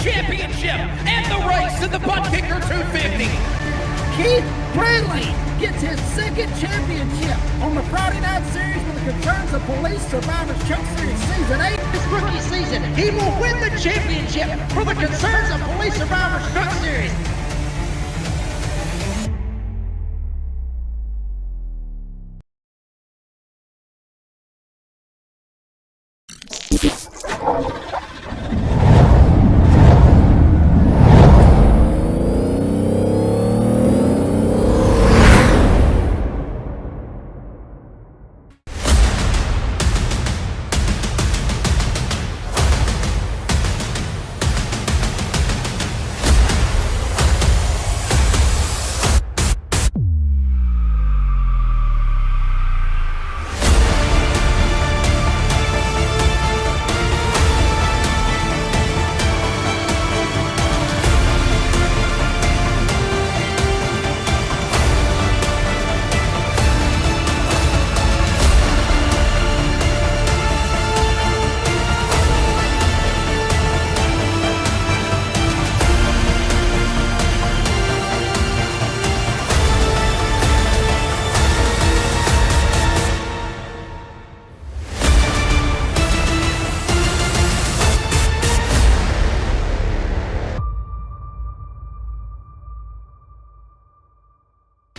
championship and the race to the Butt Kicker 250. Keith Bradley gets his second championship on the Friday Night Series for the Concerns of Police Survivors Truck Series Season 8. This rookie season, he will win the championship for the Concerns of Police Survivors Truck Series.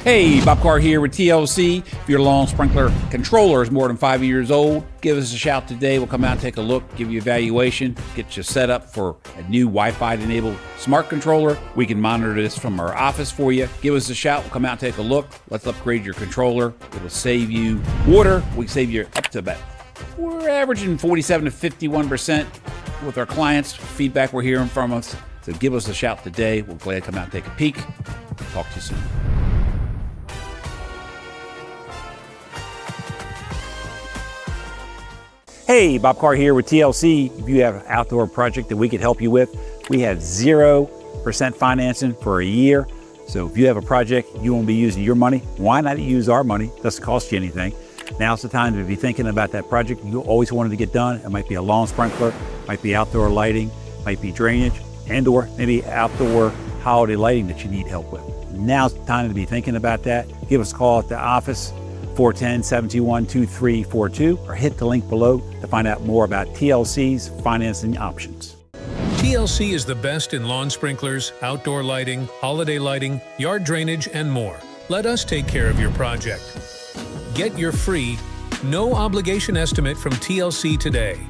Hey, Bob Carr here with TLC. If your lawn sprinkler controller is more than 5 years old, give us a shout today. We'll come out and take a look, give you a evaluation, get you set up for a new Wi-Fi enabled smart controller. We can monitor this from our office for you. Give us a shout. We'll come out and take a look. Let's upgrade your controller. It'll save you water. We can save you up to about, we're averaging 47 to 51% with our clients. Feedback we're hearing from us. So give us a shout today. We'll glad to come out and take a peek. Talk to you soon. Hey, Bob Carr here with TLC. If you have an outdoor project that we could help you with, we have 0% financing for a year. So if you have a project, you won't be using your money, why not use our money? Doesn't cost you anything. Now's the time to be thinking about that project you always wanted to get done. It might be a lawn sprinkler, might be outdoor lighting, might be drainage, and or maybe outdoor holiday lighting that you need help with. Now's the time to be thinking about that. Give us a call at the office, 410-721-2342, or hit the link below to find out more about TLC's financing options. TLC is the best in lawn sprinklers, outdoor lighting, holiday lighting, yard drainage, and more. Let us take care of your project. Get your free, no obligation estimate from TLC today.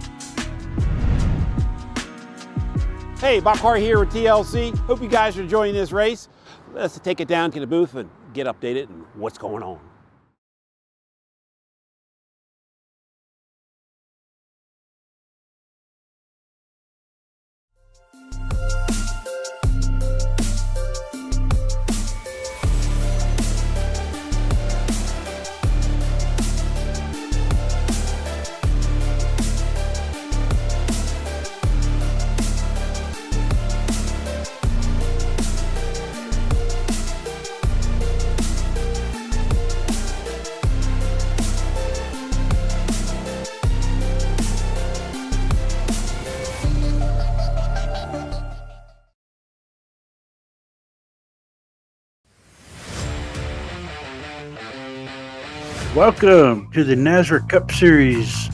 Hey, Bob Carr here with TLC. Hope you guys are enjoying this race. Let's take it down to the booth and get updated on what's going on. Welcome to the NASRA Cup Series.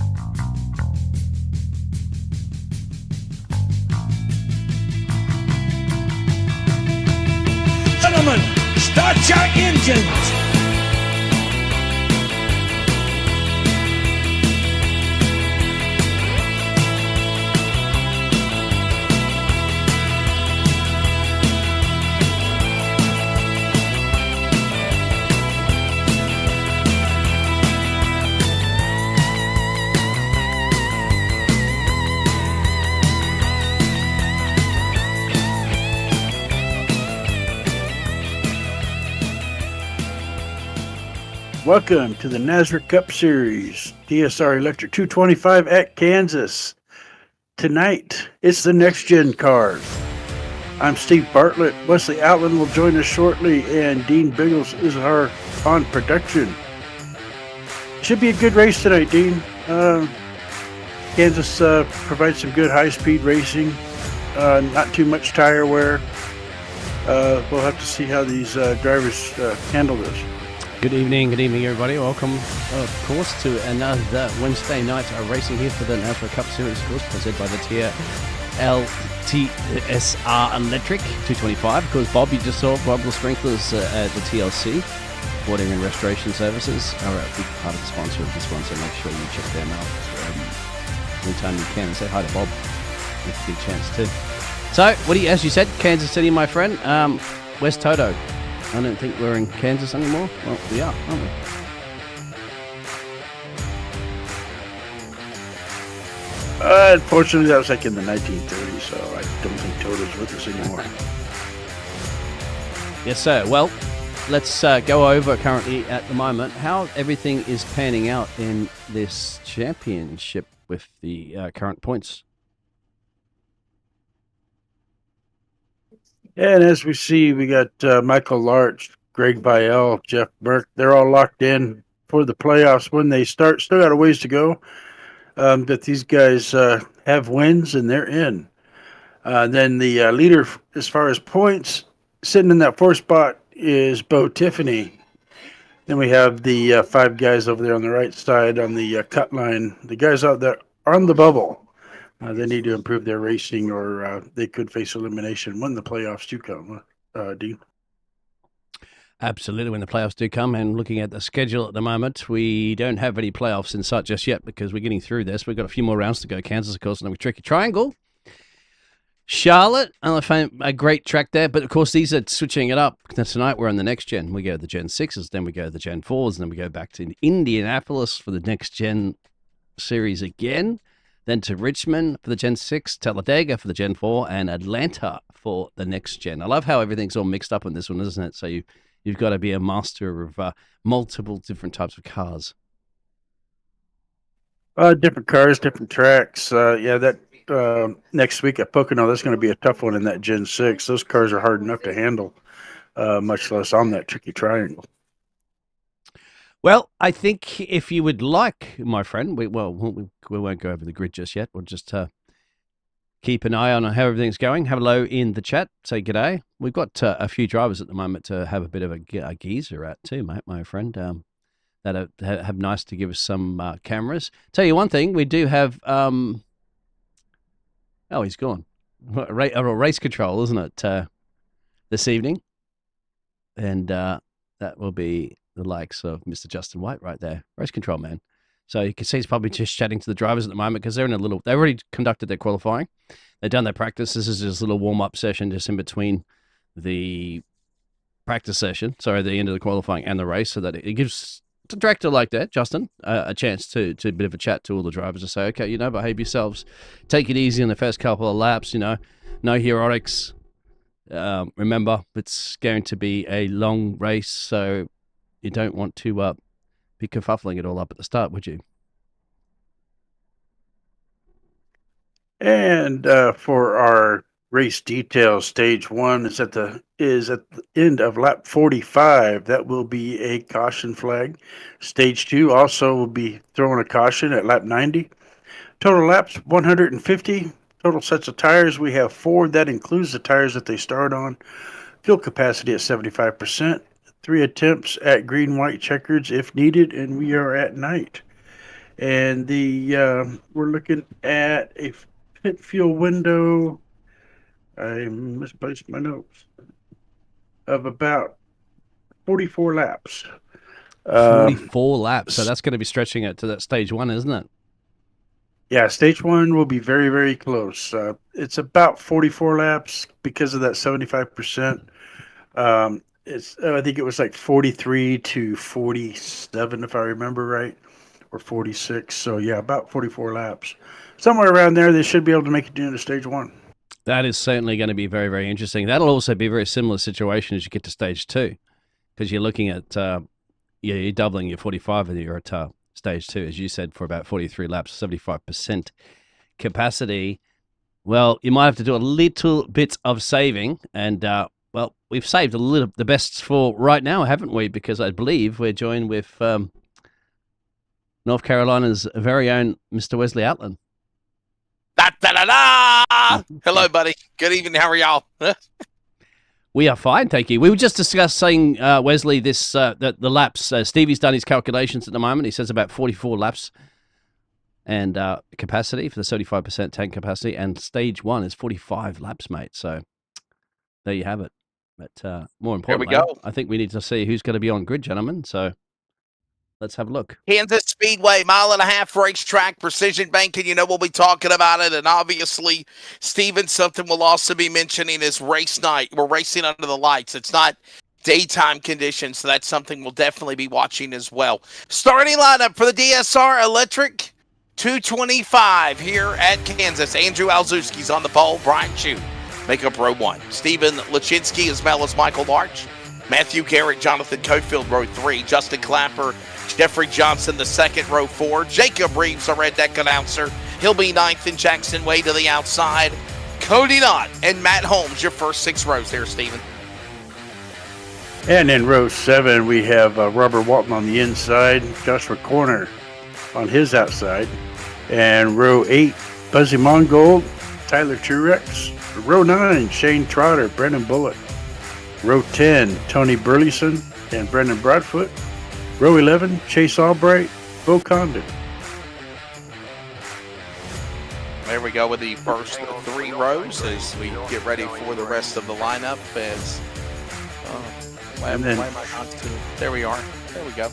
Gentlemen, start your engines. Welcome to the NASRA Cup Series, DSR Electric 225 at Kansas. Tonight, it's the next gen cars. I'm Steve Bartlett. Wesley Outland will join us shortly, and Dean Biggles is our on production. Should be a good race tonight, Dean. Kansas provides some good high-speed racing. Not too much tire wear. We'll have to see how these drivers handle this. Good evening, everybody. Welcome, of course, to another Wednesday night racing here for the NASRA Cup Series, of course, presented by the DSR Electric 225. Of course, Bob, you just saw Bob the Sprinklers at the TLC. Boarding and Restoration Services are a big part of the sponsor of this one, so make sure you check them out anytime you can and say hi to Bob. It's a big chance too. So, Woody, as you said, Kansas City, my friend. Where's Toto? I don't think we're in Kansas anymore. Well, we are, aren't we? Unfortunately, that was like in the 1930s, so I don't think Toto's with us anymore. Yes, sir. Well, let's go over currently at the moment how everything is panning out in this championship with the current points. And as we see, we got Michael Larch, Greg Biel, Jeff Burke. They're all locked in for the playoffs when they start. Still got a ways to go. But these guys have wins and they're in. Then the leader, as far as points, sitting in that fourth spot is Bo Tiffany. Then we have the 5 guys over there on the right side on the cut line. The guys out there on the bubble. They need to improve their racing or they could face elimination when the playoffs do come, Dean. Absolutely, when the playoffs do come. And looking at the schedule at the moment, we don't have any playoffs in sight just yet because we're getting through this. We've got a few more rounds to go. Kansas, of course, and then we Tricky Triangle. Charlotte, a great track there. But, of course, these are switching it up. Tonight we're on the next gen. We go to the Gen 6s, then we go to the Gen 4s, and then we go back to Indianapolis for the next gen series again. Then to Richmond for the Gen 6, Talladega for the Gen 4, and Atlanta for the next gen. I love how everything's all mixed up in this one, isn't it? So you've got to be a master of multiple different types of cars. Different cars, different tracks. That next week at Pocono, that's going to be a tough one in that Gen 6. Those cars are hard enough to handle, much less on that tricky triangle. Well, I think if you would like, my friend, we won't go over the grid just yet. We'll just keep an eye on how everything's going. Have a hello in the chat. Say g'day. We've got a few drivers at the moment to have a bit of a geezer at too, mate, my friend, that have nice to give us some cameras. Tell you one thing, we do have... oh, he's gone. A race control, isn't it, this evening? And that will be the likes of Mr. Justin White right there, race control man. So you can see he's probably just chatting to the drivers at the moment because they've already conducted their qualifying. They've done their practice. This is just a little warm-up session just in between the practice session, the end of the qualifying and the race, so that it gives the director like that, Justin, a chance to a bit of a chat to all the drivers to say, okay, behave yourselves. Take it easy in the first couple of laps, no heroics. Remember, it's going to be a long race, so you don't want to be kerfuffling it all up at the start, would you? And for our race details, stage 1 is at the end of lap 45. That will be a caution flag. Stage 2 also will be throwing a caution at lap 90. Total laps 150. Total sets of tires, we have 4. That includes the tires that they start on. Fuel capacity at 75%. 3 attempts at green, white, checkers if needed, and we are at night. And we're looking at a pit fuel window. I misplaced my notes. Of about 44 laps. 44 laps. So that's going to be stretching it to that stage 1, isn't it? Yeah, stage 1 will be very, very close. It's about 44 laps because of that 75%. I think it was like 43 to 47, if I remember right, or 46. So, yeah, about 44 laps. Somewhere around there, they should be able to make it into stage 1. That is certainly going to be very, very interesting. That'll also be a very similar situation as you get to stage 2, because you're looking at, you're doubling your 45 and you're at stage 2, as you said, for about 43 laps, 75% capacity. Well, you might have to do a little bit of saving, and we've saved the best for right now, haven't we? Because I believe we're joined with North Carolina's very own Mr. Wesley Outland. Da-da-da-da! Hello, buddy. Good evening. How are y'all? We are fine, thank you. We were just discussing, Wesley, this the laps. Stevie's done his calculations at the moment. He says about 44 laps and capacity for the 75% tank capacity. And stage 1 is 45 laps, mate. So there you have it. But more importantly, go. I think we need to see who's going to be on grid, gentlemen. So let's have a look. Kansas Speedway, 1.5 mile racetrack, precision banking. You know, we'll be talking about it. And obviously, Steven, something we'll also be mentioning is race night. We're racing under the lights. It's not daytime conditions, so that's something we'll definitely be watching as well. Starting lineup for the DSR Electric 225 here at Kansas. Andrew Alzewski's on the pole. Brian Chu make up row 1. Stephen Lachinsky as well as Michael Larch. Matthew Garrett, Jonathan Cofield, row 3. Justin Clapper, Jeffrey Johnson, the second, row 4. Jacob Reeves, a red deck announcer. He'll be 9th, and Jackson Way to the outside. Cody Knott and Matt Holmes, your first 6 rows here, Stephen. And in row 7, we have Robert Walton on the inside, Joshua Corner on his outside. And row 8, Buzzy Mongold, Tyler Truex. Row 9, Shane Trotter, Brendan Bullock. Row 10, Tony Burleson and Brendan Broadfoot. Row 11, Chase Albright, Bo Condon. There we go with the first 3 rows as we get ready for the rest of the lineup. As there we are. There we go.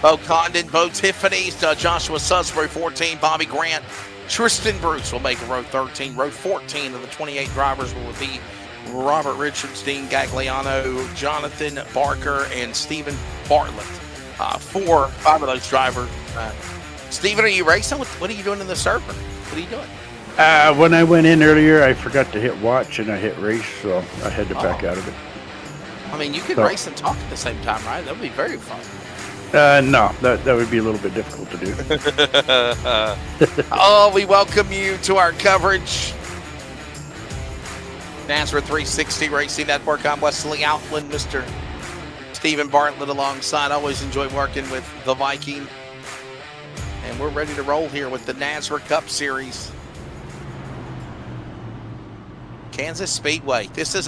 Bo Condon, Bo Tiffany, Joshua Susbury, 14, Bobby Grant, Tristan Bruce will make row 13. Row 14 of the 28 drivers will be Robert Richards, Dean Gagliano, Jonathan Barker, and Stephen Bartlett. 5 of those drivers. Stephen, are you racing? What are you doing in the server? What are you doing? When I went in earlier, I forgot to hit watch and I hit race, so I had to back out of it. I mean, you could race and talk at the same time, right? That would be very fun. No, that would be a little bit difficult to do. Oh, we welcome you to our coverage. NASRA 360 Racing Network. I'm Wesley Outland, Mr. Stephen Bartlett alongside. I always enjoy working with the Viking. And we're ready to roll here with the NASRA Cup Series. Kansas Speedway. This is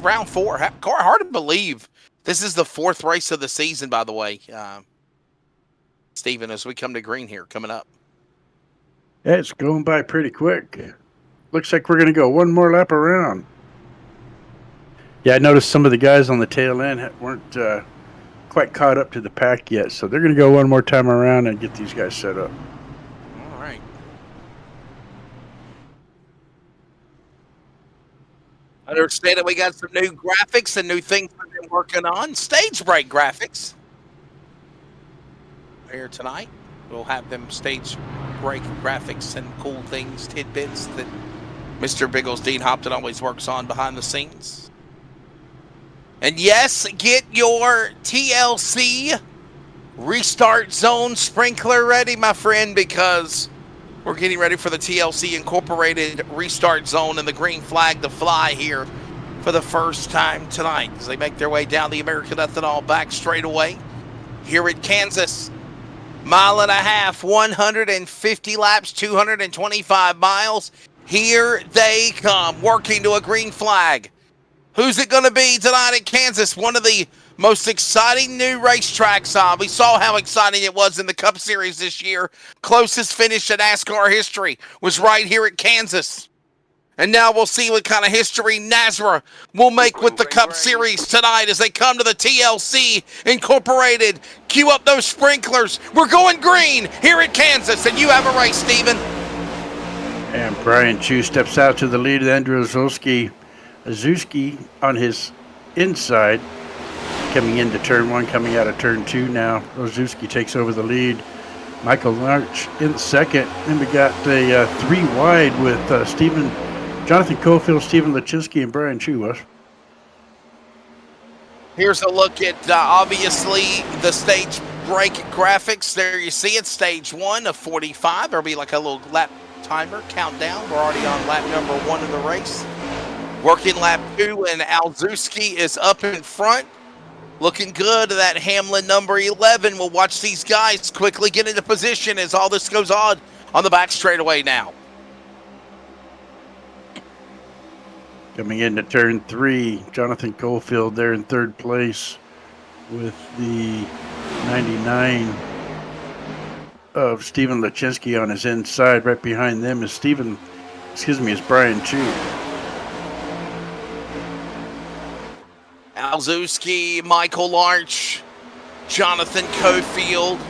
round 4. Hard to believe. This is the 4th race of the season, by the way, Stephen, as we come to green here coming up. Yeah, it's going by pretty quick. Looks like we're going to go one more lap around. Yeah, I noticed some of the guys on the tail end weren't quite caught up to the pack yet, so they're going to go one more time around and get these guys set up. All right. Understand that we got some new graphics and new things we've been working on. Stage break graphics. Here tonight, we'll have them stage break graphics and cool things, tidbits that Mr. Biggles Dean Hopton always works on behind the scenes. And yes, get your TLC restart zone sprinkler ready, my friend, because we're getting ready for the TLC Incorporated restart zone and the green flag to fly here for the first time tonight as they make their way down the American Ethanol back straightaway here at Kansas. 1.5 miles, 150 laps, 225 miles. Here they come, working to a green flag. Who's it going to be tonight at Kansas? One of the most exciting new racetracks. We saw how exciting it was in the Cup Series this year. Closest finish in NASCAR history was right here at Kansas. And now we'll see what kind of history NASRA will make with the Cup Series tonight as they come to the TLC Incorporated. Cue up those sprinklers. We're going green here at Kansas, and you have a race, Stephen. And Brian Chu steps out to the lead. Andrew Zolski on his inside, coming into turn 1, coming out of turn 2 now. Ozuski takes over the lead. Michael Larch in second. And we got a 3 wide with Jonathan Cofield, Stephen Lachinsky, and Brian Chu. Here's a look at, obviously, the stage break graphics. There you see it, stage 1 of 45. There'll be like a little lap timer countdown. We're already on lap number 1 of the race. Working lap 2, and Alzewski is up in front. Looking good. That Hamlin number 11. We'll watch these guys quickly get into position as all this goes on the back straightaway now. Coming into turn 3, Jonathan Cofield there in third place with the 99 of Stephen Lachinsky on his inside. Right behind them is Brian Chu. Alzewski, Michael Larch, Jonathan Cofield,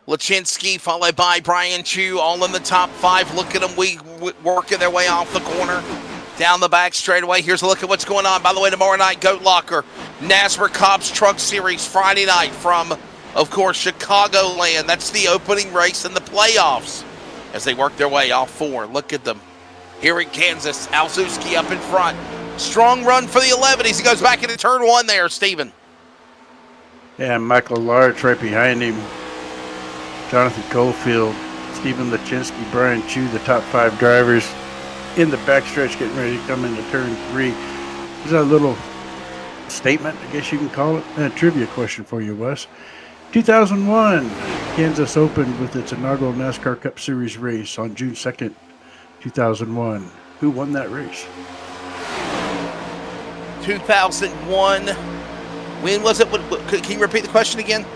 Lachinsky, followed by Brian Chu, all in the top 5. Look at them working their way off the corner, down the back straightaway. Here's a look at what's going on. By the way, tomorrow night, Goat Locker, NASRA C.O.P.S Truck Series, Friday night from, of course, Chicagoland. That's the opening race in the playoffs as they work their way off 4. Look at them. Here in Kansas, Alzewski up in front. Strong run for the 11 as he goes back into turn 1 there, Stephen. Yeah, Michael Larch right behind him. Jonathan Cofield, Stephen Lachinsky, Brian Chu, the top 5 drivers in the backstretch getting ready to come into turn 3. There's a little statement, I guess you can call it. A trivia question for you, Wes. 2001, Kansas opened with its inaugural NASCAR Cup Series race on June 2nd, 2001. Who won that race? 2001. When was it? Can you repeat the question again?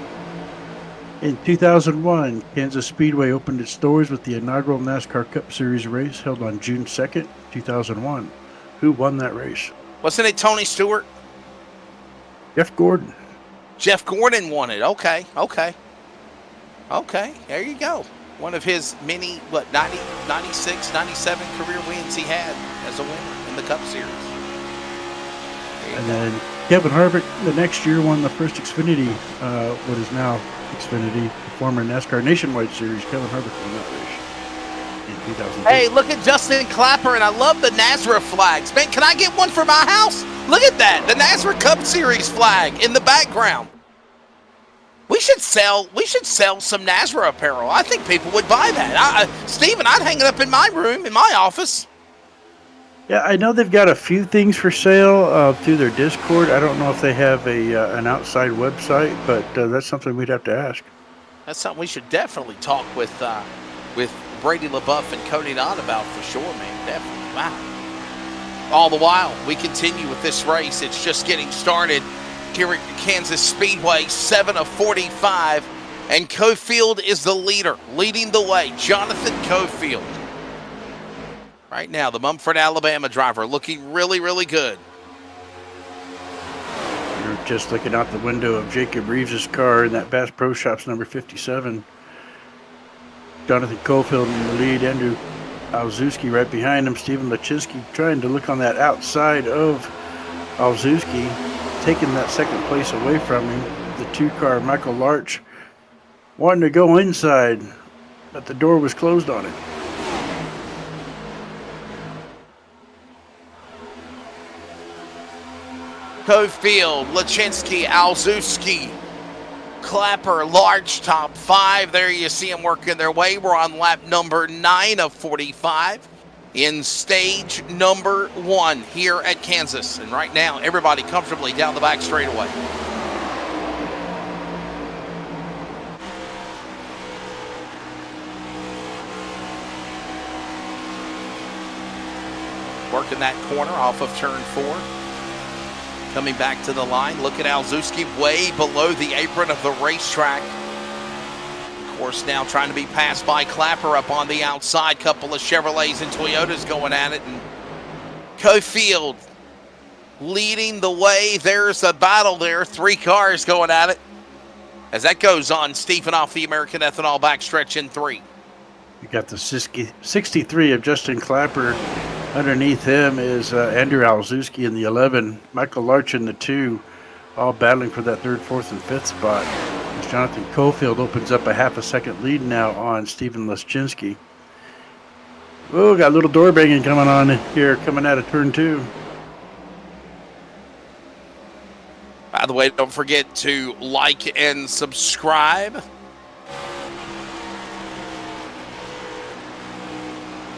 In 2001, Kansas Speedway opened its doors with the inaugural NASCAR Cup Series race held on June 2nd, 2001. Who won that race? Wasn't it Tony Stewart? Jeff Gordon. Jeff Gordon won it. Okay. There you go. One of his many, 96, 97 career wins he had as a winner in the Cup Series. And then Kevin Harvick the next year won the first Xfinity, what is now Xfinity, the former NASCAR Nationwide Series. Kevin Harvick won that race in 2008. Hey, look at Justin Clapper, and I love the NASRA flags. Man, can I get one for my house? Look at that, the NASRA Cup Series flag in the background. We should sell some NASRA apparel. I think people would buy that. Steven, I'd hang it up in my room, in my office. Yeah, I know they've got a few things for sale through their Discord. I don't know if they have an outside website, but that's something we'd have to ask. That's something we should definitely talk with Brady LaBeouf and Cody Dodd about for sure, man. Definitely. Wow. All the while, we continue with this race. It's just getting started here at Kansas Speedway, 7 of 45, and Cofield is the leader, leading the way. Jonathan Cofield. Right now, the Mumford, Alabama driver looking really, really good. You're just looking out the window of Jacob Reeves' car in that Bass Pro Shops number 57. Jonathan Cofield in the lead, Andrew Alzewski right behind him, Stephen Lachinsky trying to look on that outside of Alzewski, taking that second place away from him. The 2-car, Michael Larch, wanting to go inside, but the door was closed on it. Cofield, Lachinsky, Alzewski, Clapper, Larch, top 5. There you see them working their way. We're on lap number 9 of 45 in stage number 1 here at Kansas. And right now, everybody comfortably down the back straightaway. Working that corner off of turn 4. Coming back to the line, look at Alzewski way below the apron of the racetrack. Of course, now trying to be passed by Clapper up on the outside. Couple of Chevrolets and Toyotas going at it. And Cofield leading the way. There's a battle there. 3 cars going at it. As that goes on, Stephen off the American Ethanol backstretch in 3. You got the 63 of Justin Clapper. Underneath him is Andrew Alzewski in the 11, Michael Larch in the 2, all battling for that 3rd, 4th, and 5th spot. As Jonathan Cofield opens up a half a second lead now on Stephen Lachinsky. Oh, got a little door banging coming on here, coming out of turn 2. By the way, don't forget to like and subscribe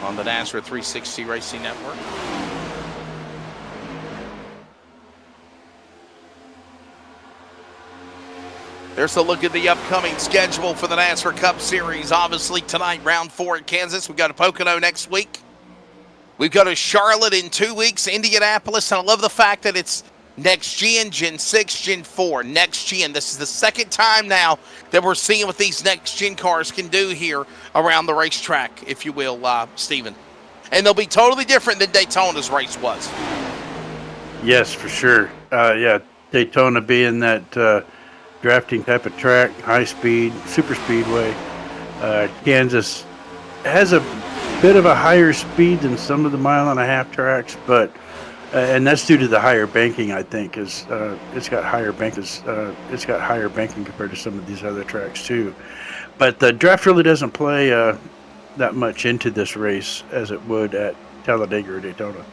on the NASRA 360 Racing Network. There's a look at the upcoming schedule for the NASRA Cup Series. Obviously, tonight, round 4 at Kansas. We've got a Pocono next week. We've got a Charlotte in 2 weeks, Indianapolis. And I love the fact that it's next gen, Gen 6, Gen 4, next gen. This is the second time now that we're seeing what these next gen cars can do here around the racetrack, if you will, Stephen. And they'll be totally different than Daytona's race was. Yes, for sure. Yeah, Daytona being that drafting type of track, high speed, super speedway. Kansas has a bit of a higher speed than some of the mile-and-a-half tracks, but and that's due to the higher banking. I think is it's got higher banking compared to some of these other tracks too. But the draft really doesn't play that much into this race as it would at Talladega or Daytona.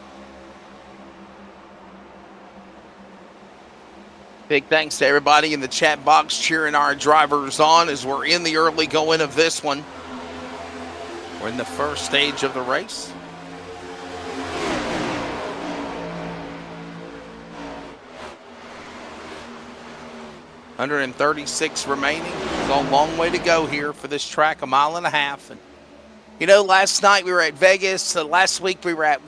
Big thanks to everybody in the chat box cheering our drivers on as we're in the early going of this one. We're in the first stage of the race. $136 remaining. It's a long way to go here for this track, 1.5 miles. And you know, last night we were at Vegas. Last week we were at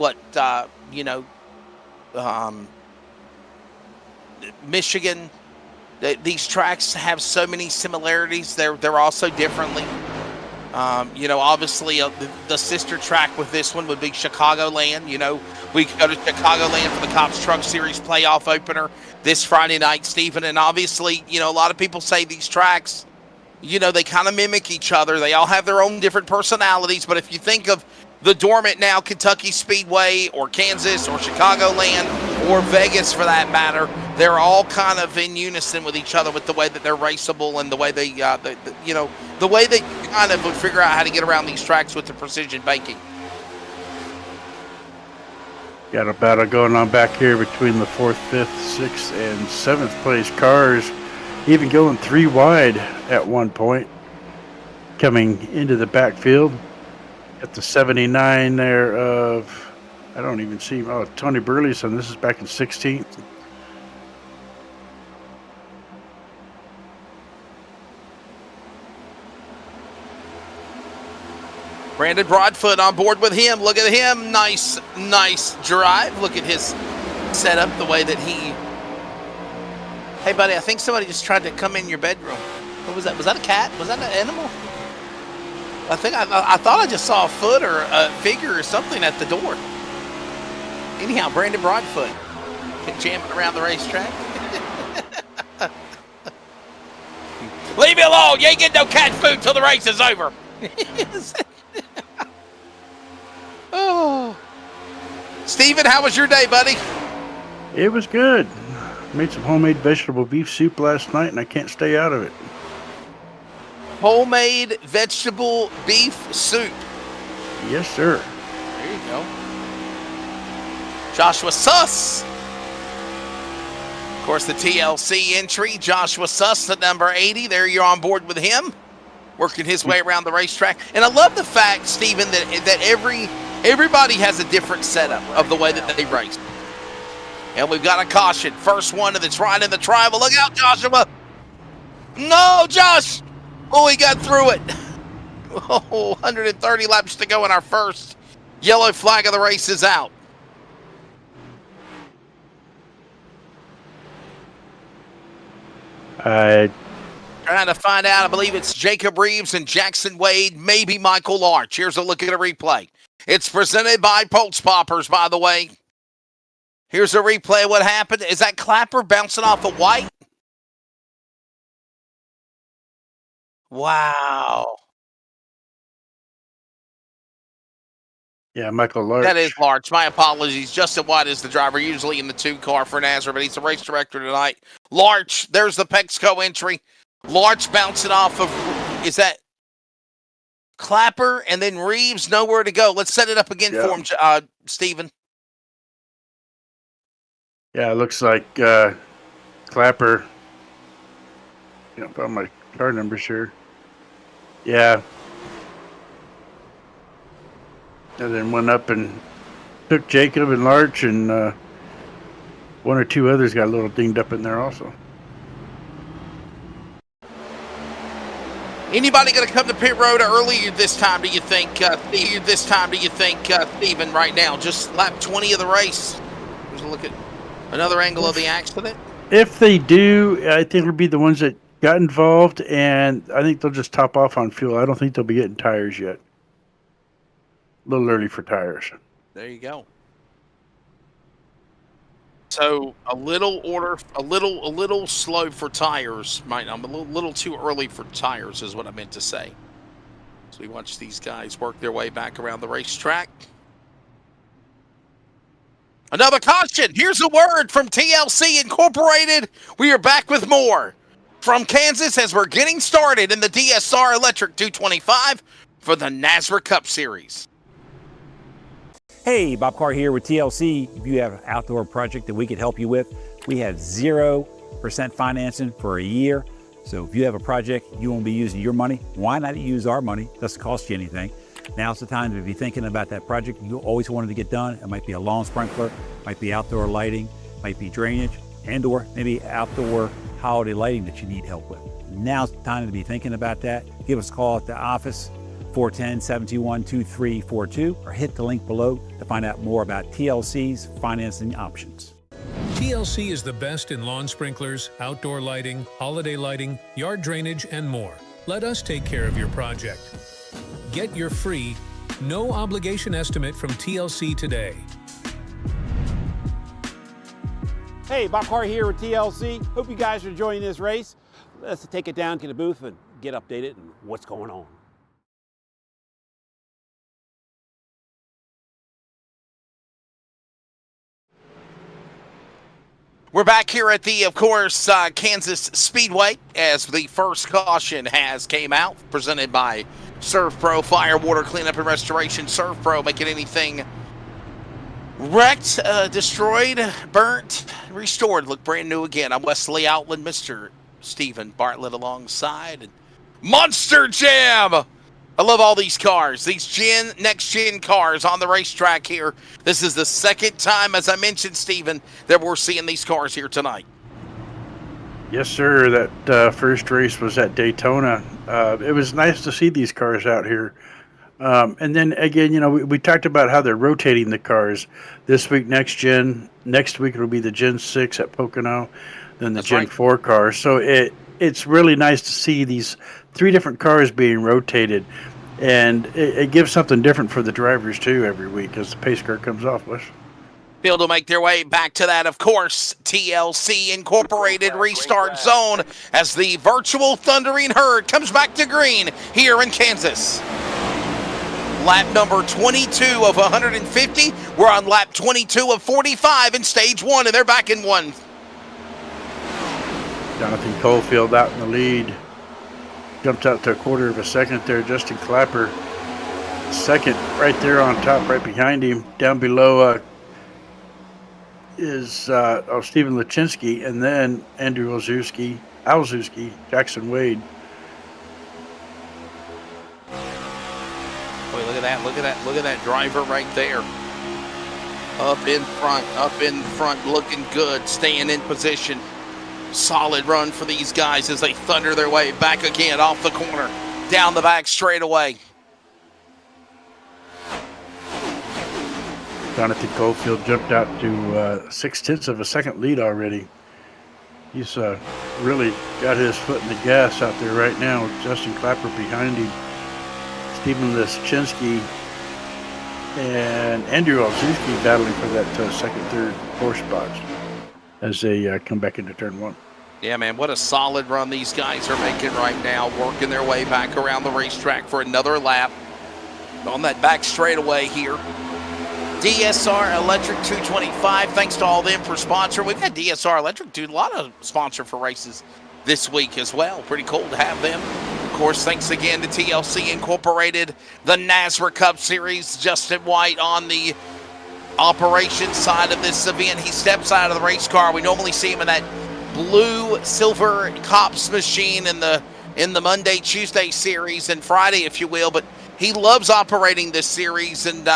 Michigan. These tracks have so many similarities. They're also differently. Obviously the sister track with this one would be Chicagoland. You know, we go to Chicagoland for the C.O.P.S Truck Series playoff opener this Friday night, Stephen. And obviously, you know, a lot of people say these tracks, you know, they kind of mimic each other. They all have their own different personalities. But if you think of the dormant now Kentucky Speedway or Kansas or Chicagoland or Vegas for that matter, they're all kind of in unison with each other with the way that they're raceable and the way they, the way they kind of would figure out how to get around these tracks with the precision banking. Got a battle going on back here between the 4th, 5th, 6th, and 7th place cars, even going 3 wide at one point, coming into the backfield. At the 79 there of, I don't even see, Tony Burleson. This is back in 16th. Brandon Broadfoot on board with him. Look at him. Nice drive. Look at his setup, the way that he... Hey, buddy, I think somebody just tried to come in your bedroom. What was that? Was that a cat? Was that an animal? I thought I just saw a foot or a figure or something at the door. Anyhow, Brandon Broadfoot jamming around the racetrack. Leave me alone. You ain't getting no cat food till the race is over. Oh, Steven, how was your day, buddy? It was good. Made some homemade vegetable beef soup last night, and I can't stay out of it. Homemade vegetable beef soup. Yes, sir. There you go. Joshua Suss. Of course, the TLC entry, Joshua Suss at number 80. There you're on board with him, working his way around the racetrack. And I love the fact, Stephen, that everybody has a different setup of the way that they race. And we've got a caution. First one that's right in the tribal. Look out, Joshua. No, Josh. Oh, he got through it. Oh, 130 laps to go in our first. Yellow flag of the race is out. Trying to find out. I believe it's Jacob Reeves and Jackson Wade, maybe Michael Larch. Here's a look at a replay. It's presented by Pulse Poppers, by the way. Here's a replay of what happened. Is that Clapper bouncing off of White? Wow. Yeah, Michael Larch. That is Larch. My apologies. Justin White is the driver, usually in the 2 car for NASRA, but he's the race director tonight. Larch, there's the Pexco entry. Larch bouncing off of, is that Clapper? And then Reeves, nowhere to go. Let's set it up again for him, Stephen. Yeah, it looks like Clapper. Found my car numbers here. Yeah. And then went up and took Jacob and Larch, and 1 or 2 others got a little dinged up in there also. Anybody going to come to pit road earlier this time, do you think, Stephen, right now? Just lap 20 of the race. There's a look at another angle of the accident. If they do, I think it'll be the ones that got involved, and I think they'll just top off on fuel. I don't think they'll be getting tires yet. A little early for tires. There you go. So a little slow for tires. I'm a little too early for tires is what I meant to say. So we watch these guys work their way back around the racetrack. Another caution. Here's a word from TLC Incorporated. We are back with more from Kansas as we're getting started in the DSR Electric 225 for the NASRA Cup Series. Hey, Bob Carr here with TLC. If you have an outdoor project that we could help you with, we have 0% financing for a year. So if you have a project, you won't be using your money, why not use our money? It doesn't cost you anything. Now's the time to be thinking about that project you always wanted to get done. It might be a lawn sprinkler, might be outdoor lighting, might be drainage, and or maybe outdoor holiday lighting that you need help with. Now's the time to be thinking about that. Give us a call at the office, 410-721-2342, or hit the link below to find out more about TLC's financing options. TLC is the best in lawn sprinklers, outdoor lighting, holiday lighting, yard drainage, and more. Let us take care of your project. Get your free, no obligation estimate from TLC today. Hey, Bob Carr here with TLC. Hope you guys are enjoying this race. Let's take it down to the booth and get updated on what's going on. We're back here at the, of course, Kansas Speedway as the first caution has came out, presented by Surf Pro Fire, Water Cleanup and Restoration. Surf Pro, making anything wrecked, destroyed, burnt, restored, look brand new again. I'm Wesley Outland, Mr. Stephen Bartlett alongside, and Monster Jam! I love all these cars, these next-gen cars on the racetrack here. This is the second time, as I mentioned, Stephen, that we're seeing these cars here tonight. Yes, sir. That first race was at Daytona. It was nice to see these cars out here. And then, again, you know, we talked about how they're rotating the cars. This week, next gen. Next week, it'll be the Gen 6 at Pocono, then the Gen 4 cars. So it's really nice to see these three different cars being rotated, and it gives something different for the drivers too every week as the pace car comes off. Be able to make their way back to that, of course, TLC Incorporated restart zone as the virtual thundering herd comes back to green here in Kansas. Lap number 22 of 150. We're on lap 22 of 45 in stage one, and they're back in one. Jonathan Colefield out in the lead. Jumped out to a quarter of a second there. Justin Clapper second right there on top, right behind him. Down below is Stephen Lachinsky, and then Andrew Alzewski, Jackson Wade. Boy, look at that driver right there. Up in front, looking good, staying in position. Solid run for these guys as they thunder their way back again off the corner, down the back straightaway. Jonathan Colefield jumped out to 0.6 of a second lead already. He's really got his foot in the gas out there right now with Justin Clapper behind him. Stephen Lachinsky and Andrew Alzewski battling for that second, third, fourth spot as they come back into turn one. Yeah, man, what a solid run these guys are making right now, working their way back around the racetrack for another lap on that back straightaway here. DSR Electric 225, thanks to all them for sponsoring. We've had DSR Electric do a lot of sponsor for races this week as well. Pretty cool to have them. Of course, thanks again to TLC Incorporated, the NASRA Cup Series. Justin White on the operations side of this event. He steps out of the race car. We normally see him in that blue silver C.O.P.S machine in the Monday, Tuesday series and Friday, if you will, but he loves operating this series and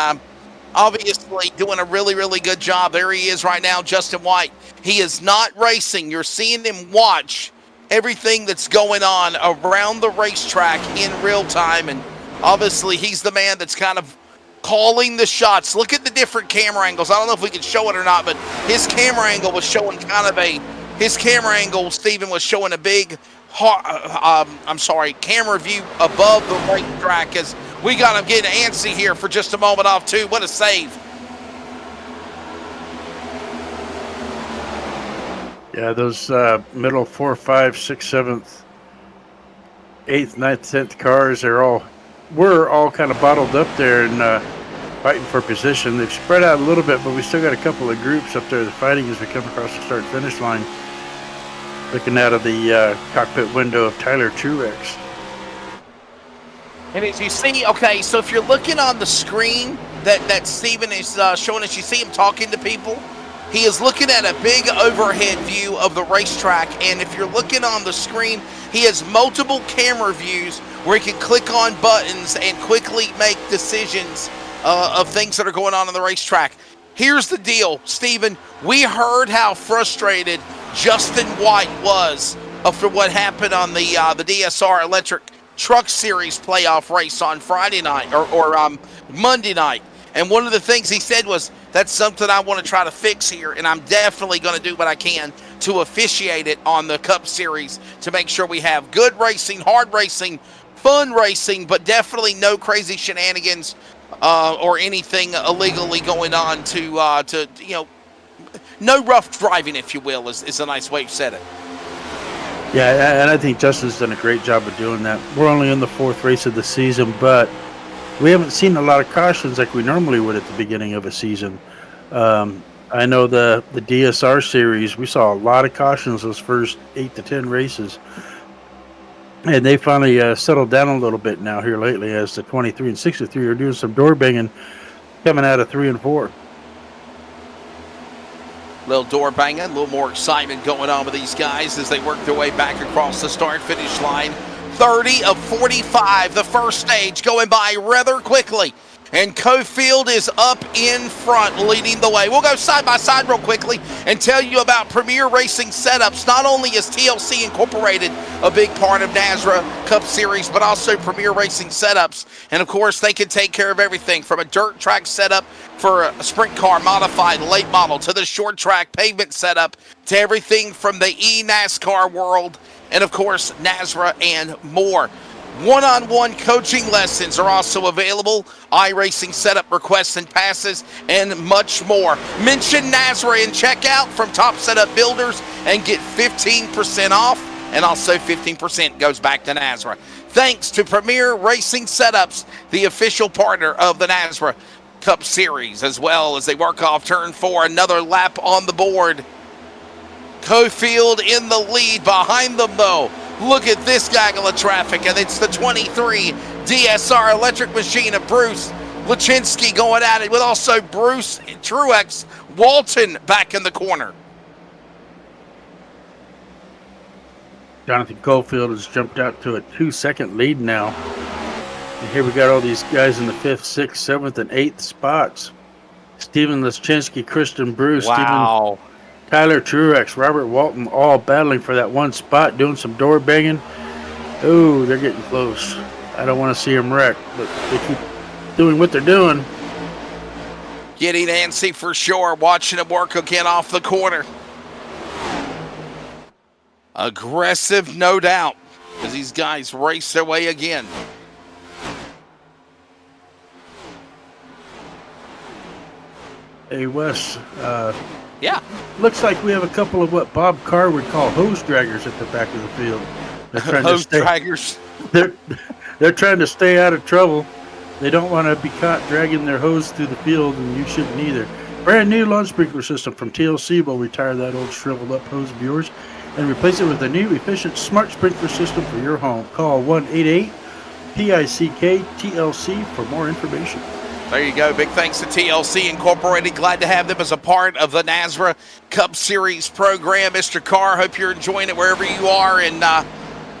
obviously doing a really, really good job. There he is right now, Justin White. He is not racing. You're seeing him watch everything that's going on around the racetrack in real time. And obviously, he's the man that's kind of calling the shots. Look at the different camera angles. I don't know if we can show it or not, but his camera angle was showing Stephen, was showing a big, camera view above the racetrack as we got him getting antsy here for just a moment off, too. What a save. Yeah, those middle 4th, 5th, 6th, 7th, 8th, 9th, 10th cars, we're all kind of bottled up there and fighting for position. They've spread out a little bit, but we still got a couple of groups up there fighting as we come across the start-finish line. Looking out of the cockpit window of Tyler Truex. And as you see, okay, so if you're looking on the screen that Steven is showing us, you see him talking to people. He is looking at a big overhead view of the racetrack, and if you're looking on the screen, he has multiple camera views where he can click on buttons and quickly make decisions of things that are going on the racetrack. Here's the deal, Steven. We heard how frustrated Justin White was after what happened on the DSR Electric Truck Series playoff race on Friday night or Monday night. And one of the things he said was, that's something I want to try to fix here, and I'm definitely going to do what I can to officiate it on the Cup Series to make sure we have good racing, hard racing, fun racing, but definitely no crazy shenanigans or anything illegally going on to no rough driving, if you will, is a nice way to say it. Yeah, and I think Justin's done a great job of doing that. We're only in the 4th race of the season, but we haven't seen a lot of cautions like we normally would at the beginning of a season. I know the DSR series, we saw a lot of cautions those first 8 to 10 races. And they finally settled down a little bit now here lately as the 23 and 63 are doing some door banging coming out of 3 and 4. Little door banging, a little more excitement going on with these guys as they work their way back across the start-finish line. 30 of 45, the first stage going by rather quickly. And Cofield is up in front, leading the way. We'll go side by side real quickly and tell you about Premier Racing Setups. Not only is TLC Incorporated a big part of NASRA Cup Series, but also Premier Racing Setups. And of course, they can take care of everything from a dirt track setup for a sprint car modified late model to the short track pavement setup to everything from the e-NASCAR world and of course, NASRA and more. One-on-one coaching lessons are also available, iRacing setup requests and passes, and much more. Mention NASRA in checkout from Top Setup Builders and get 15% off, and also 15% goes back to NASRA. Thanks to Premier Racing Setups, the official partner of the NASRA Cup Series, as well as they work off turn 4, another lap on the board. Cofield in the lead. Behind them, though, look at this gaggle of traffic, and it's the 23 DSR electric machine of Bruce Lachinsky going at it with also Bruce Truex Walton back in the corner. Jonathan Cofield has jumped out to a 2-second lead now. And here we got all these guys in the 5th, 6th, 7th, and 8th spots. Steven Lachinsky, Kristen Bruce, wow. Tyler Truex, Robert Walton, all battling for that one spot, doing some door banging. Oh, they're getting close. I don't want to see them wreck, but they keep doing what they're doing. Getting antsy for sure, watching him work again off the corner. Aggressive, no doubt, as these guys race their way again. Hey, Wes. Yeah. Looks like we have a couple of what Bob Carr would call hose draggers at the back of the field. They're trying hose draggers. They're trying to stay out of trouble. They don't want to be caught dragging their hose through the field, and you shouldn't either. Brand new lawn sprinkler system from TLC will retire that old shriveled up hose of yours and replace it with a new efficient smart sprinkler system for your home. Call 1-88-PICK-TLC for more information. There you go. Big thanks to TLC Incorporated. Glad to have them as a part of the NASRA Cup Series program. Mr. Carr, hope you're enjoying it wherever you are. And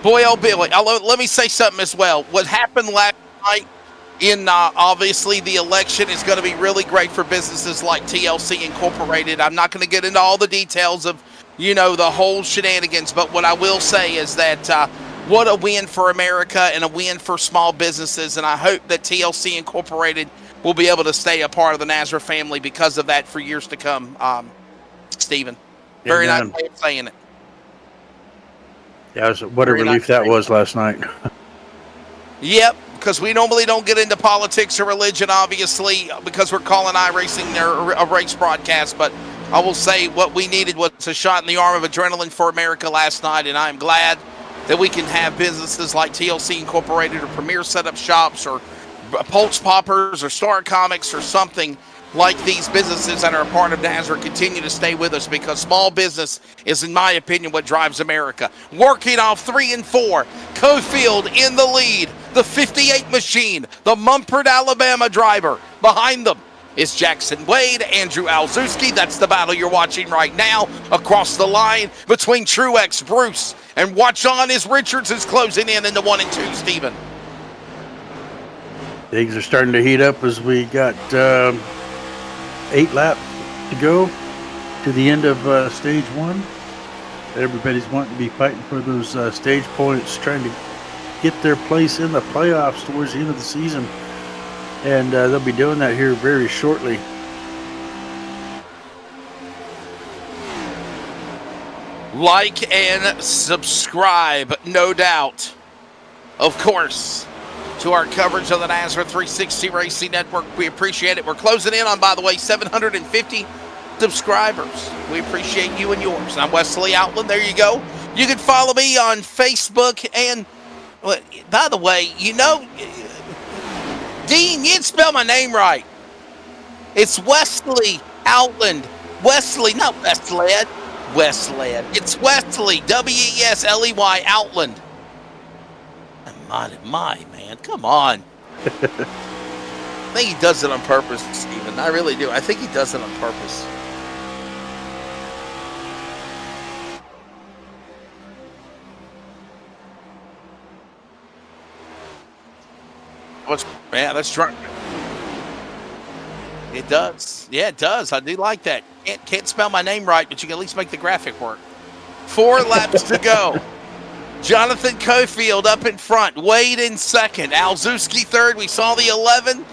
boy, oh, Billy, let me say something as well. What happened last night in obviously the election is going to be really great for businesses like TLC Incorporated. I'm not going to get into all the details of the whole shenanigans. But what I will say is that what a win for America and a win for small businesses. And I hope that TLC Incorporated will be able to stay a part of the NASRA family because of that for years to come, Stephen. Very nice way of saying it. Yeah, what a relief that was last night. Yep, because we normally don't get into politics or religion, obviously, because we're calling iRacing a race broadcast. But I will say what we needed was a shot in the arm of adrenaline for America last night, and I'm glad that we can have businesses like TLC Incorporated or Premier Setup Shops or Pulse Poppers or Star Comics or something like these businesses that are a part of NASRA continue to stay with us, because small business is, in my opinion, what drives America. Working off 3 and 4, Cofield in the lead, the 58 machine, the Mumford, Alabama driver. Behind them is Jackson Wade, Andrew Alzewski. That's the battle you're watching right now across the line between Truex, Bruce, and watch on as Richards is closing in the 1 and 2, Stephen. Things are starting to heat up as we got 8 laps to go to the end of stage 1. Everybody's wanting to be fighting for those stage points, trying to get their place in the playoffs towards the end of the season. And they'll be doing that here very shortly. Like and subscribe, no doubt. Of course, to our coverage of the NASRA 360 Racing Network. We appreciate it. We're closing in on, by the way, 750 subscribers. We appreciate you and yours. I'm Wesley Outland. There you go. You can follow me on Facebook. And, by the way, Dean, you didn't spell my name right. It's Wesley Outland. Wesley, not Westled. Westled. It's Wesley, Wesley Outland. My man, come on. I think he does it on purpose, Stephen. I really do. I think he does it on purpose. That's right. It does. Yeah, it does. I do like that. Can't spell my name right, but you can at least make the graphic work. 4 laps to go. Jonathan Cofield up in front, Wade in second, Alzewski third. We saw the 11,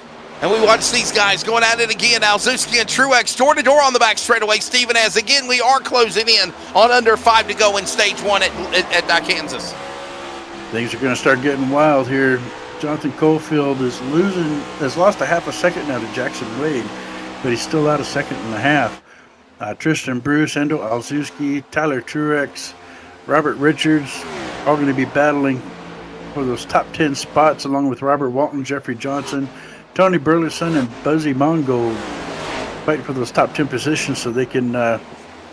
and we watched these guys going at it again. Alzewski and Truex door to door on the back straightaway. Stephen, as again we are closing in on under 5 to go in stage 1 at Kansas. Things are going to start getting wild here. Jonathan Cofield has lost a half a second now to Jackson Wade, but he's still out a second and a half. Tristan Bruce, Endo Alzewski, Tyler Truex, Robert Richards, all going to be battling for those top 10 spots, along with Robert Walton, Jeffrey Johnson, Tony Burleson, and Buzzy Mongold, fighting for those top 10 positions so they can get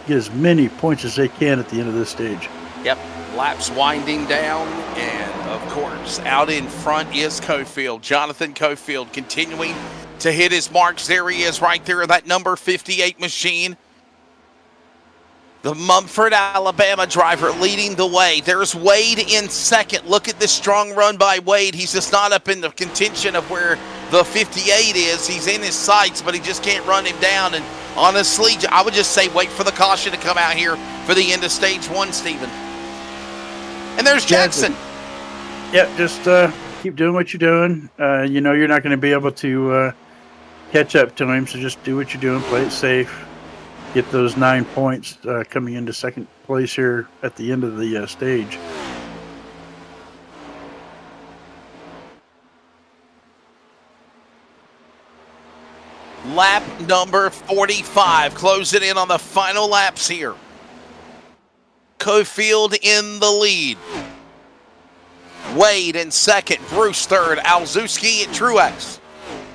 as many points as they can at the end of this stage. Yep, laps winding down, and of course, out in front is Cofield. Jonathan Cofield continuing to hit his marks. There he is right there, that number 58 machine. The Mumford, Alabama driver leading the way. There's Wade in second. Look at this strong run by Wade. He's just not up in the contention of where the 58 is. He's in his sights, but he just can't run him down. And honestly, I would just say wait for the caution to come out here for the end of stage 1, Stephen. And there's Jackson. Yeah, just keep doing what you're doing. You're not going to be able to catch up to him, so just do what you're doing. Play it safe. Get those 9 points coming into second place here at the end of the stage. Lap number 45, closing in on the final laps here. Cofield in the lead. Wade in second, Bruce third, Alzewski and Truex.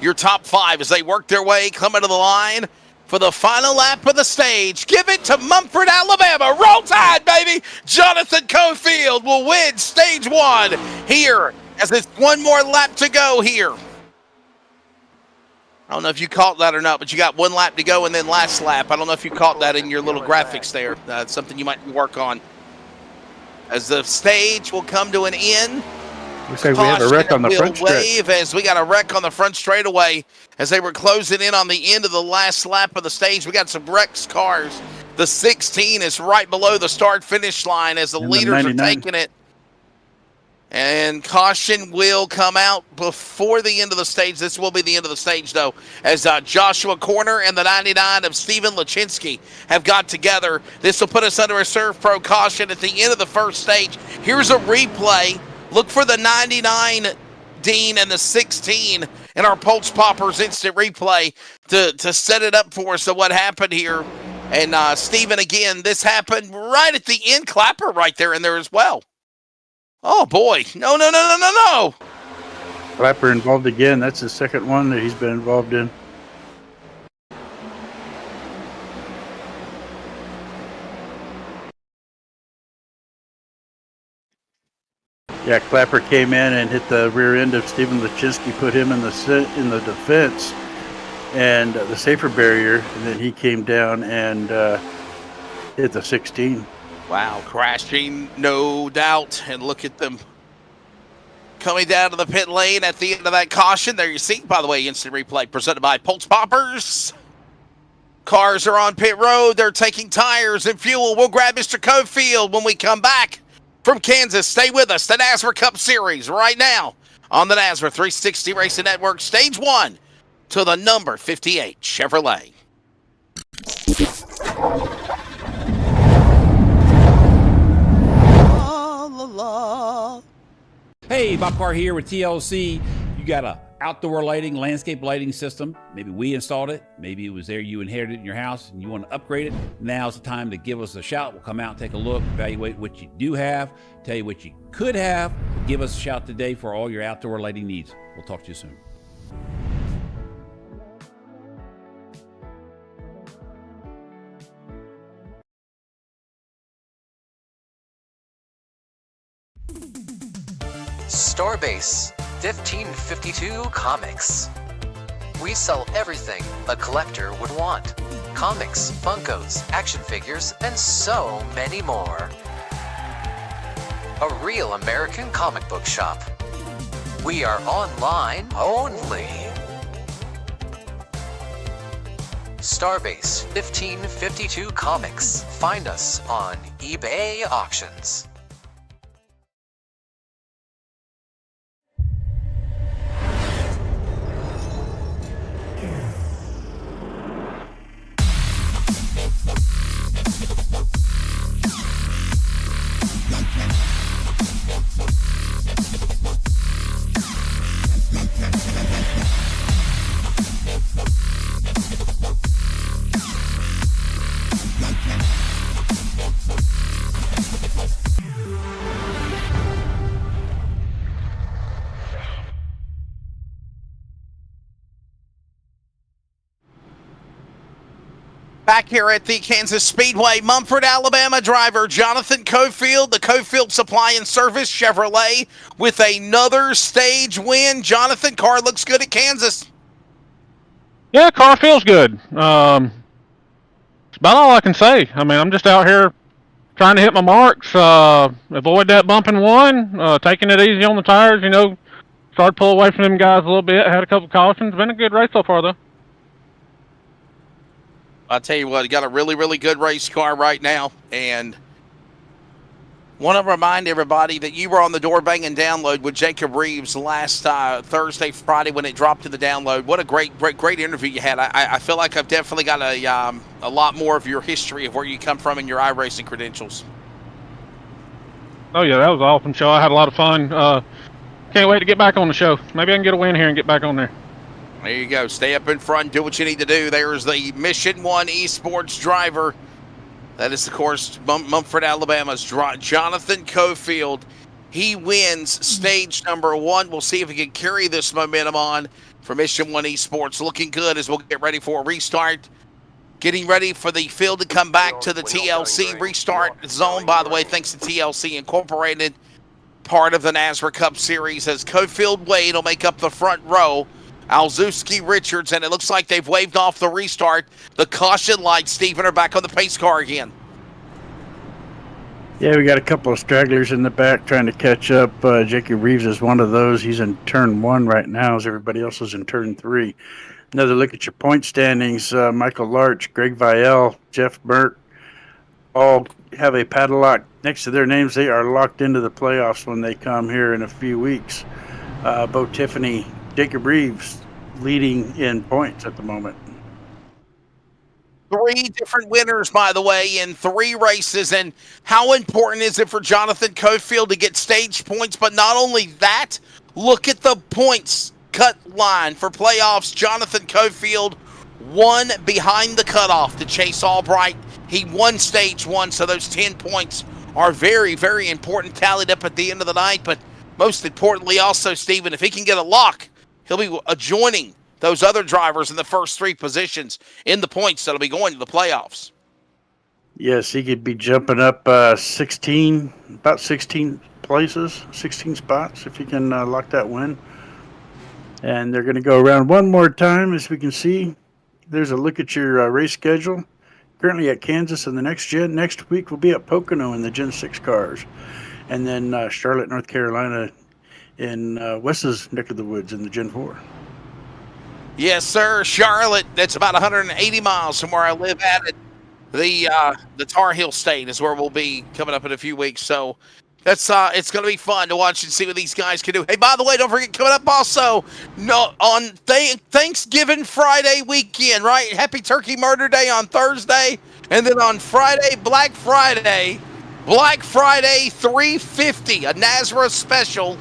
Your top 5 as they work their way, coming to the line for the final lap of the stage. Give it to Mumford, Alabama. Roll Tide, baby. Jonathan Cofield will win stage 1 here as there's one more lap to go here. I don't know if you caught that or not, but you got 1 lap to go and then last lap. I don't know if you caught that in your little graphics there. That's something you might work on. As the stage will come to an end. Looks like we have a wreck on the front wave as we got a wreck on the front straightaway as they were closing in on the end of the last lap of the stage. We got some wrecked cars The 16 is right below the start-finish line as the And the leaders are 99. taking it. And caution will come out before the end of the stage. This will be the end of the stage, though, as Joshua Corner and the 99 of Steven Lachinsky have got together. This will put us under a Serve Pro caution at the end of the first stage. Here's a replay. Look for the 99, Dean, and the 16 in our Pulse Poppers instant replay to set it up for us of what happened here. And Steven, again, this happened right at the end. Clapper right there in there as well. Oh, boy. No. Clapper involved again. That's the second one that he's been involved in. Yeah, Clapper came in and hit the rear end of Steven Lachinsky, put him in the defense and the safer barrier, and then he came down and hit the 16. Wow, crashing, no doubt. And look at them coming down to the pit lane at the end of that caution. There you see, by the way, instant replay presented by Pulse Poppers. Cars are on pit road. They're taking tires and fuel. We'll grab Mr. Cofield when we come back from Kansas. Stay with us. The NASRA Cup Series right now on the NASRA 360 Racing Network. Stage 1 to the number 58 Chevrolet. Hey, Bob Carr here with TLC. You got a outdoor lighting, landscape lighting system. Maybe we installed it. Maybe it was there you inherited in your house and you want to upgrade it. Now's the time to give us a shout. We'll come out and take a look, evaluate what you do have, tell you what you could have. Give us a shout today for all your outdoor lighting needs. We'll talk to you soon. Starbase 1552 Comics. We sell everything a collector would want. Comics, Funkos, action figures, and so many more. A real American comic book shop. We are online only. Starbase 1552 Comics. Find us on eBay Auctions. Back here at the Kansas Speedway, Mumford, Alabama driver Jonathan Cofield, the Cofield Supply and Service Chevrolet, with another stage win. Jonathan, car looks good at Kansas. Yeah, car feels good. It's about all I can say. I mean, I'm just out here trying to hit my marks, avoid that bumping one, taking it easy on the tires, started pulling away from them guys a little bit, had a couple cautions. Been a good race so far, though. I'll tell you what, you got a really, really good race car right now, and want to remind everybody that you were on the door banging download with Jacob Reeves last Thursday, Friday when it dropped to the download. What a great interview you had. I feel like I've definitely got a lot more of your history of where you come from and your iRacing credentials. Oh, yeah, that was an awesome show. I had a lot of fun. Can't wait to get back on the show. Maybe I can get a win here and get back on there. There you go. Stay up in front. Do what you need to do. There's the Mission 1 Esports driver. That is, of course, Mumford, Alabama's Jonathan Cofield. He wins stage number 1. We'll see if he can carry this momentum on for Mission 1 Esports. Looking good as we'll get ready for a restart. Getting ready for the field to come back to the TLC restart zone. By the way, thanks to TLC Incorporated, part of the NASRA Cup Series, as Cofield Wade will make up the front row. Alzewski, Richards, and it looks like they've waved off the restart. The caution lights, Stephen, are back on the pace car again. Yeah, we got a couple of stragglers in the back trying to catch up. Jacob Reeves is one of those. He's in turn 1 right now, as everybody else is in turn 3. Another look at your point standings. Michael Larch, Greg Vielle, Jeff Burke, all have a padlock next to their names. They are locked into the playoffs when they come here in a few weeks. Bo Tiffany, Jacob Reeves leading in points at the moment. 3 different winners, by the way, in 3 races. And how important is it for Jonathan Cofield to get stage points? But not only that, look at the points cut line for playoffs. Jonathan Cofield won behind the cutoff to Chase Albright. He won stage 1, so those 10 points are very, very important, tallied up at the end of the night. But most importantly also, Stephen, if he can get a lock, he'll be adjoining those other drivers in the first 3 positions in the points that'll be going to the playoffs. Yes, he could be jumping up about 16 places, 16 spots if he can lock that win. And they're going to go around one more time, as we can see. There's a look at your race schedule. Currently at Kansas in the next gen. Next week we'll be at Pocono in the Gen 6 cars. And then Charlotte, North Carolina in Wes's neck of the woods in the Gen 4. Yes, sir. Charlotte, that's about 180 miles from where I live at. The Tar Heel State is where we'll be coming up in a few weeks. So that's it's going to be fun to watch and see what these guys can do. Hey, by the way, don't forget, coming up also on Thanksgiving Friday weekend, right? Happy Turkey Murder Day on Thursday. And then on Friday, Black Friday 350, a NASRA special.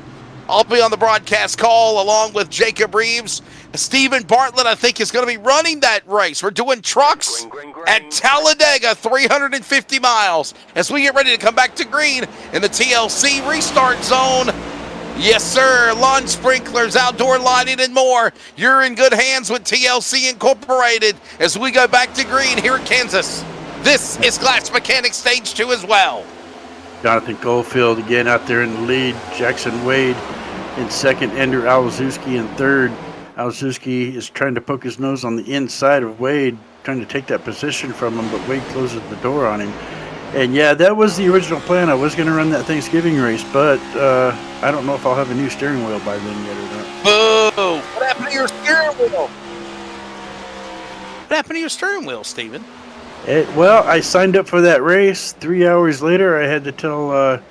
I'll be on the broadcast call along with Jacob Reeves. Stephen Bartlett, I think, is going to be running that race. We're doing trucks at Talladega, 350 miles, as we get ready to come back to green in the TLC restart zone. Yes, sir. Lawn sprinklers, outdoor lighting, and more. You're in good hands with TLC Incorporated as we go back to green here at Kansas. This is Glass Mechanics Stage 2 as well. Jonathan Goldfield again out there in the lead. Jackson Wade in second. Ender Alzewski in third. Alzewski is trying to poke his nose on the inside of Wade, trying to take that position from him, but Wade closes the door on him. And yeah, that was the original plan. I was going to run that Thanksgiving race, but I don't know if I'll have a new steering wheel by then yet or not. Boo! What happened to your steering wheel? What happened to your steering wheel, Steven? Well, I signed up for that race. 3 hours later, I had to tell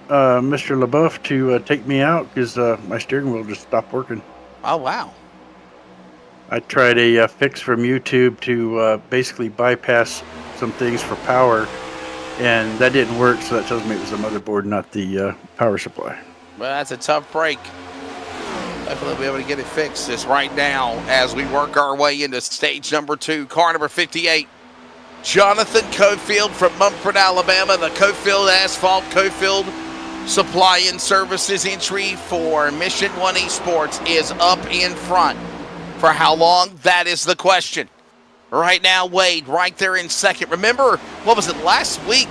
Mr. LaBeouf to take me out because my steering wheel just stopped working. Oh, wow. I tried a fix from YouTube to basically bypass some things for power, and that didn't work, so that tells me it was the motherboard, not the power supply. Well, that's a tough break. Definitely we'll be able to get it fixed this right now as we work our way into stage number 2, car number 58. Jonathan Cofield from Mumford, Alabama, the Cofield Asphalt Cofield Supply and Services entry for Mission 1 Esports is up in front. For how long? That is the question. Right now, Wade right there in second. Remember, what was it, last week?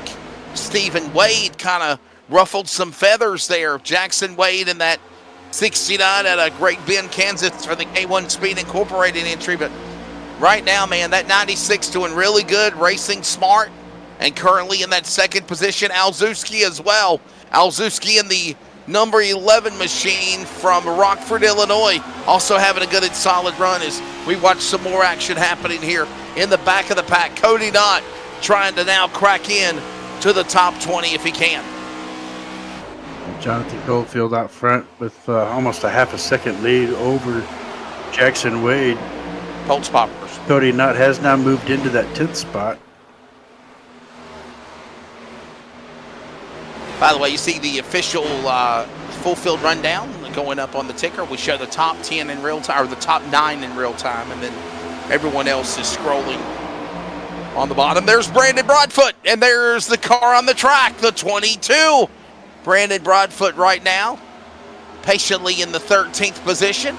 Stephen Wade kind of ruffled some feathers there. Jackson Wade in that 69 at a Great Bend, Kansas for the K1 Speed Incorporated entry. But right now, man, that 96 doing really good, racing smart, and currently in that second position, Alzewski as well. Alzewski in the number 11 machine from Rockford, Illinois, also having a good and solid run as we watch some more action happening here in the back of the pack. Cody Knott trying to now crack in to the top 20 if he can. Jonathan Goldfield out front with almost a half a second lead over Jackson Wade. Pulse poppers. Cody Knott has now moved into that 10th spot. By the way, you see the official full field rundown going up on the ticker. We show the top 10 in real time, or the top 9 in real time, and then everyone else is scrolling on the bottom. There's Brandon Broadfoot, and there's the car on the track, the 22. Brandon Broadfoot right now, patiently in the 13th position,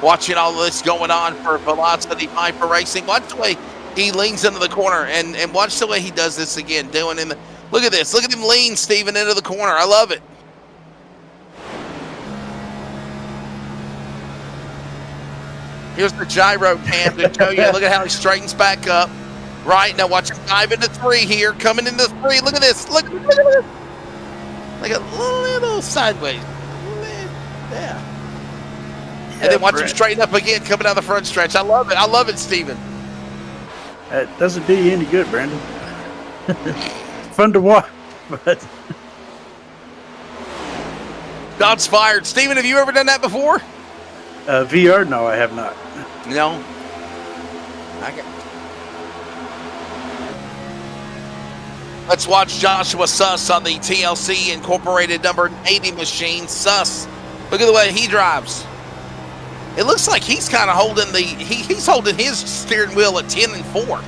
watching all of this going on for Velocity Viper Racing. Watch the way he leans into the corner, and watch the way he does this again, doing in the. Look at this. Look at him lean, Steven, into the corner. I love it. Here's the gyro cam to show you. Look at how he straightens back up. Right, now watch him dive into 3 here. Coming into 3. Look at this. Look at this. Like a little sideways. Yeah. And then watch him straighten up again, coming down the front stretch. I love it. I love it, Steven. It doesn't do you any good, Brandon. fun to watch, but Shots fired. Steven, have you ever done that before? VR, no, I have not. No. Let's watch Joshua Suss on the TLC Incorporated number 80 machine. Suss, look at the way he drives. It looks like he's kind of holding he's holding his steering wheel at 10 and 4.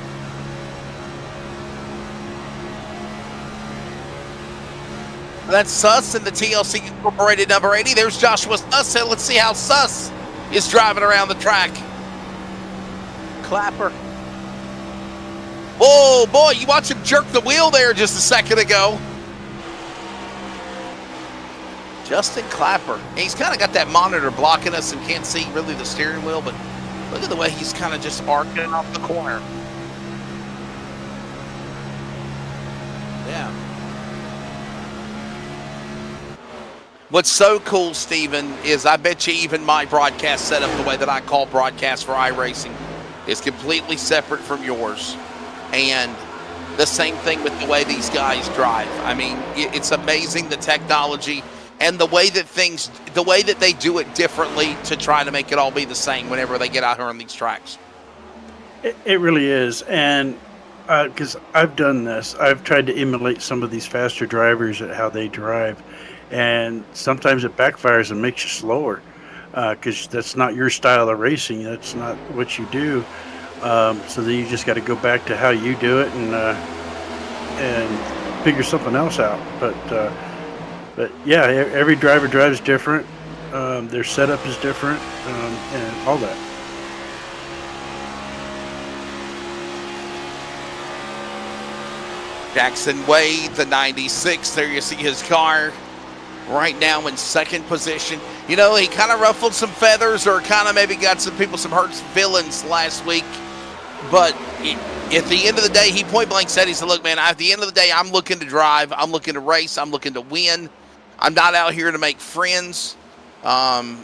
That's Suss in the TLC Incorporated number 80. There's Joshua Suss. Let's see how Suss is driving around the track. Clapper. Oh, boy, you watch him jerk the wheel there just a second ago. Justin Clapper. He's kind of got that monitor blocking us and can't see really the steering wheel, but look at the way he's kind of just arcing off the corner. Yeah. What's so cool, Steven, is I bet you even my broadcast setup, the way that I call broadcast for iRacing, is completely separate from yours. And the same thing with the way these guys drive. I mean, it's amazing, the technology and the way that they do it differently to try to make it all be the same whenever they get out here on these tracks. It really is. And because I've done this, I've tried to emulate some of these faster drivers at how they drive. And sometimes it backfires and makes you slower because that's not your style of racing. That's not what you do. So then you just got to go back to how you do it and figure something else out. But yeah, every driver drives different. Their setup is different and all that. Jackson Wade, the 96. There you see his car. Right now in second position. You know, he kind of ruffled some feathers or kind of maybe got some people some hurt feelings last week. But at the end of the day, he point blank said, he said, look, man, at the end of the day, I'm looking to drive. I'm looking to race. I'm looking to win. I'm not out here to make friends. And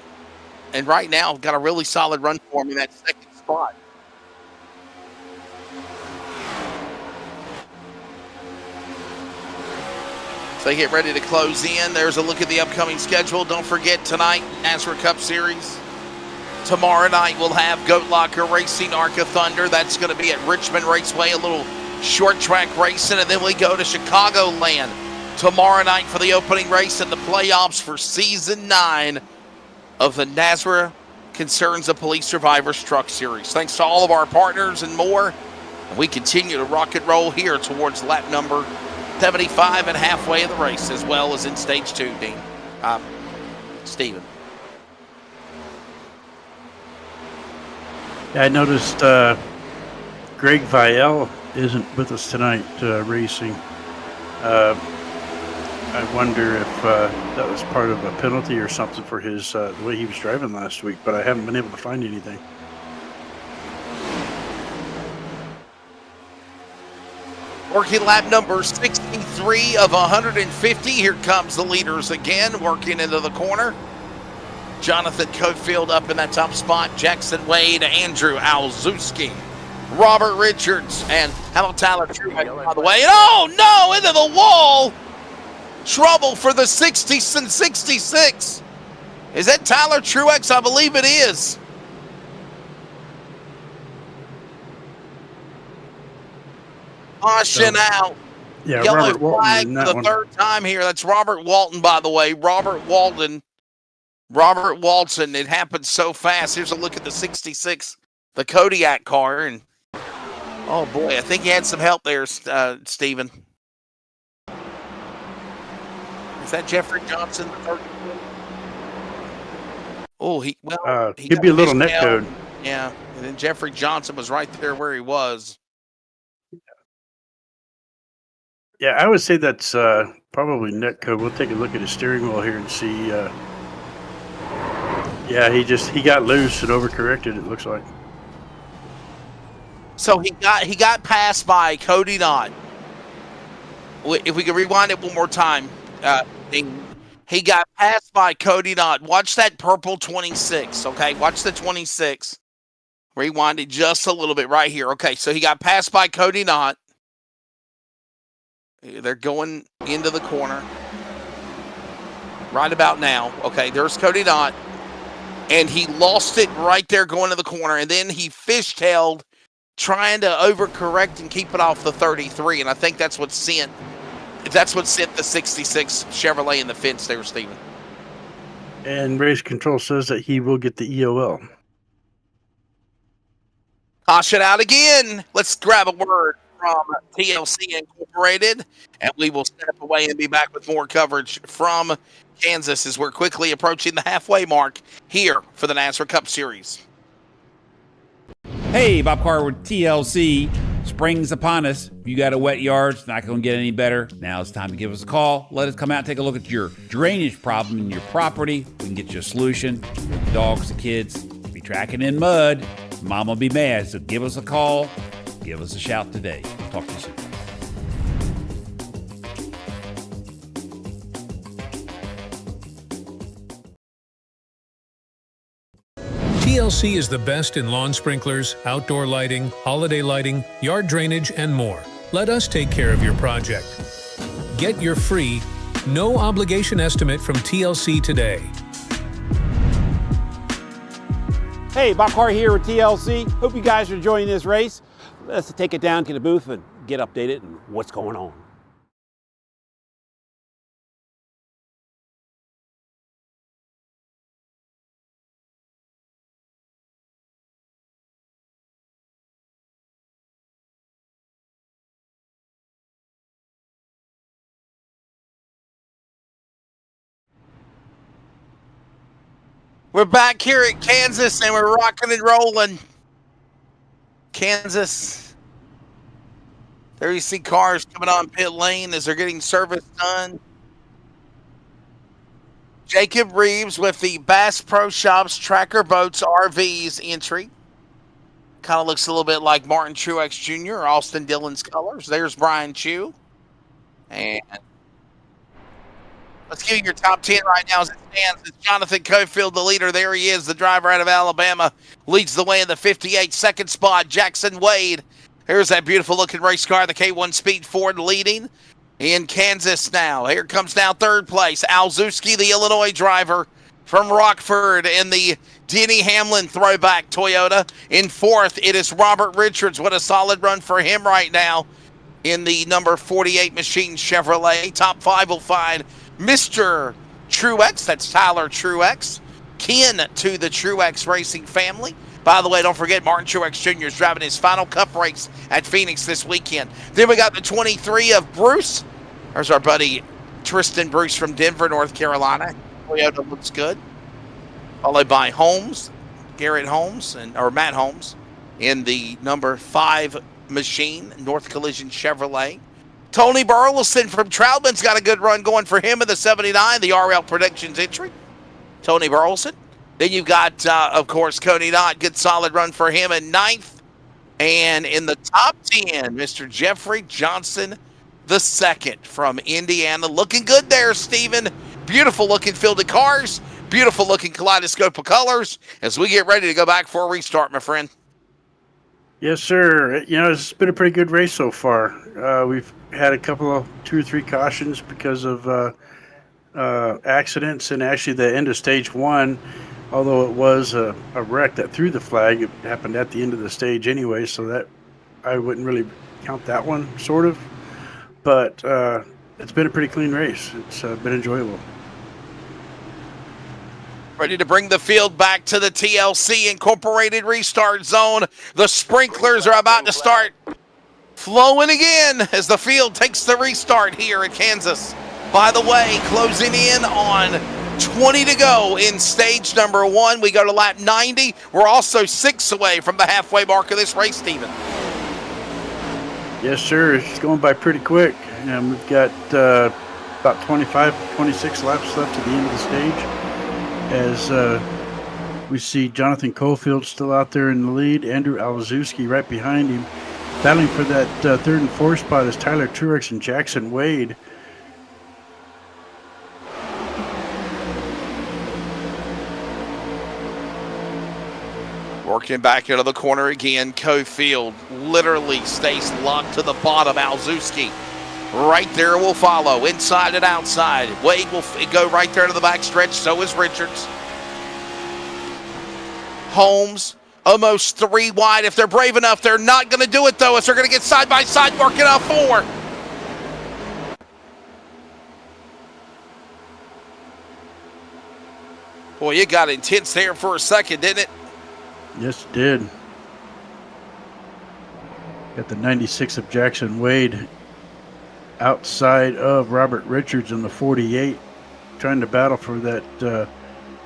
right now, I've got a really solid run for him in that second spot. They get ready to close in. There's a look at the upcoming schedule. Don't forget tonight, NASRA Cup Series. Tomorrow night we'll have Goat Locker Racing Arca Thunder. That's going to be at Richmond Raceway, a little short track racing, and then we go to Chicagoland tomorrow night for the opening race and the playoffs for Season 9 of the NASRA Concerns of Police Survivors Truck Series. Thanks to all of our partners and more. And we continue to rock and roll here towards lap number 75 and halfway of the race, as well as in stage 2, Dean. Steven. Yeah, I noticed Greg Vielle isn't with us tonight racing. I wonder if that was part of a penalty or something for his the way he was driving last week, but I haven't been able to find anything. Working lap number 63 of 150. Here comes the leaders again, working into the corner. Jonathan Cofield up in that top spot. Jackson Wade, Andrew Alzewski, Robert Richards, and how about Tyler Truex, by the way? And oh, no, into the wall. Trouble for the 60s and 66. Is that Tyler Truex? I believe it is. Caution out. Yeah, Yellow Robert Walton flag in for that the one. third time here. That's Robert Walton, by the way. Robert Walton. Robert Walton. It happened so fast. Here's a look at the 66, the Kodiak car. And oh, boy, I think he had some help there, Steven. Is that Jeffrey Johnson, the third? Oh, he could be a little net code. Yeah, and then Jeffrey Johnson was right there where he was. Yeah, I would say that's probably net code. We'll take a look at his steering wheel here and see. Yeah, he got loose and overcorrected, it looks like. So he got passed by Cody Knott. If we could rewind it one more time, he got passed by Cody Knott. Watch that purple 26, okay? Watch the 26. Rewind it just a little bit right here. Okay, so he got passed by Cody Knott. They're going into the corner right about now. Okay, there's Cody Knott. And he lost it right there going to the corner. And then he fishtailed, trying to overcorrect and keep it off the 33. And I think that's what sent the 66 Chevrolet in the fence there, Stephen. And race control says that he will get the EOL. Caution out again. Let's grab a word from TLC Incorporated, and we will step away and be back with more coverage from Kansas as we're quickly approaching the halfway mark here for the NASRA Cup Series. Hey, Bob Carter with TLC. Spring's upon us. If you got a wet yard, it's not going to get any better. Now it's time to give us a call. Let us come out and take a look at your drainage problem in your property. We can get you a solution. The dogs, the kids, be tracking in mud. Mom will be mad. So give us a call. Give us a shout today. Talk to you soon. TLC is the best in lawn sprinklers, outdoor lighting, holiday lighting, yard drainage, and more. Let us take care of your project. Get your free, no obligation estimate from TLC today. Hey, Bob Carr here with TLC. Hope you guys are enjoying this race. Let's take it down to the booth and get updated on what's going on. We're back here at Kansas, and we're rocking and rolling. Kansas. There you see cars coming on pit lane as they're getting service done. Jacob Reeves with the Bass Pro Shops Tracker Boats RVs entry. Kind of looks a little bit like Martin Truex Jr. or Austin Dillon's colors. There's Brian Chu. And let's give you your top 10 right now as it stands. It's Jonathan Cofield, the leader. There he is, the driver out of Alabama. Leads the way in the 58 second spot. Jackson Wade. Here's that beautiful-looking race car, the K1 Speed Ford, leading in Kansas now. Here comes now third place. Al Zuski, the Illinois driver from Rockford in the Denny Hamlin throwback Toyota. In fourth, it is Robert Richards. What a solid run for him right now in the number 48 Machine Chevrolet. Top five will find Mr. Truex, that's Tyler Truex, kin to the Truex Racing family. By the way, don't forget Martin Truex Jr. is driving his final Cup race at Phoenix this weekend. Then we got the 23 of Bruce. There's our buddy Tristan Bruce from Denver, North Carolina. Toyota looks good. Followed by Holmes, Garrett Holmes, or Matt Holmes in the number 5 Machine, North Collision Chevrolet. Tony Burleson from Troutman's got a good run going for him in the 79, the RL Predictions entry. Tony Burleson. Then you've got, of course, Cody Knott. Good solid run for him in 9th. And in the top 10, Mr. Jeffrey Johnson II from Indiana. Looking good there, Stephen. Beautiful looking field of cars. Beautiful looking kaleidoscope of colors as we get ready to go back for a restart, my friend. Yes, sir. You know, it's been a pretty good race so far. We've had a couple of 2 or 3 cautions because of accidents, and actually the end of stage 1, although it was a wreck that threw the flag, it happened at the end of the stage anyway, so that I wouldn't really count that one, sort of. But it's been a pretty clean race. It's been enjoyable. Ready to bring the field back to the TLC Incorporated restart zone. The sprinklers are about to start flowing again as the field takes the restart here at Kansas. By the way, closing in on 20 to go in stage number 1. We go to lap 90. We're also 6 away from the halfway mark of this race, Stephen. Yes, sir. It's going by pretty quick. And we've got about 25, 26 laps left at the end of the stage. As we see Jonathan Cofield still out there in the lead, Andrew Alzewski right behind him. Battling for that 3rd and 4th spot is Tyler Truex and Jackson Wade. Working back into the corner again, Cofield literally stays locked to the bottom. Alzewski right there will follow, inside and outside. Wade will go right there to the back stretch, so is Richards. Holmes, almost 3 wide. If they're brave enough, they're not going to do it, though, as they're going to get side by side, working out 4. Boy, it got intense there for a second, didn't it? Yes, it did. Got the 96 of Jackson Wade outside of Robert Richards in the 48, trying to battle for that 3rd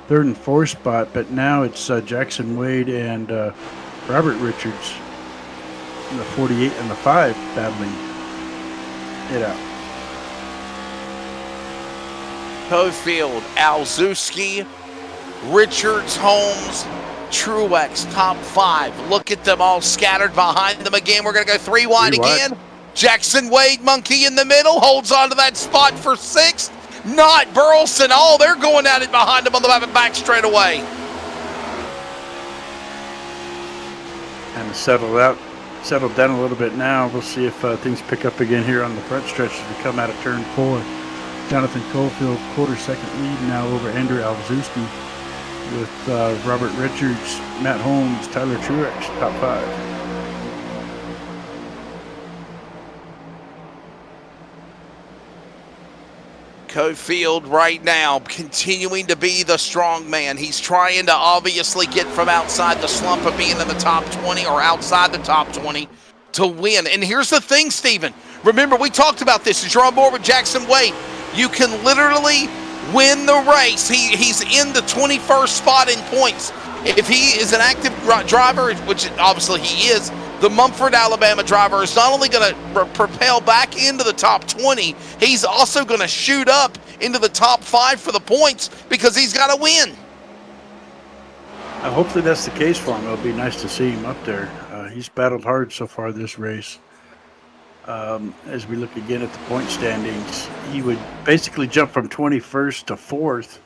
and 4th spot, but now it's Jackson Wade and Robert Richards in the 48 and the 5 battling it out. Cofield, Alzewski, Richards, Holmes, Truex, top 5. Look at them all scattered behind them again. We're going to go 3 wide again. Jackson Wade, monkey in the middle, holds on to that spot for 6th. Not Burleson. Oh, they're going at it behind him on the back straightaway. And settled down a little bit now. We'll see if things pick up again here on the front stretch as we come out of turn 4. Jonathan Cofield, quarter-second lead now over Andrew Alzewski, with Robert Richards, Matt Holmes, Tyler Truex, top 5. Cofield right now continuing to be the strong man. He's trying to obviously get from outside the slump of being in the top 20 or outside the top 20 to win. And here's the thing, Steven. Remember, we talked about this. As you're on board with Jackson Wade, you can literally win the race. He's in the 21st spot in points. If he is an active driver, which obviously he is, the Mumford, Alabama driver is not only going to propel back into the top 20, he's also going to shoot up into the top 5 for the points because he's got to win. Hopefully that's the case for him. It'll be nice to see him up there. He's battled hard so far this race. As we look again at the point standings, he would basically jump from 21st to 4th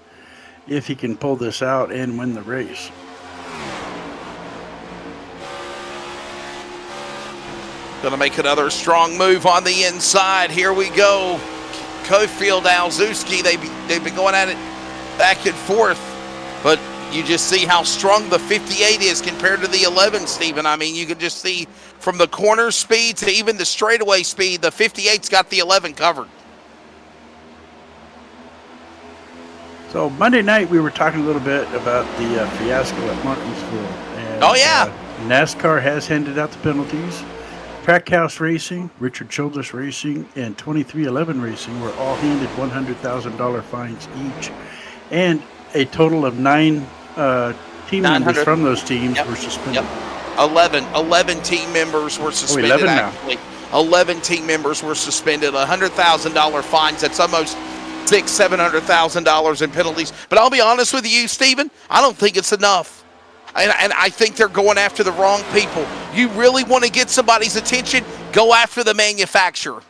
if he can pull this out and win the race. Going to make another strong move on the inside. Here we go. Cofield, Alzewski, they've been going at it back and forth, but you just see how strong the 58 is compared to the 11, Stephen. I mean, you can just see from the corner speed to even the straightaway speed, the 58's got the 11 covered. So Monday night we were talking a little bit about the fiasco at Martinsville. And, NASCAR has handed out the penalties. Trackhouse Racing, Richard Childress Racing, and 2311 Racing were all handed $100,000 fines each, and a total of 9 team members from those teams were suspended. 11 team members were suspended. 11 actually. 11 team members were suspended. $100,000 fines. That's almost $700,000 in penalties. But I'll be honest with you, Stephen, I don't think it's enough. And I think they're going after the wrong people. You really want to get somebody's attention, go after the manufacturer.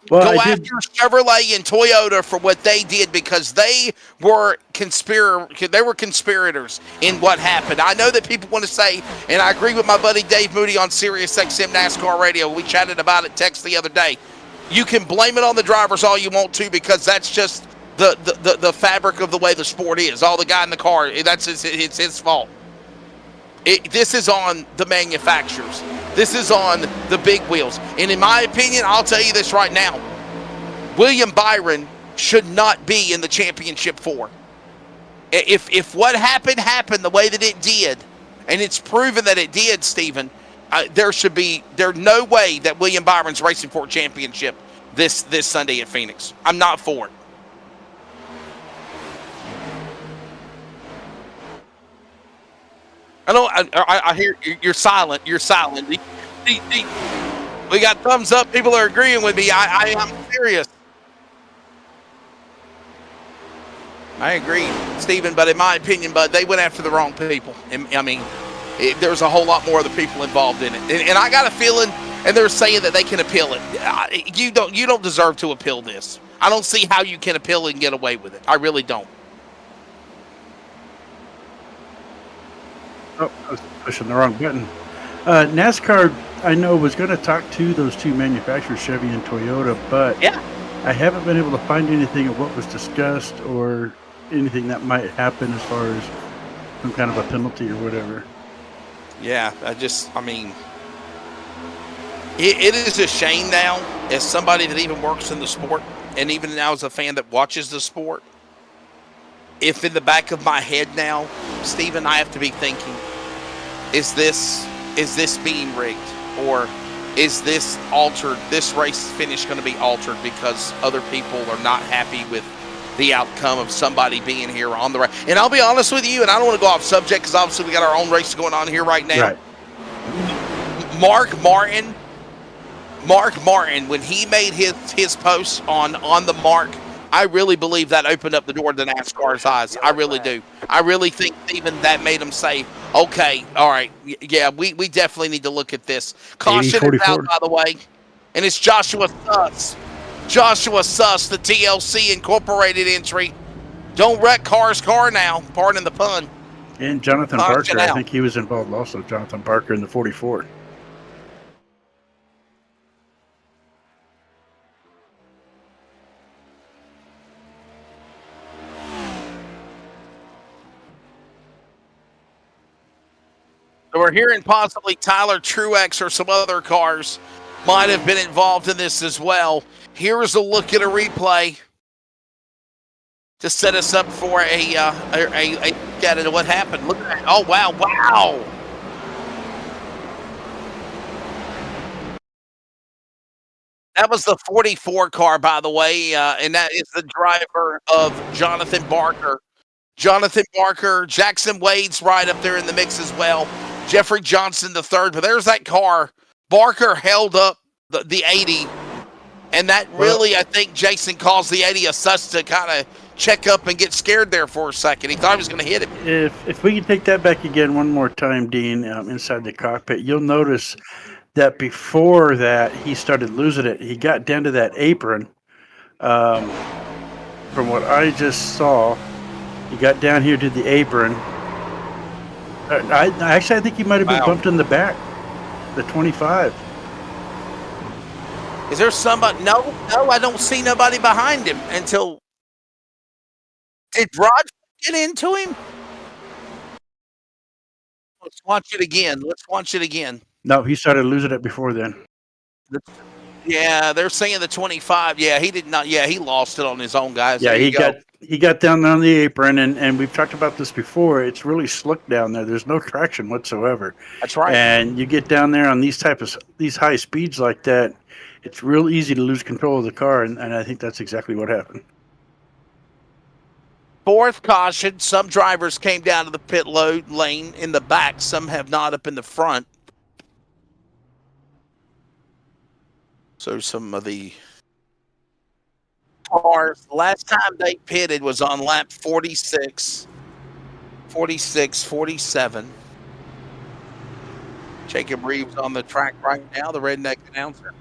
Go after Chevrolet and Toyota for what they did, because they were conspirators in what happened. I know that people want to say, and I agree with my buddy Dave Moody on Sirius XM NASCAR Radio. We chatted about it text the other day. You can blame it on the drivers all you want to, because that's just the fabric of the way the sport is. All the guy in the car, it's his fault. This is on the manufacturers. This is on the big wheels. And in my opinion, I'll tell you this right now. William Byron should not be in the championship 4. If what happened the way that it did, and it's proven that it did, Stephen, there's no way that William Byron's racing for a championship this Sunday at Phoenix. I'm not for it. I hear you're silent. You're silent. We got thumbs up. People are agreeing with me. I am serious. I agree, Stephen, but in my opinion, Bud, they went after the wrong people. I mean, there's a whole lot more other people involved in it. And I got a feeling, and they're saying that they can appeal it. You don't deserve to appeal this. I don't see how you can appeal it and get away with it. I really don't. Oh, I was pushing the wrong button. NASCAR I know was going to talk to those two manufacturers, Chevy and Toyota, but Yeah. I haven't been able to find anything of what was discussed or anything that might happen as far as some kind of a penalty or whatever. Yeah, I mean, it is a shame now, as somebody that even works in the sport, and even now as a fan that watches the sport, if in the back of my head now, Steven, I have to be thinking, is this being rigged? Or is this altered? This race finish going to be altered because other people are not happy with the outcome of somebody being here on the race? And I'll be honest with you, and I don't want to go off subject because obviously we got our own race going on here right now. Right. Mark Martin, when he made his post on the mark, I really believe that opened up the door to NASCAR's eyes. I really do. I really think even that made him say, okay, all right, yeah, we definitely need to look at this. Caution is out, by the way, and it's Joshua Suss. Joshua Suss, the TLC Incorporated entry. Don't wreck Carr's car now, pardon the pun. And Jonathan Barker, I think he was involved also, Jonathan Barker in the 44. So we're hearing possibly Tyler Truex or some other cars might have been involved in this as well. Here is a look at a replay to set us up for a get into what happened. Look at that. Oh, wow. That was the 44 car, by the way, and that is the driver of Jonathan Barker. Jonathan Barker, Jackson Wade's right up there in the mix as well. Jeffrey Johnson the third, but there's that car. Barker held up the 80, and that really, I think, Jason calls the 80 a sus to kind of check up and get scared there for a second. He thought he was going to hit him. If we can take that back again one more time, Dean, inside the cockpit, you'll notice that before that he started losing it. He got down to that apron. From what I just saw, he got down here to the apron. I think he might have been bumped in the back, the 25. Is there somebody? No, I don't see nobody behind him until. Did Rod get into him? Let's watch it again. No, he started losing it before then. Yeah, they're saying the 25. Yeah, he did not. Yeah, he lost it on his own, guys. Yeah, he got down on the apron, and we've talked about this before. It's really slick down there. There's no traction whatsoever. That's right. And you get down there on these high speeds like that, it's real easy to lose control of the car, and I think that's exactly what happened. Fourth caution. Some drivers came down to the pit lane in the back. Some have not up in the front. So some of the cars, last time they pitted was on lap 46, 47. Jacob Reeves on the track right now, the redneck announcer.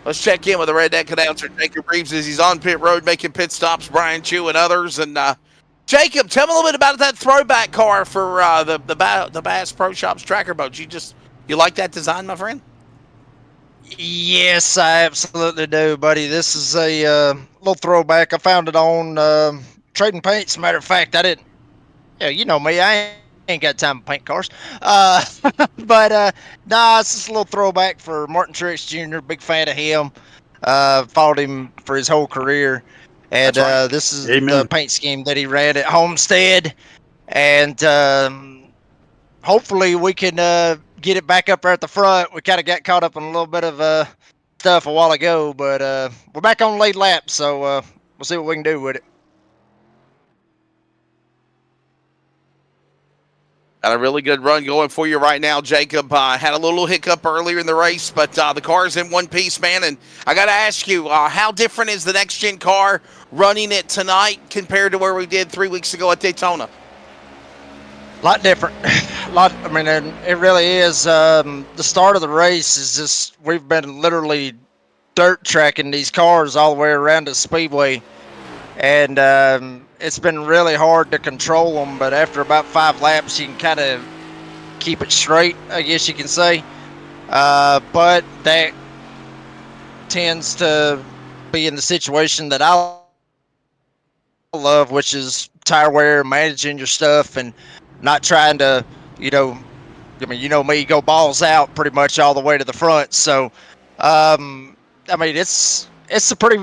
Let's check in with the redneck announcer, Jacob Reeves, as he's on pit road making pit stops, Brian Chu and others. And Jacob, tell me a little bit about that throwback car for the Bass Pro Shops tracker boat. You like that design, my friend? Yes, I absolutely do, buddy. This is a little throwback. I found it on Trading Paints. As a matter of fact, I didn't. Yeah, you know me. I ain't got time to paint cars. But it's just a little throwback for Martin Truex Jr. Big fan of him. Followed him for his whole career. And right. This is the paint scheme that he ran at Homestead. And hopefully we can get it back up there at the front. We kind of got caught up in a little bit of stuff a while ago. But we're back on late lap, so we'll see what we can do with it. Got a really good run going for you right now, Jacob. Had a little hiccup earlier in the race, but the car's in one piece, man. And I got to ask you, how different is the next-gen car running it tonight compared to where we did 3 weeks ago at Daytona? A lot different. I mean, it really is. The start of the race is just, we've been literally dirt tracking these cars all the way around the Speedway. And it's been really hard to control them, but after about 5 laps, you can kind of keep it straight, I guess you can say. But that tends to be in the situation that I love, which is tire wear, managing your stuff, and not trying to, me, go balls out pretty much all the way to the front. So, it's a pretty,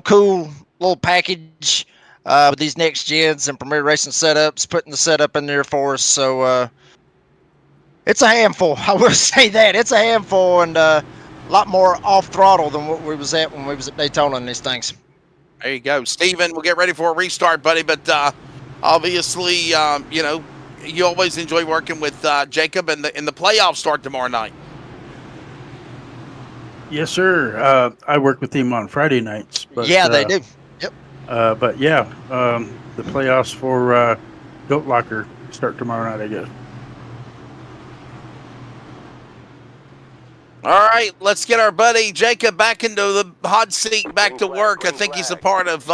cool little package with these next gens and Premier Racing setups, putting the setup in there for us. So, it's a handful. I will say that it's a handful, and a lot more off throttle than what we was at when we was at Daytona in these things. There you go, Steven. We'll get ready for a restart, buddy. But obviously, you always enjoy working with Jacob, and the playoffs start tomorrow night. Yes, sir. I work with him on Friday nights. But, yeah, they do. Yep. But yeah, the playoffs for Goat Locker start tomorrow night, I guess. All right, let's get our buddy Jacob back into the hot seat, back to work. I think he's a part of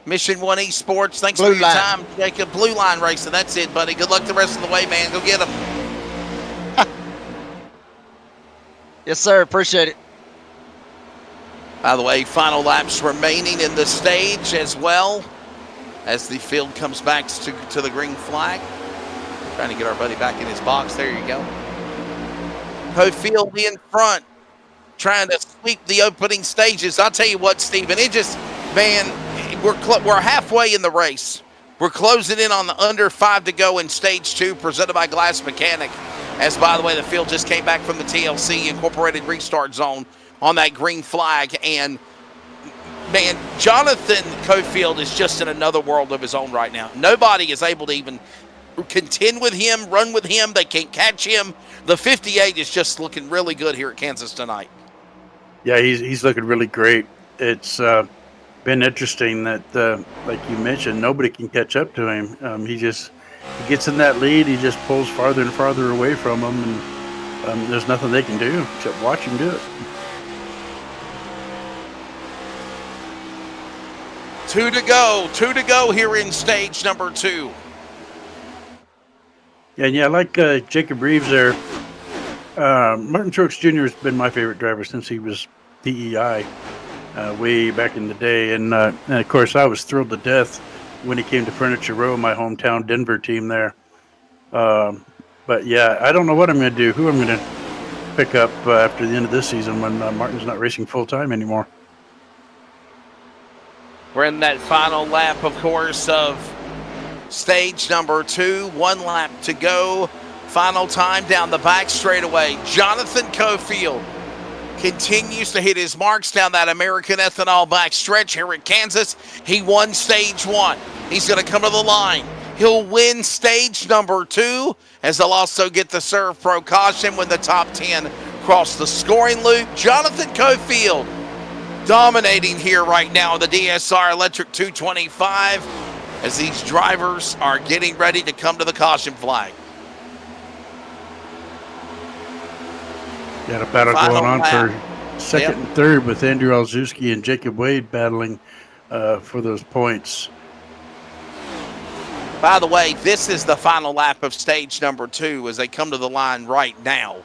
Mission 1 Esports. Thanks for your time, Jacob. Blue Line Racing. That's it, buddy. Good luck the rest of the way, man. Go get him. Yes, sir. Appreciate it. By the way, final laps remaining in the stage as well as the field comes back to the green flag. Trying to get our buddy back in his box. There you go. Field in front, trying to sweep the opening stages. I'll tell you what, Steven, we're halfway in the race. We're closing in on the under 5 to go in stage 2, presented by Glass Mechanic. As, by the way, the field just came back from the TLC Incorporated Restart Zone on that green flag. And, man, Jonathan Cofield is just in another world of his own right now. Nobody is able to even contend with him, run with him. They can't catch him. The 58 is just looking really good here at Kansas tonight. Yeah, he's looking really great. It's been interesting that, like you mentioned, nobody can catch up to him. He gets in that lead. He just pulls farther and farther away from him, and there's nothing they can do except watch him do it. 2 to go here in stage number 2. Yeah, like Jacob Reeves there. Martin Truex Jr. has been my favorite driver since he was DEI way back in the day. And of course, I was thrilled to death when he came to Furniture Row, my hometown Denver team there. But yeah, I don't know what I'm going to do, who I'm going to pick up after the end of this season when Martin's not racing full-time anymore. We're in that final lap, of course, of stage number 2. 1 lap to go. Final time down the back straightaway. Jonathan Cofield continues to hit his marks down that American Ethanol back stretch here at Kansas. He won stage 1. He's going to come to the line. He'll win stage number 2, as they'll also get the Serve Pro caution when the top 10 cross the scoring loop. Jonathan Cofield dominating here right now in the DSR Electric 225 as these drivers are getting ready to come to the caution flag. Got a battle going on for second and third with Andrew Olszewski and Jacob Wade battling for those points. By the way, this is the final lap of stage number 2 as they come to the line right now.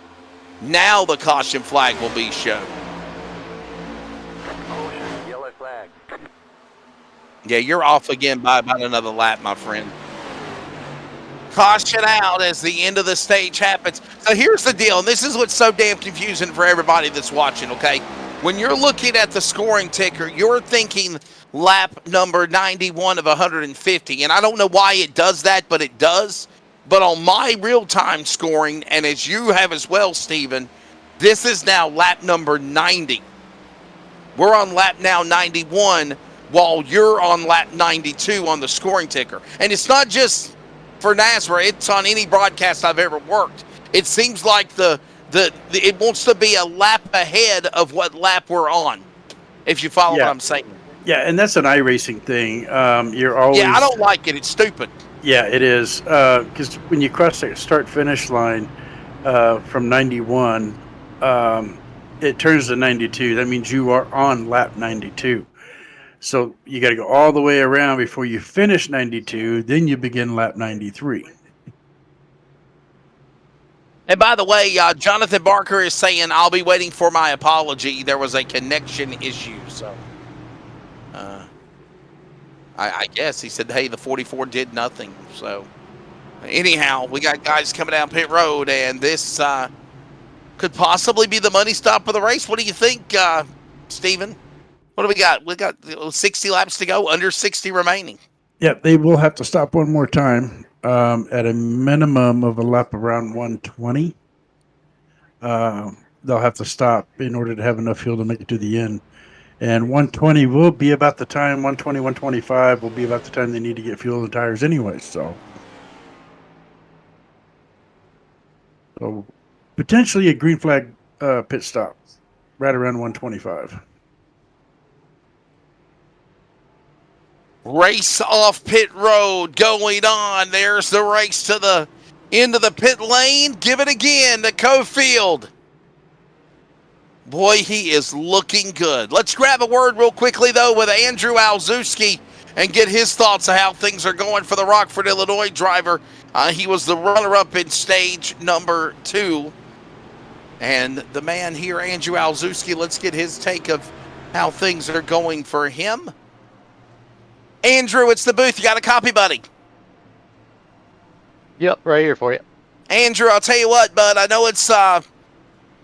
Now the caution flag will be shown. Yellow flag. Yeah, you're off again by about another lap, my friend. Caution out as the end of the stage happens. So here's the deal, and this is what's so damn confusing for everybody that's watching, okay? When you're looking at the scoring ticker, you're thinking lap number 91 of 150, and I don't know why it does that, but it does. But on my real-time scoring, and as you have as well, Steven, this is now lap number 90. We're on lap now 91, while you're on lap 92 on the scoring ticker. And it's not just for NASRA, it's on any broadcast I've ever worked. It seems like it wants to be a lap ahead of what lap we're on, if you follow what I'm saying. Yeah, and that's an iracing thing. You're always... Yeah, I don't like it. It's stupid. Yeah, it is. Because when you cross the start-finish line from 91, it turns to 92. That means you are on lap 92. So you got to go all the way around before you finish 92. Then you begin lap 93. And by the way, Jonathan Barker is saying, I'll be waiting for my apology. There was a connection issue. So I guess he said, hey, the 44 did nothing. So anyhow, we got guys coming down pit road, and this could possibly be the money stop of the race. What do you think, Steven? What do we got? We got 60 laps to go, under 60 remaining. Yep, they will have to stop one more time at a minimum of a lap around 120. They'll have to stop in order to have enough fuel to make it to the end. And 120 will be about the time, 120, 125 will be about the time they need to get fuel and tires anyway. So potentially a green flag pit stop right around 125. Race off pit road going on. There's the race to the end of the pit lane. Give it again to Cofield. Boy, he is looking good. Let's grab a word real quickly, though, with Andrew Alzewski and get his thoughts of how things are going for the Rockford, Illinois driver. He was the runner-up in stage number 2. And the man here, Andrew Alzewski, let's get his take of how things are going for him. Andrew, it's the booth. You got a copy, buddy? Yep, right here for you. Andrew, I'll tell you what, bud. I know it's,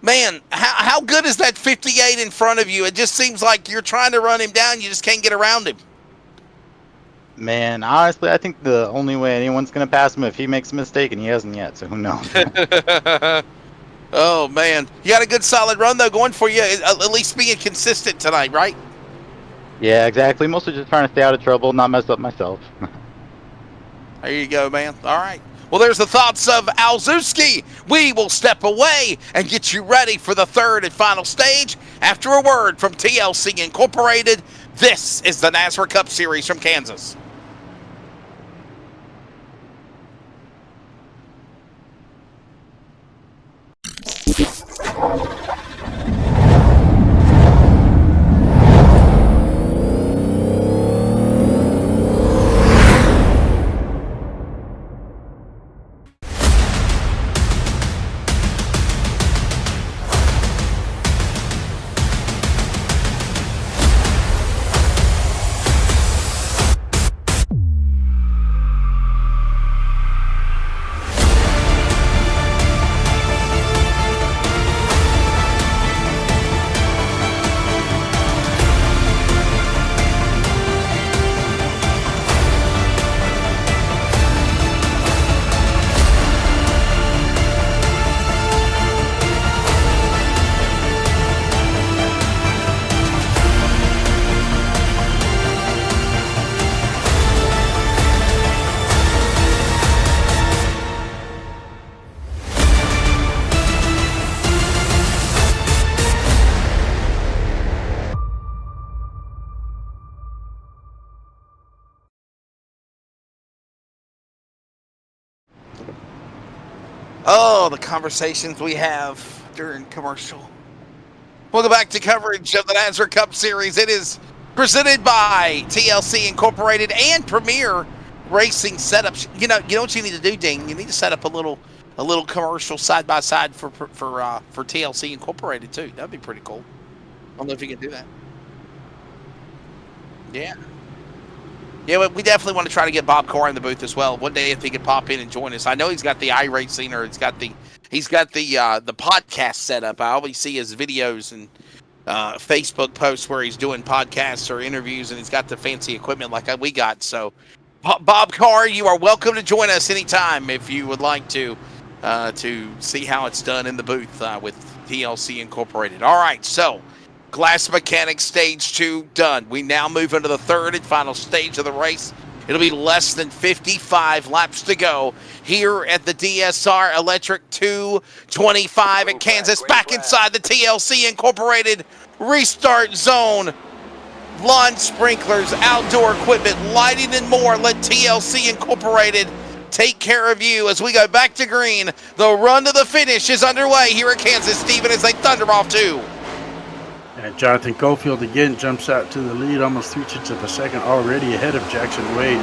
man, how good is that 58 in front of you? It just seems like you're trying to run him down. You just can't get around him. Man, honestly, I think the only way anyone's going to pass him if he makes a mistake, and he hasn't yet, so who knows? Oh, man. You got a good solid run, though, going for you, at least being consistent tonight, right? Yeah, exactly. Mostly just trying to stay out of trouble, not mess up myself. There you go, man. All right. Well, there's the thoughts of Alzewski. We will step away and get you ready for the third and final stage after a word from TLC Incorporated. This is the NASRA Cup Series from Kansas. Oh, the conversations we have during commercial. Welcome back to coverage of the NASRA Cup Series. It is presented by TLC Incorporated and Premier Racing Setups. You know what you need to do, Ding? You need to set up a little commercial side by side for TLC Incorporated too. That'd be pretty cool. I don't know if you can do that. Yeah. Yeah, we definitely want to try to get Bob Carr in the booth as well. One day if he could pop in and join us. I know he's got the iracing, or he's got the podcast set up. I always see his videos and Facebook posts where he's doing podcasts or interviews, and he's got the fancy equipment like we got. So, Bob Carr, you are welcome to join us anytime if you would like to see how it's done in the booth with TLC Incorporated. All right, so Glass Mechanics Stage 2 done. We now move into the third and final stage of the race. It'll be less than 55 laps to go here at the DSR Electric 225 at Kansas. Back inside the TLC Incorporated restart zone. Lawn sprinklers, outdoor equipment, lighting, and more. Let TLC Incorporated take care of you as we go back to green. The run to the finish is underway here at Kansas, Stephen, as they thunder off 2. And Jonathan Cofield again jumps out to the lead, almost 3/10 of a second, already ahead of Jackson Wade.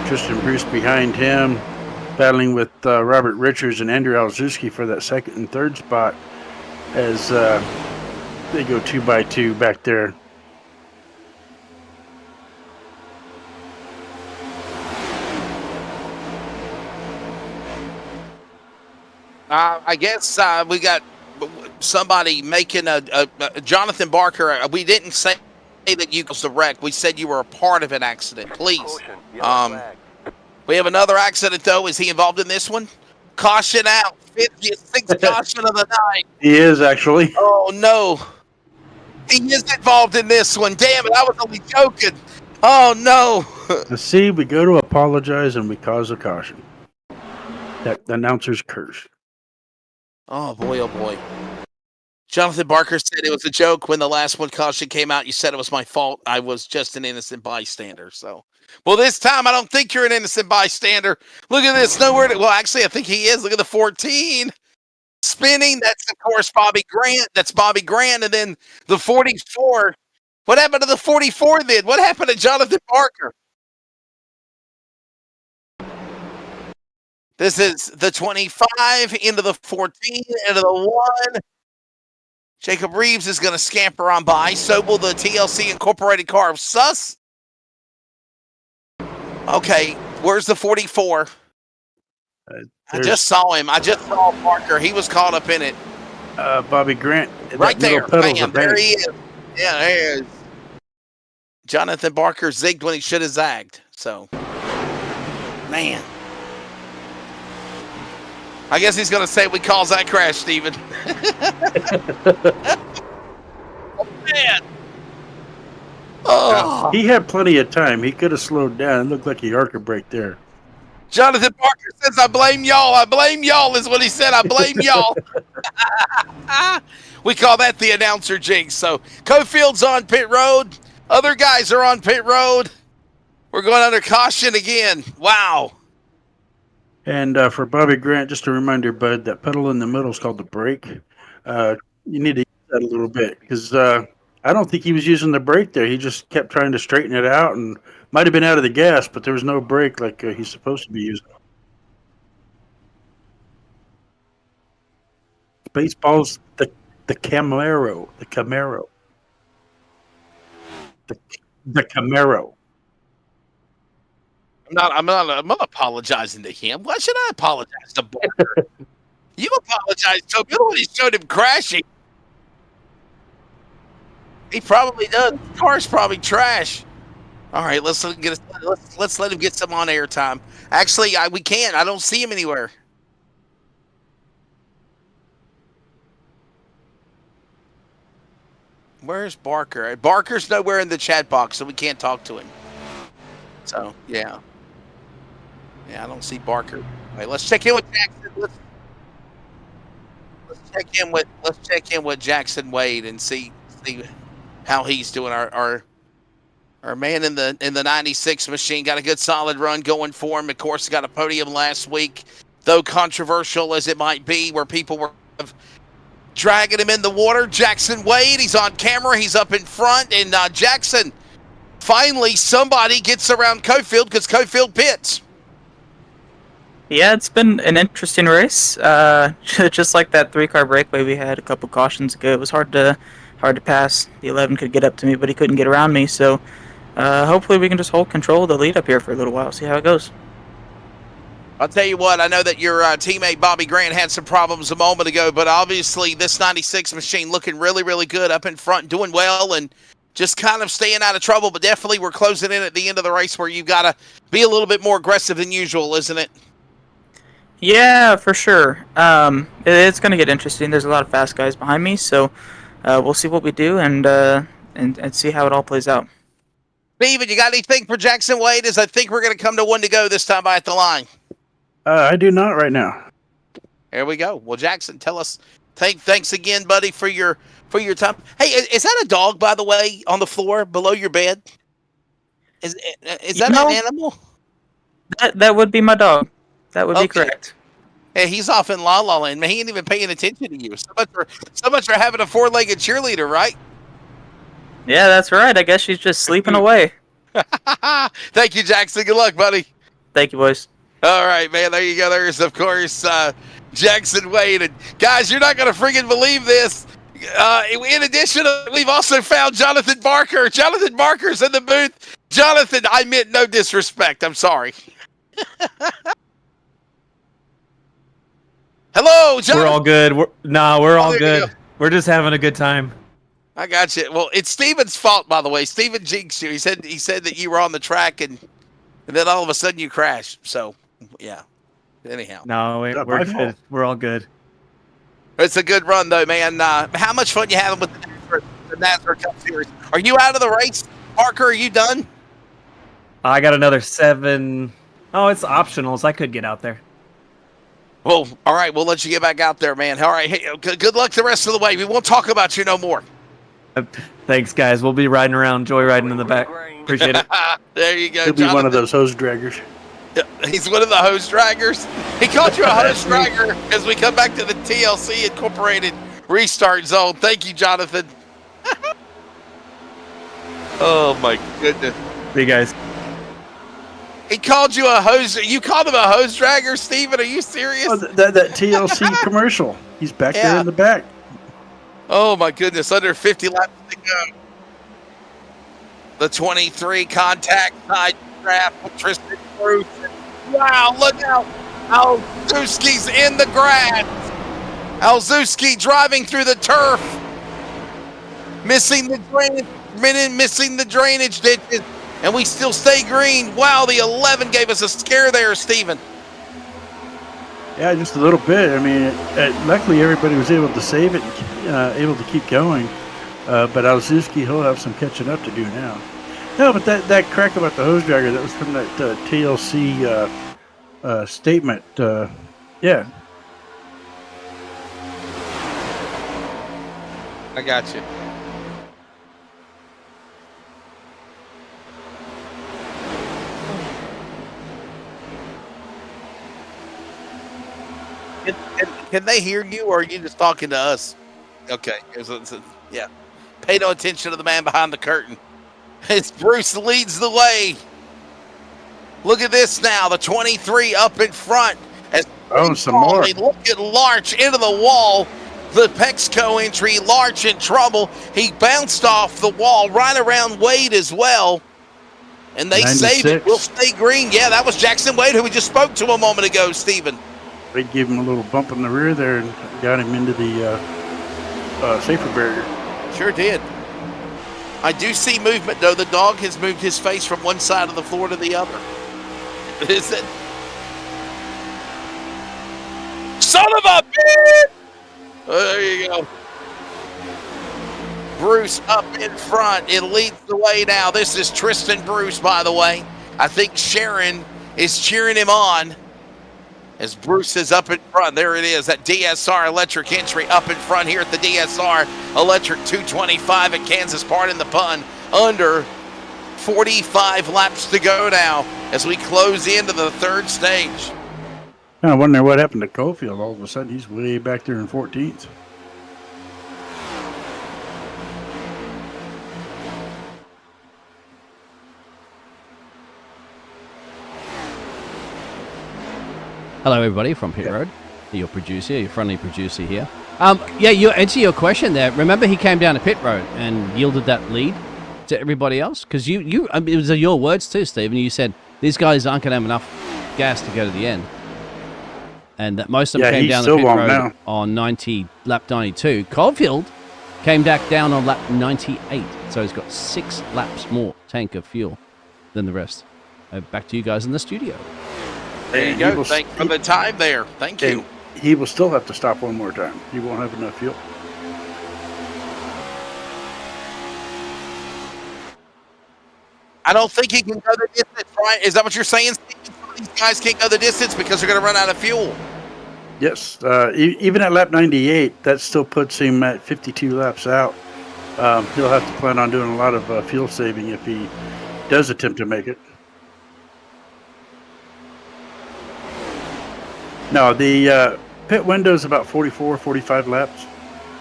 Tristan Bruce behind him, battling with Robert Richards and Andrew Alzewski for that second and third spot as they go 2 by 2 back there. I guess we got somebody making a Jonathan Barker. We didn't say that you caused the wreck. We said you were a part of an accident. Please. We have another accident, though. Is he involved in this one? Caution out. 56th caution of the night. He is, actually. Oh, no. He is involved in this one. Damn it. I was only joking. Oh, no. Let's see, we go to apologize and we cause a caution. That the announcer's curse. Oh, boy, oh, boy. Jonathan Barker said it was a joke when the last one caution came out. You said it was my fault. I was just an innocent bystander. So, well, this time I don't think you're an innocent bystander. Look at this. Nowhere to, well, actually, I think he is. Look at the 14 spinning. That's, of course, Bobby Grant. That's Bobby Grant. And then the 44. What happened to the 44 then? What happened to Jonathan Barker? This is the 25 into the 14 into the 1. Jacob Reeves is going to scamper on by. So will the TLC Incorporated car of Sus. Okay, where's the 44? I just saw him. I just saw Parker. He was caught up in it. Bobby Grant. Right there. Bam, there he is. Yeah, there he is. Jonathan Barker zigged when he should have zagged. So, man. I guess he's going to say we caused that crash, Steven. Oh, man. Oh. He had plenty of time. He could have slowed down. It looked like he arc a brake there. Jonathan Barker says, I blame y'all. I blame y'all is what he said. I blame y'all. We call that the announcer jinx. So, Cofield's on pit road. Other guys are on pit road. We're going under caution again. Wow. And for Bobby Grant, just a reminder, bud, that pedal in the middle is called the brake. You need to use that a little bit because I don't think he was using the brake there. He just kept trying to straighten it out and might have been out of the gas, but there was no brake like he's supposed to be using. Baseball's the Camaro. The Camaro. The Camaro. I'm not apologizing to him. Why should I apologize to Barker? You apologize to him. You know when he showed him crashing. He probably does. The car's probably trash. All right, let's let him get some on air time. Actually, we can't. I don't see him anywhere. Where's Barker? Barker's nowhere in the chat box, so we can't talk to him. So yeah. Yeah, I don't see Barker. All right, let's check in with Jackson. Let's check in with Jackson Wade and see how he's doing. Our man in the 96 machine got a good solid run going for him. Of course, got a podium last week, though controversial as it might be, where people were dragging him in the water. Jackson Wade, he's on camera. He's up in front, and Jackson. Finally, somebody gets around Cofield because Cofield pits. Yeah, it's been an interesting race. Just like that 3-car breakaway we had a couple cautions ago, it was hard to pass. The 11 could get up to me, but he couldn't get around me. So hopefully we can just hold control of the lead up here for a little while, see how it goes. I'll tell you what, I know that your teammate Bobby Grant had some problems a moment ago, but obviously this 96 machine looking really, really good up in front, doing well, and just kind of staying out of trouble. But definitely we're closing in at the end of the race where you've got to be a little bit more aggressive than usual, isn't it? Yeah, for sure. It's going to get interesting. There's a lot of fast guys behind me, so we'll see what we do and see how it all plays out. Steven, you got anything for Jackson Wade? As I think we're going to come to one to go this time by at the line. I do not right now. There we go. Well, Jackson, tell us. Thanks again, buddy, for your time. Hey, is that a dog, by the way, on the floor below your bed? Is that an animal? That would be my dog. That would be correct. Hey, he's off in La La Land. Man, he ain't even paying attention to you. So much for having a 4-legged cheerleader, right? Yeah, that's right. I guess she's just sleeping away. Thank you, Jackson. Good luck, buddy. Thank you, boys. All right, man. There you go. There's, of course, Jackson Wade. And guys, you're not going to freaking believe this. In addition, we've also found Jonathan Barker. Jonathan Barker's in the booth. Jonathan, I meant no disrespect. I'm sorry. Hello, Jonathan. We're all good. We're all there you good. go. We're just having a good time. I got you. Well, it's Steven's fault, by the way. Steven jinxed you. He said that you were on the track and then all of a sudden you crashed. So, yeah. Anyhow. No, we're good. We're all good. It's a good run, though, man. How much fun you having with the NASRA Cup Series? Are you out of the race, Parker? Are you done? I got another 7. Oh, it's optional, so I could get out there. Well, all right. We'll let you get back out there, man. All right. Hey, good luck the rest of the way. We won't talk about you no more. Thanks, guys. We'll be riding around, joyriding in the back. Appreciate it. There you go. He'll be one of those hose draggers. He's one of the hose draggers. He called you a hose dragger as we come back to the TLC Incorporated Restart Zone. Thank you, Jonathan. Oh, my goodness. See you guys. He called you a hose. You called him a hose dragger, Steven? Are you serious? Oh, that TLC commercial. He's back there in the back. Oh, my goodness. Under 50 laps to go. The 23 contact side draft with Tristan Bruce. Wow, look out. Alzewski's in the grass. Alzewski driving through the turf. Missing the drainage ditches. And we still stay green. Wow, the 11 gave us a scare there, Steven. Yeah, just a little bit. I mean, luckily everybody was able to save it, able to keep going. But Alzewski, he'll have some catching up to do now. No, but that crack about the hose dragger, that was from that TLC statement. Yeah. I got you. Can they hear you, or are you just talking to us? Okay. Yeah. Pay no attention to the man behind the curtain. It's Bruce leads the way. Look at this now. The 23 up in front. Some more. Look at Larch into the wall. The Pexco entry. Larch in trouble. He bounced off the wall right around Wade as well. And they 96. saved it. We'll stay green. Yeah, that was Jackson Wade, who we just spoke to a moment ago, Steven. They gave him a little bump in the rear there and got him into the safer barrier. Sure did. I do see movement, though. The dog has moved his face from one side of the floor to the other. Is it? Son of a bitch! There you go. Bruce up in front. It leads the way now. This is Tristan Bruce, by the way. I think Sharon is cheering him on as Bruce is up in front. There it is, that DSR electric entry up in front here at the DSR Electric 225 at Kansas, pardon the pun. Under 45 laps to go now as we close into the third stage. I wonder what happened to Cofield. All of a sudden, he's way back there in 14th. Hello, everybody from Pit Road. Your producer, your friendly producer here. You answer your question there. Remember, he came down to Pit Road and yielded that lead to everybody else because it was your words too, Stephen. You said these guys aren't going to have enough gas to go to the end, and that most of them came down the pit road on lap 92. Caulfield came back down on lap 98, so he's got 6 laps more tank of fuel than the rest. Back to you guys in the studio. There you go. Thank you for the time there. Thank you. He will still have to stop one more time. He won't have enough fuel. I don't think he can go the distance, right? Is that what you're saying, Steve? These guys can't go the distance because they're going to run out of fuel. Yes. Even at lap 98, that still puts him at 52 laps out. He'll have to plan on doing a lot of fuel saving if he does attempt to make it. No, the pit window is about 44, 45 laps,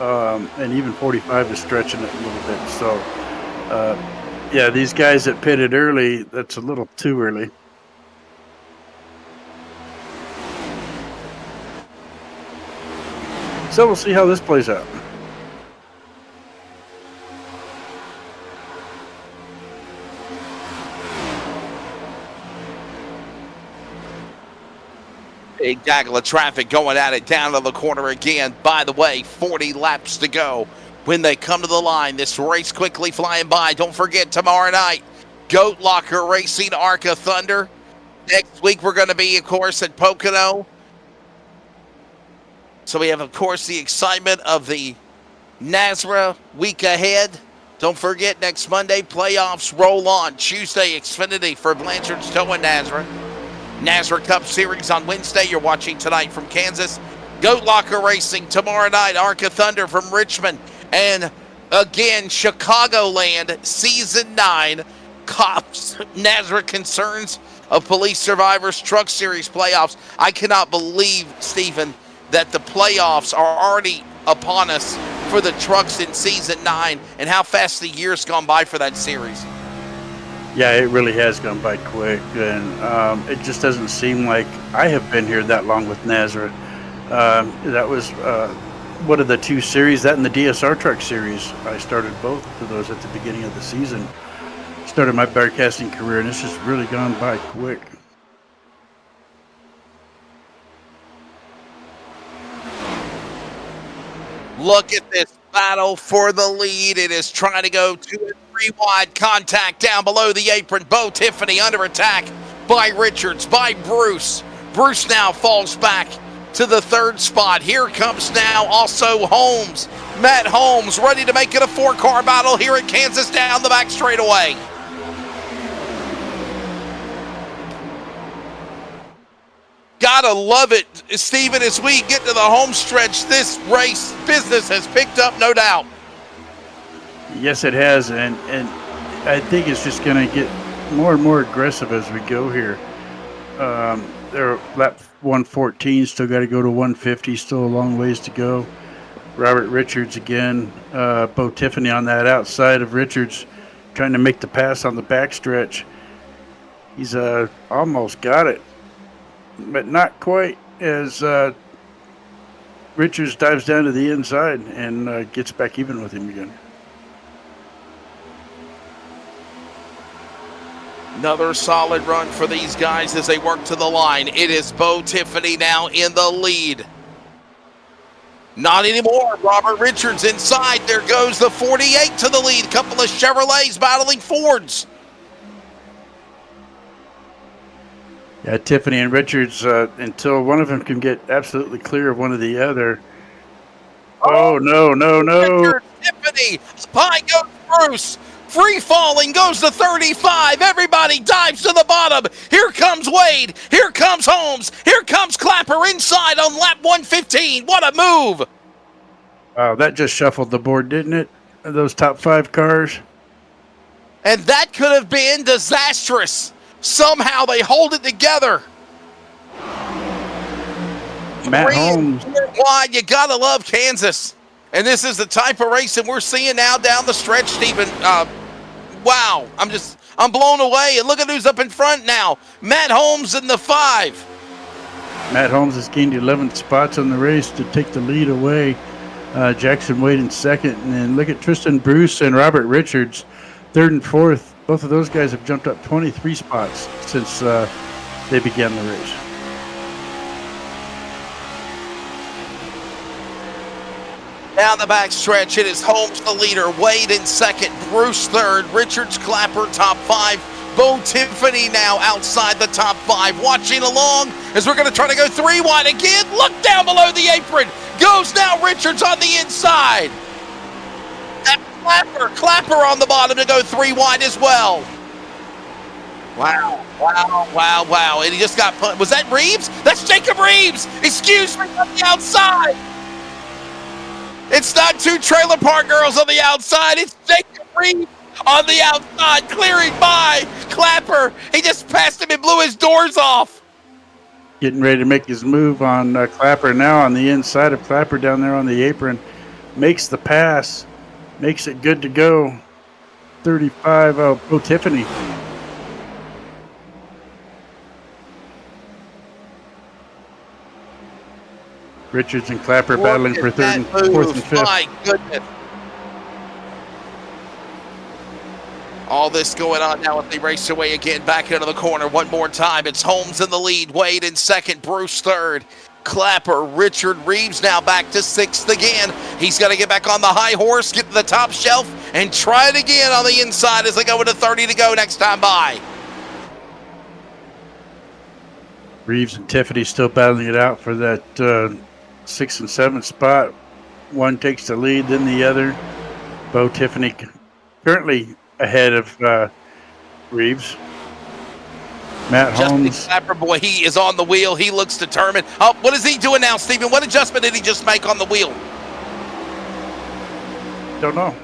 and even 45 is stretching it a little bit. So Yeah, these guys that pitted early, that's a little too early. So we'll see how this plays out. Big gaggle of traffic going at it down to the corner again. By the way, 40 laps to go. When they come to the line, this race quickly flying by. Don't forget, tomorrow night, Goat Locker Racing, Arca Thunder. Next week, we're going to be, of course, at Pocono. So we have, of course, the excitement of the NASRA week ahead. Don't forget, next Monday, playoffs roll on. Tuesday, Xfinity for Blanchard's Tow and NASRA. NASRA Cup Series on Wednesday. You're watching tonight from Kansas. Goat Locker Racing tomorrow night. Arca Thunder from Richmond. And again, Chicagoland Season 9. C.O.P.S. NASRA Concerns of Police Survivors Truck Series playoffs. I cannot believe, Stephen, that the playoffs are already upon us for the trucks in Season 9 and how fast the year's gone by for that series. Yeah, it really has gone by quick, and it just doesn't seem like I have been here that long with NASRA. That was one of the two series, that and the DSR truck series. I started both of those at the beginning of the season. Started my broadcasting career, and it's just really gone by quick. Look at this battle for the lead. It is trying to go 2 and 3 wide. Contact down below the apron. Bo Tiffany under attack by Richards, by Bruce. Bruce now falls back to the 3rd spot. Here comes now also Holmes. Matt Holmes ready to make it a 4-car battle here at Kansas down the back straightaway. Gotta love it, Stephen, as we get to the home stretch. This race business has picked up, no doubt. Yes, it has, and I think it's just going to get more and more aggressive as we go here. They're lap 114, still got to go to 150, still a long ways to go. Robert Richards again, Bo Tiffany on that outside of Richards, trying to make the pass on the backstretch. He's almost got it, but not quite, as Richards dives down to the inside and gets back even with him again. Another solid run for these guys as they work to the line. It is Bo Tiffany now in the lead. Not anymore. Robert Richards inside. There goes the 48 to the lead. Couple of Chevrolets battling Fords. Yeah, Tiffany and Richards, until one of them can get absolutely clear of one of the other. Oh, no. Richards, Tiffany, by goes Bruce. Free falling, goes to 35. Everybody dives to the bottom. Here comes Wade. Here comes Holmes. Here comes Clapper inside on lap 115. What a move. Wow, that just shuffled the board, didn't it? Those top 5 cars. And that could have been disastrous. Somehow they hold it together. Matt Holmes. Wide, you gotta love Kansas. And this is the type of racing we're seeing now down the stretch, Stephen. Wow, I'm blown away. And look at who's up in front now. Matt Holmes in the 5. Matt Holmes has gained 11 spots on the race to take the lead away. Jackson Wade in 2nd. And then look at Tristan Bruce and Robert Richards, 3rd and 4th. Both of those guys have jumped up 23 spots since they began the race. Down the back stretch, it is Holmes the leader, Wade in 2nd, Bruce 3rd, Richards, Clapper top 5, Bo Tiffany now outside the top 5, watching along as we're going to try to go 3 wide again. Look down below the apron, goes now Richards on the inside. That's Clapper on the bottom to go 3 wide as well. Wow. And he just got put. Was that Reeves? That's Jacob Reeves. Excuse me, on the outside. It's not 2 trailer park girls on the outside. It's Jacob Reeves on the outside, clearing by Clapper. He just passed him and blew his doors off. Getting ready to make his move on Clapper now on the inside of Clapper down there on the apron. Makes the pass. Makes it good to go. 35. Oh, Tiffany. Richards and Clapper battling for third and fourth and fifth. My goodness. All this going on now as they race away again back into the corner one more time. It's Holmes in the lead, Wade in second, Bruce third. Clapper, Richard, Reeves now back to sixth again. He's got to get back on the high horse, get to the top shelf, and try it again on the inside as they go into 30 to go next time by. Reeves and Tiffany still battling it out for that 6 and 7 spot. One takes the lead, then the other. Bo Tiffany currently ahead of Reeves. Matt Holmes. Justin Clapper, boy, he is on the wheel. He looks determined. Oh, what is he doing now, Stephen? What adjustment did he just make on the wheel? Don't know.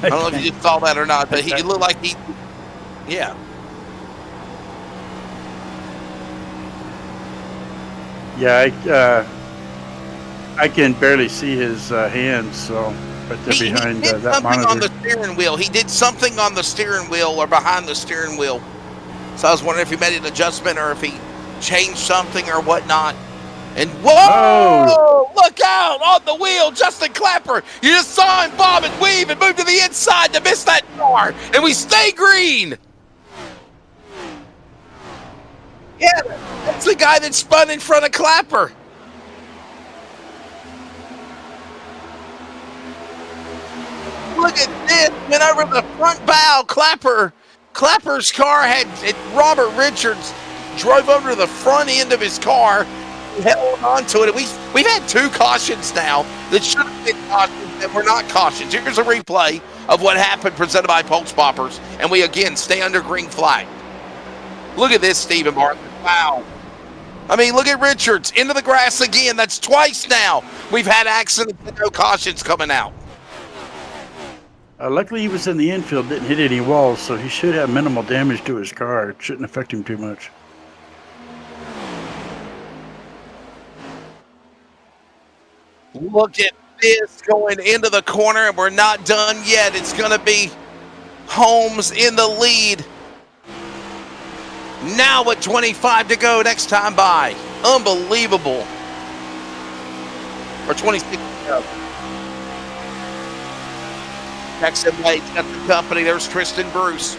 I don't know if you just saw that or not, but he looked like he, yeah. Yeah, I can barely see his hands, so but they're behind he did that something monitor. on the steering wheel. He did something on the steering wheel or behind the steering wheel. So I was wondering if he made an adjustment or if he changed something or whatnot. And whoa! Look out on the wheel, Justin Clapper. You just saw him bob and weave and move to the inside to miss that car, and we stay green. Yeah, that's the guy that spun in front of Clapper. Look at this, went over the front bow. Clapper's car had Robert Richards drove over to the front end of his car, held onto it. We've had two cautions now that should have been cautions that were not cautions. Here's a replay of what happened presented by Pulse Poppers, and we again stay under green flag. Look at this, Stephen Martin. Wow. I mean, look at Richards into the grass again. That's twice now we've had accidents and no cautions coming out. Luckily, he was in the infield, didn't hit any walls, so he should have minimal damage to his car. It shouldn't affect him too much. Look at this going into the corner, and we're not done yet. It's going to be Holmes in the lead. Now with 25 to go next time by. Unbelievable. Or 26 to go. Next in Wade's got the company. There's Tristan Bruce.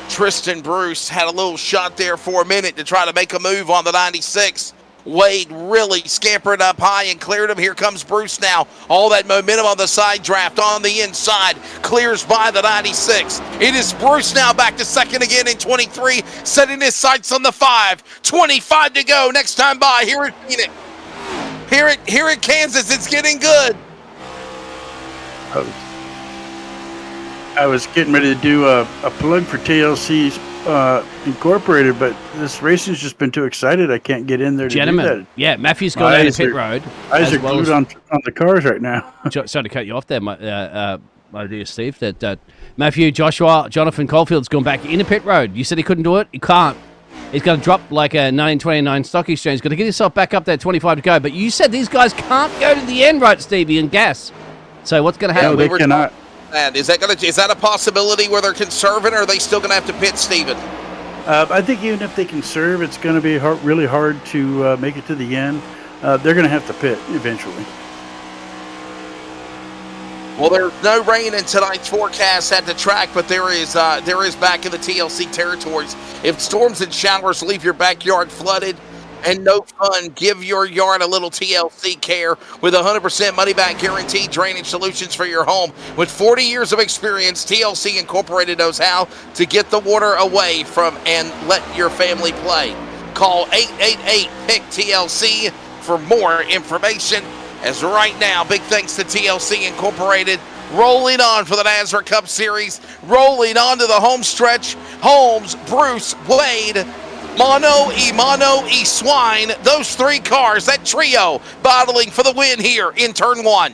Tristan Bruce had a little shot there for a minute to try to make a move on the 96. Wade really scampered up high and cleared him. Here comes Bruce now. All that momentum on the side draft on the inside. Clears by the 96. It is Bruce now back to second again in 23. Setting his sights on the 5. 25 to go next time by. Here at Phoenix. Here at Kansas, it's getting good. I was getting ready to do a plug for TLC Incorporated, but this racing's just been too excited. I can't get in there to do that. Yeah, Matthew's gone down to pit road. Eyes are glued on the cars right now. Sorry to cut you off there, my dear Steve. That Matthew, Joshua, Jonathan Caulfield's gone back into pit road. You said he couldn't do it. He can't. He's going to drop like a 1929 stock exchange. Got to get himself back up there, 25 to go. But you said these guys can't go to the end, right, Stevie, and gas. So what's going to happen? No, they cannot. Is that a possibility where they're conserving, or are they still going to have to pit, Steven? I think even if they conserve, it's going to be really hard to make it to the end. They're going to have to pit eventually. Well, there's no rain in tonight's forecast at the track, but there is back in the TLC territories. If storms and showers leave your backyard flooded and no fun, give your yard a little TLC care with 100% money-back guaranteed drainage solutions for your home. With 40 years of experience, TLC Incorporated knows how to get the water away from and let your family play. Call 888-PICK-TLC for more information. As right now, big thanks to TLC Incorporated. Rolling on for the NASRA Cup Series. Rolling on to the home stretch. Holmes, Bruce, Wade, Mono, Swine, those three cars, that trio, battling for the win here in turn one.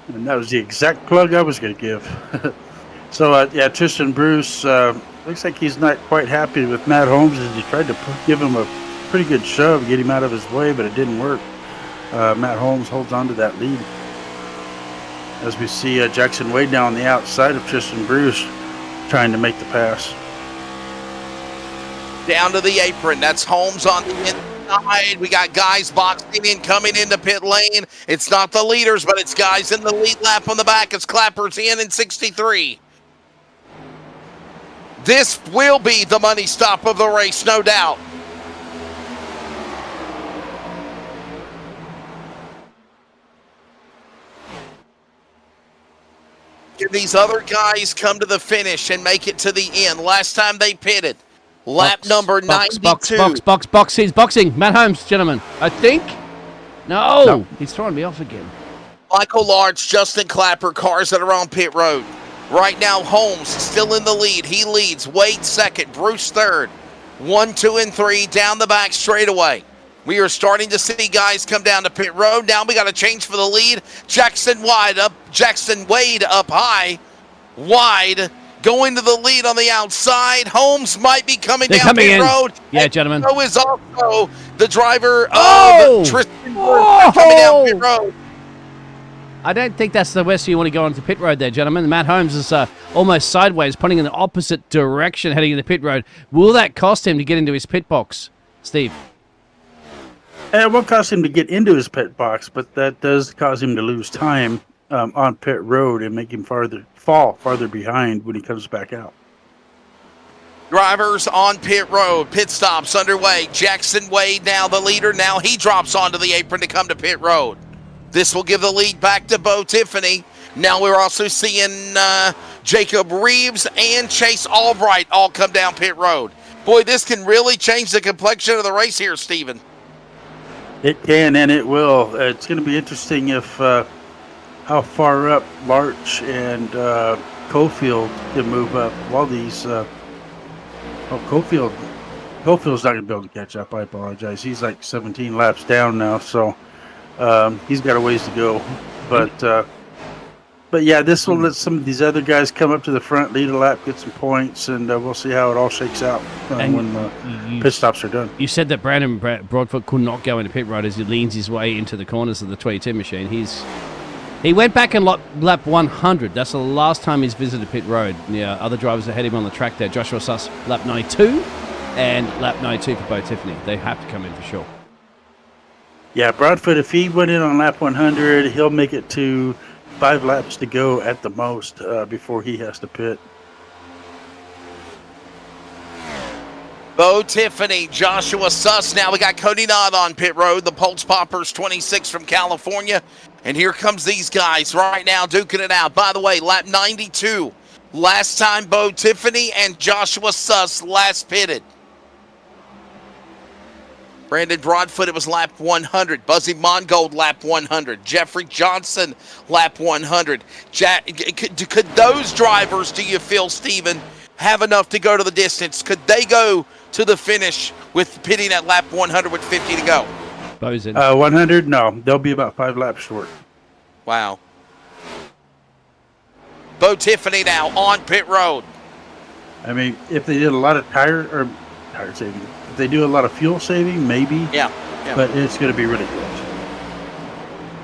And that was the exact plug I was going to give. So, Tristan Bruce, looks like he's not quite happy with Matt Holmes as he tried to give him a pretty good shove, get him out of his way, but it didn't work. Matt Holmes holds on to that lead. as we see Jackson Wade now on the outside of Tristan Bruce trying to make the pass. Down to the apron. That's Holmes on the inside. We got guys boxing in, coming into pit lane. It's not the leaders, but it's guys in the lead lap on the back. It's Clapper's in 63. This will be the money stop of the race, no doubt. These other guys come to the finish and make it to the end. Last time they pitted, lap number 92. He's boxing. Matt Holmes, gentlemen. I think. No, he's throwing me off again. Michael Large, Justin Clapper, cars that are on pit road. Right now, Holmes still in the lead. He leads. Wade second. Bruce third. 1, 2, and 3 down the back straightaway. We are starting to see guys come down to pit road. Now we got to change for the lead. Jackson Wade up high. Wide going to the lead on the outside. Holmes might be coming down pit road. Yeah, gentlemen. So is also the driver of Tristan coming down pit road. I don't think that's the best you want to go onto pit road there, gentlemen. Matt Holmes is almost sideways, pointing in the opposite direction, heading into pit road. Will that cost him to get into his pit box, Steve? It won't cost him to get into his pit box, but that does cause him to lose time on pit road and make him fall farther behind when he comes back out. Drivers on pit road. Pit stops underway. Jackson Wade now the leader. Now he drops onto the apron to come to pit road. This will give the lead back to Bo Tiffany. Now we're also seeing Jacob Reeves and Chase Albright all come down pit road. Boy, this can really change the complexion of the race here, Steven. It can and it will. It's going to be interesting if how far up Larch and Cofield can move up. While these, Cofield's not going to be able to catch up. I apologize. He's like 17 laps down now, so he's got a ways to go. But yeah, this will let some of these other guys come up to the front, lead a lap, get some points, and we'll see how it all shakes out when pit stops are done. You said that Brandon Broadfoot could not go into pit road as he leans his way into the corners of the 22 machine. He went back in lap 100. That's the last time he's visited pit road. Yeah, other drivers ahead of him on the track there. Joshua Suss, lap 92, and lap 92 for Bo Tiffany. They have to come in for sure. Yeah, Broadfoot, if he went in on lap 100, he'll make it to 5 laps to go at the most before he has to pit. Bo Tiffany, Joshua Suss. Now we got Cody Knott on pit road. The Pulse Poppers 26 from California. And here comes these guys right now duking it out. By the way, lap 92. Last time Bo Tiffany and Joshua Suss last pitted. Brandon Broadfoot, it was lap 100. Buzzy Mongold, lap 100. Jeffrey Johnson, lap 100. Could those drivers, do you feel, Steven, have enough to go to the distance? Could they go to the finish with pitting at lap 100 with 50 to go? 100? No. They'll be about 5 laps short. Wow. Bo Tiffany now on pit road. I mean, if they did a lot of tire saving, if they do a lot of fuel saving, maybe. Yeah. But it's going to be really close.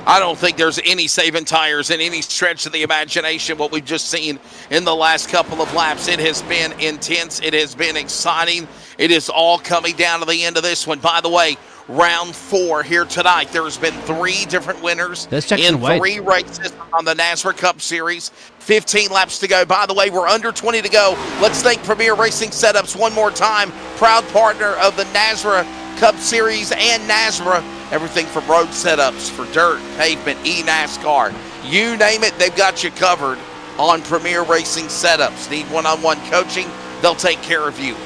I don't think there's any saving tires in any stretch of the imagination. What we've just seen in the last couple of laps, it has been intense. It has been exciting. It is all coming down to the end of this one. By the way, round 4 here tonight. There's been 3 different winners in 3 races on the NASRA Cup Series. 15 laps to go. By the way, we're under 20 to go. Let's thank Premier Racing Setups one more time. Proud partner of the NASRA Cup Series and NASRA. Everything from road setups for dirt, pavement, NASCAR. You name it, they've got you covered on Premier Racing Setups. Need one-on-one coaching? They'll take care of you.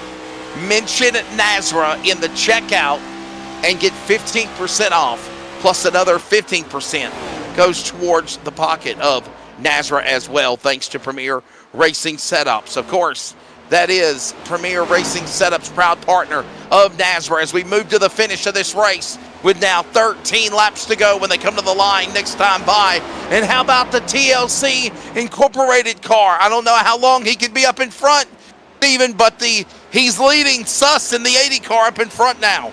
Mention NASRA in the checkout and get 15% off, plus another 15% goes towards the pocket of NASRA as well, thanks to Premier Racing Setups. Of course, that is Premier Racing Setups, proud partner of NASRA as we move to the finish of this race with now 13 laps to go when they come to the line next time by. And how about the TLC Incorporated car? I don't know how long he can be up in front, Steven, but he's leading Suss in the 80 car up in front now.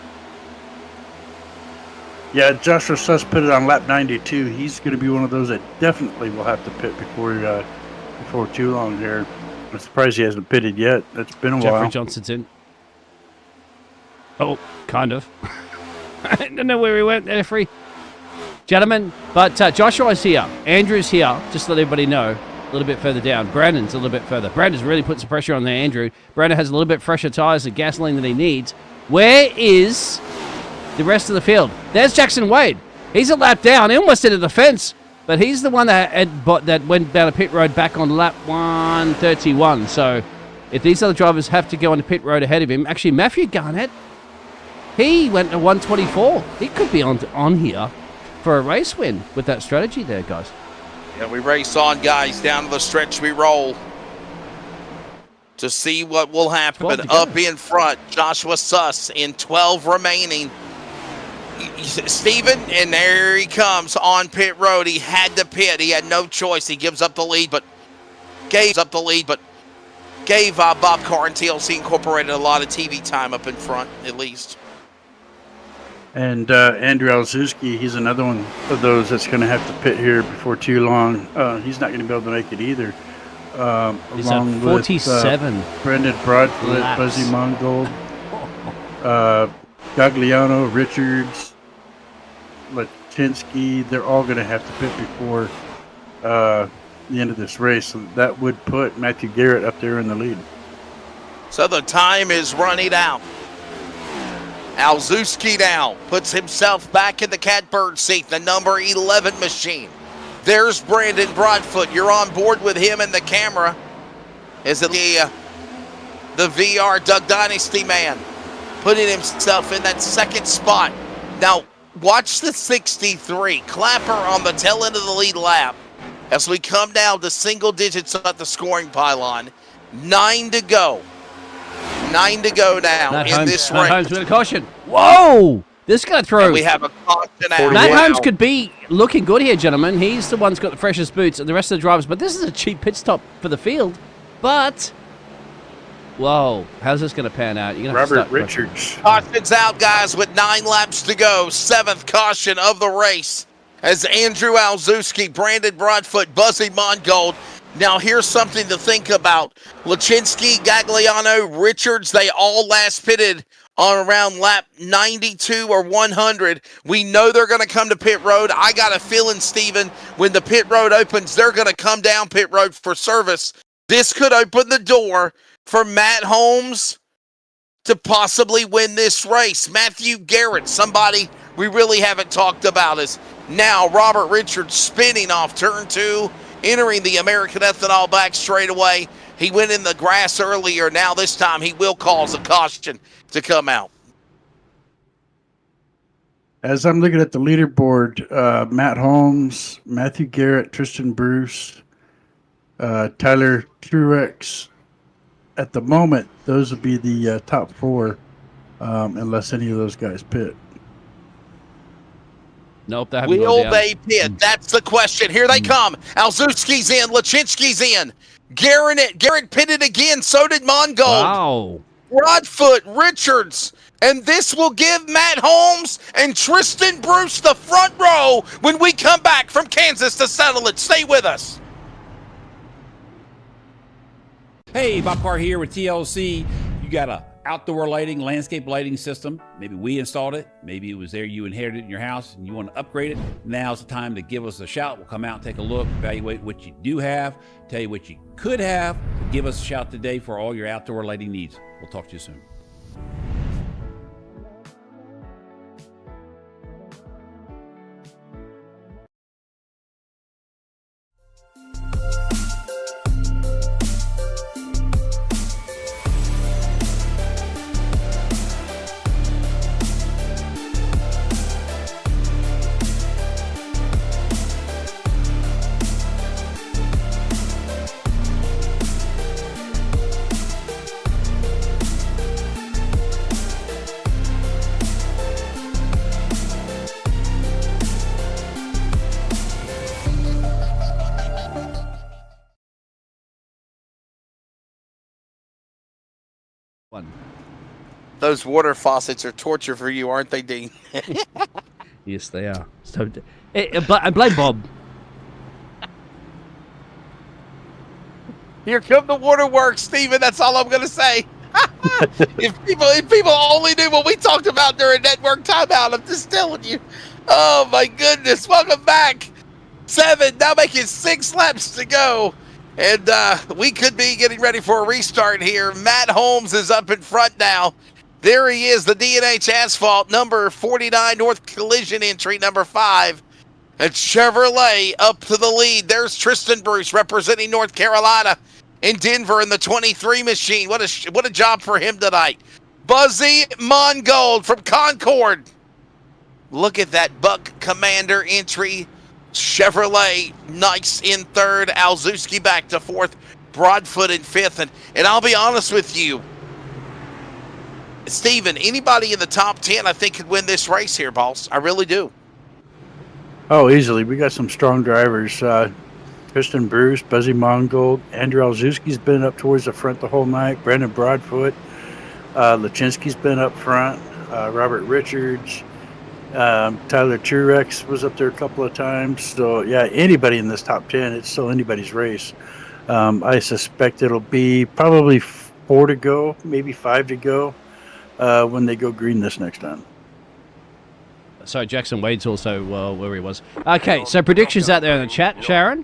Yeah, Joshua Suss put it on lap 92. He's going to be one of those that definitely will have to pit before too long here. I'm surprised he hasn't pitted yet. It's been a while. Jeffrey Johnson's in. Oh, kind of. I don't know where he went, Jeffrey. Gentlemen, but Joshua's here. Andrew's here, just to let everybody know. A little bit further down. Brandon's a little bit further. Brandon's really put some pressure on there, Andrew. Brandon has a little bit fresher tires and gasoline than he needs. Where is the rest of the field? There's Jackson Wade. He's a lap down. He almost hit the fence, but he's the one that went down a pit road back on lap 131. So if these other drivers have to go on the pit road ahead of him, actually Matthew Garnett, he went to 124. He could be on here for a race win with that strategy there, guys. Yeah, we race on, guys. Down to the stretch we roll to see what will happen. Up in front, Joshua Suss in 12 remaining. Steven, and there he comes on pit road. He had to pit. He had no choice. He gives up the lead, but gave Bob Carr and TLC Incorporated a lot of TV time up in front, at least. And Andrew Alzuski, he's another one of those that's going to have to pit here before too long. He's not going to be able to make it either. He's along at 47. With Brendan Broadfoot, laps. Buzzy Mongold, Gagliano, Richards, Latinsky. They're all going to have to pit before the end of this race. So that would put Matthew Garrett up there in the lead. So the time is running out. Alzuski now puts himself back in the catbird seat, the number 11 machine. There's Brandon Broadfoot. You're on board with him and the camera. Is it the VR Doug Dynasty man putting himself in that second spot? Now, watch the 63. Clapper on the tail end of the lead lap as we come down to single digits at the scoring pylon. 9 to go. 9 to go now in this race. Holmes with a caution. Whoa! This got through. And we have a caution out. Matt Holmes could be looking good here, gentlemen. He's the one who's got the freshest boots and the rest of the drivers. But this is a cheap pit stop for the field. But, whoa, how's this going to pan out? You're gonna have to Robert Richards. Caution's out, guys, with 9 laps to go. 7th caution of the race as Andrew Alzuski, Brandon Broadfoot, Buzzy Mongold. Now, here's something to think about. Lachinsky, Gagliano, Richards, they all last pitted on around lap 92 or 100. We know they're going to come to pit road. I got a feeling, Steven, when the pit road opens, they're going to come down pit road for service. This could open the door for Matt Holmes to possibly win this race. Matthew Garrett, somebody we really haven't talked about, is now Robert Richards spinning off turn 2, entering the American Ethanol back straightaway. He went in the grass earlier. Now this time he will cause a caution to come out. As I'm looking at the leaderboard, Matt Holmes, Matthew Garrett, Tristan Bruce, Tyler Truex. At the moment, those would be the top 4, unless any of those guys pit. Nope, they haven't Will gone down. they pit? That's the question. Here they come. Alzuski's in. Lachinsky's in. Garrett pitted again. So did Mongold. Wow. Broadfoot, Richards. And this will give Matt Holmes and Tristan Bruce the front row when we come back from Kansas to settle it. Stay with us. Hey, Bob Carr here with TLC. You got a outdoor lighting, landscape lighting system. Maybe we installed it. Maybe it was there you inherited in your house and you want to upgrade it. Now's the time to give us a shout. We'll come out and take a look, evaluate what you do have, tell you what you could have. Give us a shout today for all your outdoor lighting needs. We'll talk to you soon. Those water faucets are torture for you, aren't they, Dean? Yes, they are. So, I blame Bob. Here come the waterworks, Steven. That's all I'm going to say. if people only knew what we talked about during network timeout, I'm just telling you. Oh, my goodness. Welcome back. 7, now making 6 laps to go. And we could be getting ready for a restart here. Matt Holmes is up in front now. There he is, the D&H Asphalt, number 49, North Collision entry, number 5. And Chevrolet up to the lead. There's Tristan Bruce representing North Carolina in Denver in the 23 machine. What a job for him tonight. Buzzy Mongold from Concord. Look at that Buck Commander entry. Chevrolet, nice in 3rd. Alzewski back to 4th. Broadfoot in 5th. And I'll be honest with you, Steven, anybody in the top 10 I think could win this race here, boss. I really do. Oh, easily. We got some strong drivers. Tristan Bruce, Buzzy Mongold, Andrew Alzewski's been up towards the front the whole night. Brandon Broadfoot, Lachinsky's been up front. Robert Richards, Tyler Truex was up there a couple of times. So, yeah, anybody in this top 10, it's still anybody's race. I suspect it'll be probably 4 to go, maybe 5 to go when they go green this next time. So Jackson Wade's also where he was. Okay, so predictions out there in the chat. Sharon,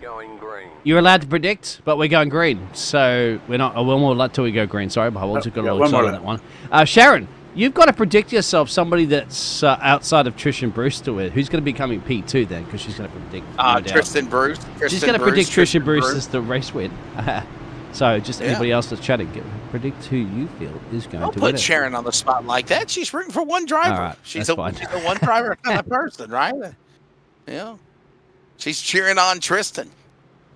you're allowed to predict, but we're going green. So we're not. One more lap till we go green. Sorry, but I got a little excited on that one. Sharon, you've got to predict yourself somebody that's outside of Trish and Bruce to win. Who's going to be coming P2 then? Because she's going to predict. Tristan Bruce. She's going to predict Trish and Bruce as the race win. So just anybody else that's chatting, predict who you feel is going to win. Don't put Sharon on the spot like that. She's rooting for one driver. Right, she's a one driver kind of person, right? Yeah. She's cheering on Tristan.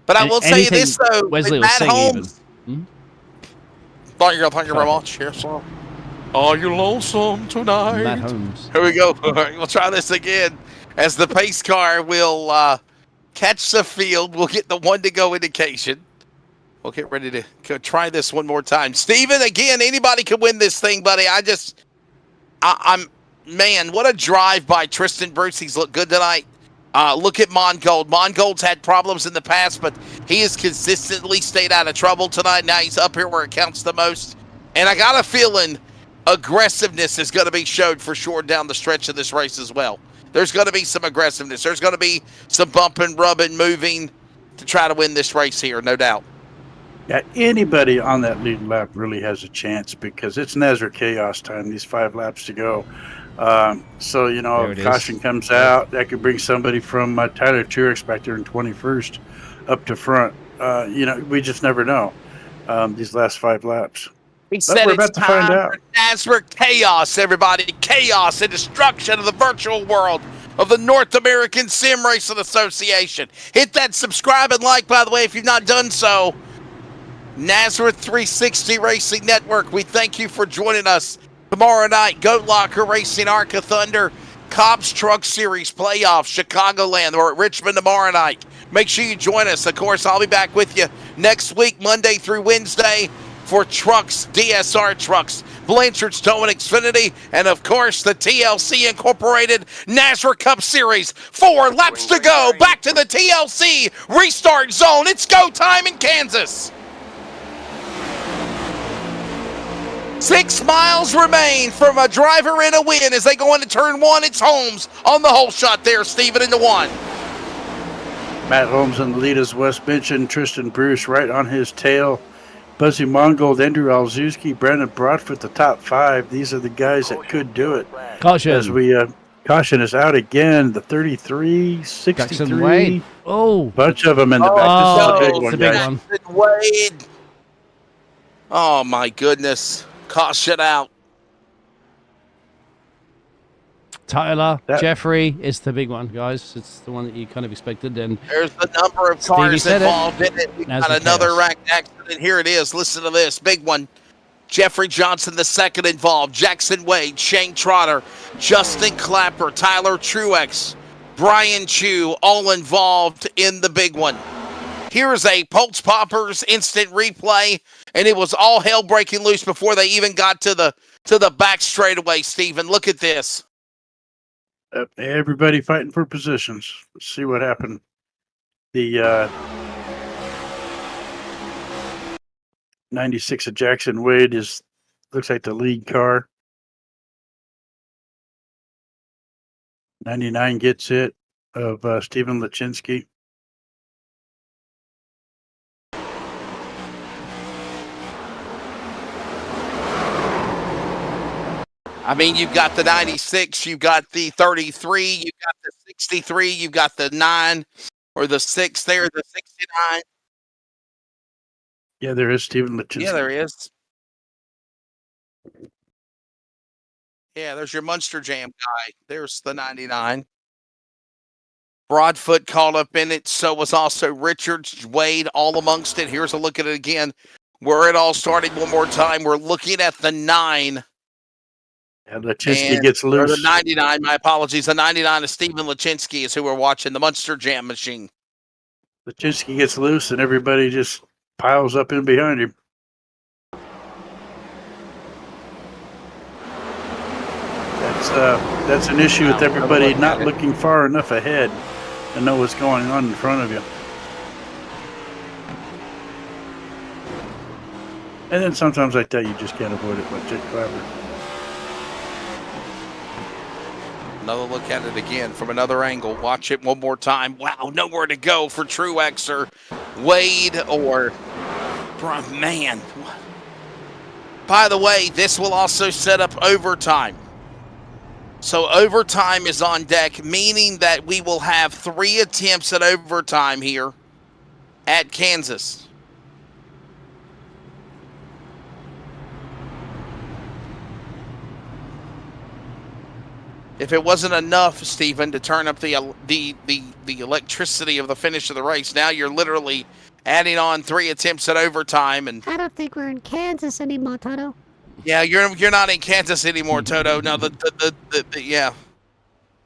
But I will say this, though. Wesley Matt Holmes. Thank you very much. Yes, sir. Are you lonesome tonight? Matt Holmes. Here we go. We'll try this again. As the pace car will catch the field, we'll get the 1 to go indication. We'll get ready to go try this one more time. Steven, again, anybody could win this thing, buddy. Man, what a drive by Tristan Bruce. He's looked good tonight. Look at Mongold. Mongold's had problems in the past, but he has consistently stayed out of trouble tonight. Now he's up here where it counts the most. And I got a feeling aggressiveness is going to be showed for sure down the stretch of this race as well. There's going to be some aggressiveness. There's going to be some bumping, rubbing, moving to try to win this race here, no doubt. Yeah, anybody on that lead lap really has a chance because it's NASRA chaos time, these 5 laps to go. So, if caution comes out, that could bring somebody from Tyler Truex back there in 21st up to front. We just never know these last 5 laps. He said we're it's about to find time out. for NASRA chaos, everybody. Chaos and destruction of the virtual world of the North American Sim Racing Association. Hit that subscribe and like, by the way, if you've not done so. NASRA 360 Racing Network, we thank you for joining us tomorrow night. Goat Locker Racing, Arca Thunder, C.O.P.S Truck Series Playoffs, Chicagoland. We're at Richmond tomorrow night. Make sure you join us. Of course, I'll be back with you next week, Monday through Wednesday, for trucks, DSR trucks, Blanchard's Towing Xfinity, and of course the TLC Incorporated NASRA Cup Series. 4 laps to go. Back to the TLC restart zone. It's go time in Kansas. 6 miles remain from a driver in a win as they go into turn 1. It's Holmes on the hole shot there, Steven, in the 1. Matt Holmes on the lead, as Wes mentioned. Tristan Bruce right on his tail. Buzzy Mongold, Andrew Alzewski, Brandon Broadfoot, the top 5. These are the guys that could do it. Caution. As we caution is out again. The 33, 63. Oh, bunch of them in the back. This is a big one, guys. Wade. Oh my goodness. Caution out. Tyler, Jeffrey is the big one, guys. It's the one that you kind of expected. And there's the number of cars involved in it. We've got another wreck accident. Here it is. Listen to this. Big one. Jeffrey Johnson, the second involved. Jackson Wade, Shane Trotter, Justin Clapper, Tyler Truex, Brian Chu, all involved in the big one. Here's a Pulse Poppers instant replay, and it was all hell breaking loose before they even got to the back straightaway, Steven. Look at this. Everybody fighting for positions. Let's see what happened. The 96 of Jackson Wade looks like the lead car. 99 gets it of Stephen Lachinsky. I mean, you've got the 96, you've got the 33, you've got the 63, you've got the 9 or the 6 there, the 69. Yeah, there is Stephen Lachinsky. Yeah, there is. Yeah, there's your Munster Jam guy. There's the 99. Broadfoot caught up in it. So was also Richards, Wade, all amongst it. Here's a look at it again. Where it all started one more time. We're looking at the 9. And Lachinsky gets loose. Or the 99, my apologies. The 99 of Stephen Lachinsky is who we're watching, the Munster Jam machine. Lachinsky gets loose and everybody just piles up in behind him. That's an issue with everybody not looking far enough ahead to know what's going on in front of you. And then sometimes like that, you just can't avoid it, like Jake Clapper. Another look at it again from another angle. Watch it one more time. Wow, nowhere to go for Truex or Wade or... Man. By the way, this will also set up overtime. So overtime is on deck, meaning that we will have 3 attempts at overtime here at Kansas. If it wasn't enough, Stephen, to turn up the electricity of the finish of the race, now you're literally adding on 3 attempts at overtime. And I don't think we're in Kansas anymore, Toto. Yeah, you're not in Kansas anymore, Toto. No, yeah.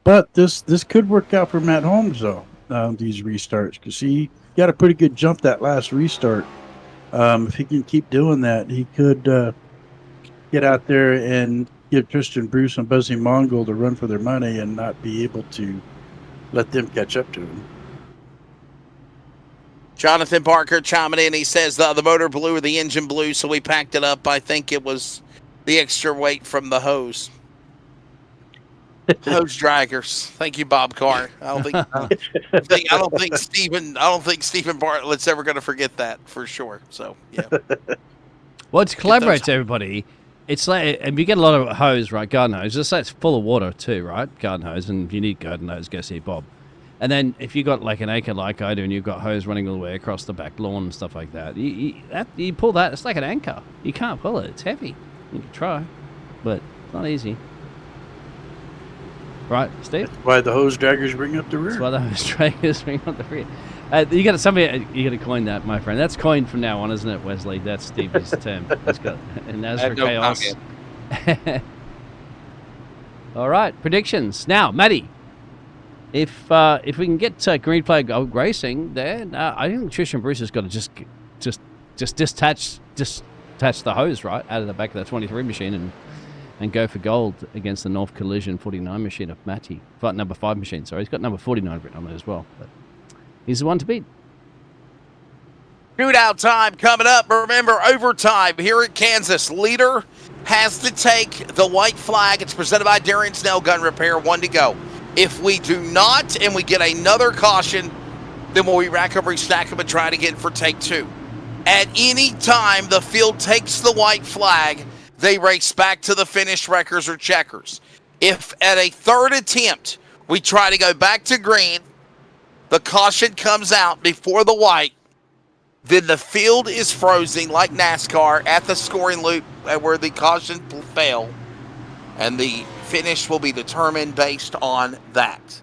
But this could work out for Matt Holmes though. These restarts, because he got a pretty good jump that last restart. If he can keep doing that, he could get out there and give Tristan Bruce and Buzzy Mongol to run for their money and not be able to let them catch up to him. Jonathan Barker chiming in. He says the motor blew or the engine blew, so we packed it up. I think it was the extra weight from the hose. Hose draggers. Thank you, Bob Carr. I don't think Stephen Bartlett's ever going to forget that for sure. So yeah. Well, it's collaborates everybody. It's like, and you get a lot of hose, right? Garden hose. Just say it's full of water too, right? Garden hose, and if you need garden hose, go see Bob. And then if you got like an acre like I do, and you've got hose running all the way across the back lawn and stuff like that, you pull that. It's like an anchor. You can't pull it. It's heavy. You can try, but it's not easy. Right, Steve? That's why the hose draggers bring up the rear. That's why the hose draggers bring up the rear. You got to coin that, my friend. That's coined from now on, isn't it, Wesley? That's Stevie's term. It's got NASRA chaos. All right, predictions now, Matty. If we can get green flag racing, then I think Tristan Bruce has got to just detach the hose right out of the back of that 23 machine and go for gold against the North Collision 49 machine of Matty. Number 5 machine, sorry. He's got number 49 written on it as well. But he's the one to beat. Shootout time coming up. Remember, overtime here at Kansas. Leader has to take the white flag. It's presented by Darren Snell Gun Repair. 1 to go. If we do not and we get another caution, then we'll rack up, restack them, and try to get for take 2. At any time the field takes the white flag, they race back to the finish wreckers or checkers. If at a 3rd attempt we try to go back to green, the caution comes out before the white, then the field is frozen like NASCAR at the scoring loop where the caution failed, and the finish will be determined based on that.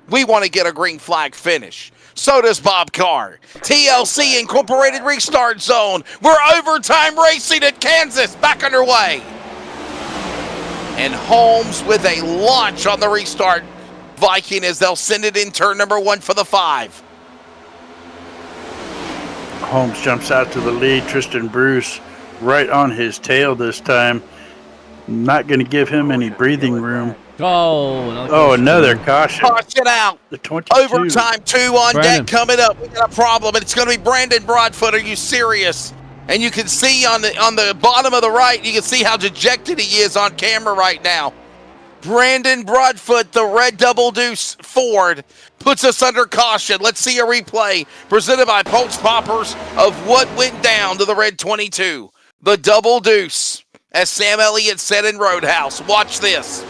We want to get a green flag finish. So does Bob Carr. TLC Incorporated Restart Zone. We're overtime racing at Kansas. Back underway. And Holmes with a launch on the restart. Viking as they'll send it in turn number 1 for the 5. Holmes jumps out to the lead. Tristan Bruce right on his tail this time. Not going to give him any breathing room. Another caution. Caution out. The 22. Overtime 2 on Brandon. deck coming up. We got a problem, and it's going to be Brandon Broadfoot. Are you serious? And you can see on the bottom of the right, you can see how dejected he is on camera right now. Brandon Broadfoot, the red double deuce Ford, puts us under caution. Let's see a replay presented by Pulse Poppers of what went down to the red 22. The double deuce, as Sam Elliott said in Roadhouse. Watch this.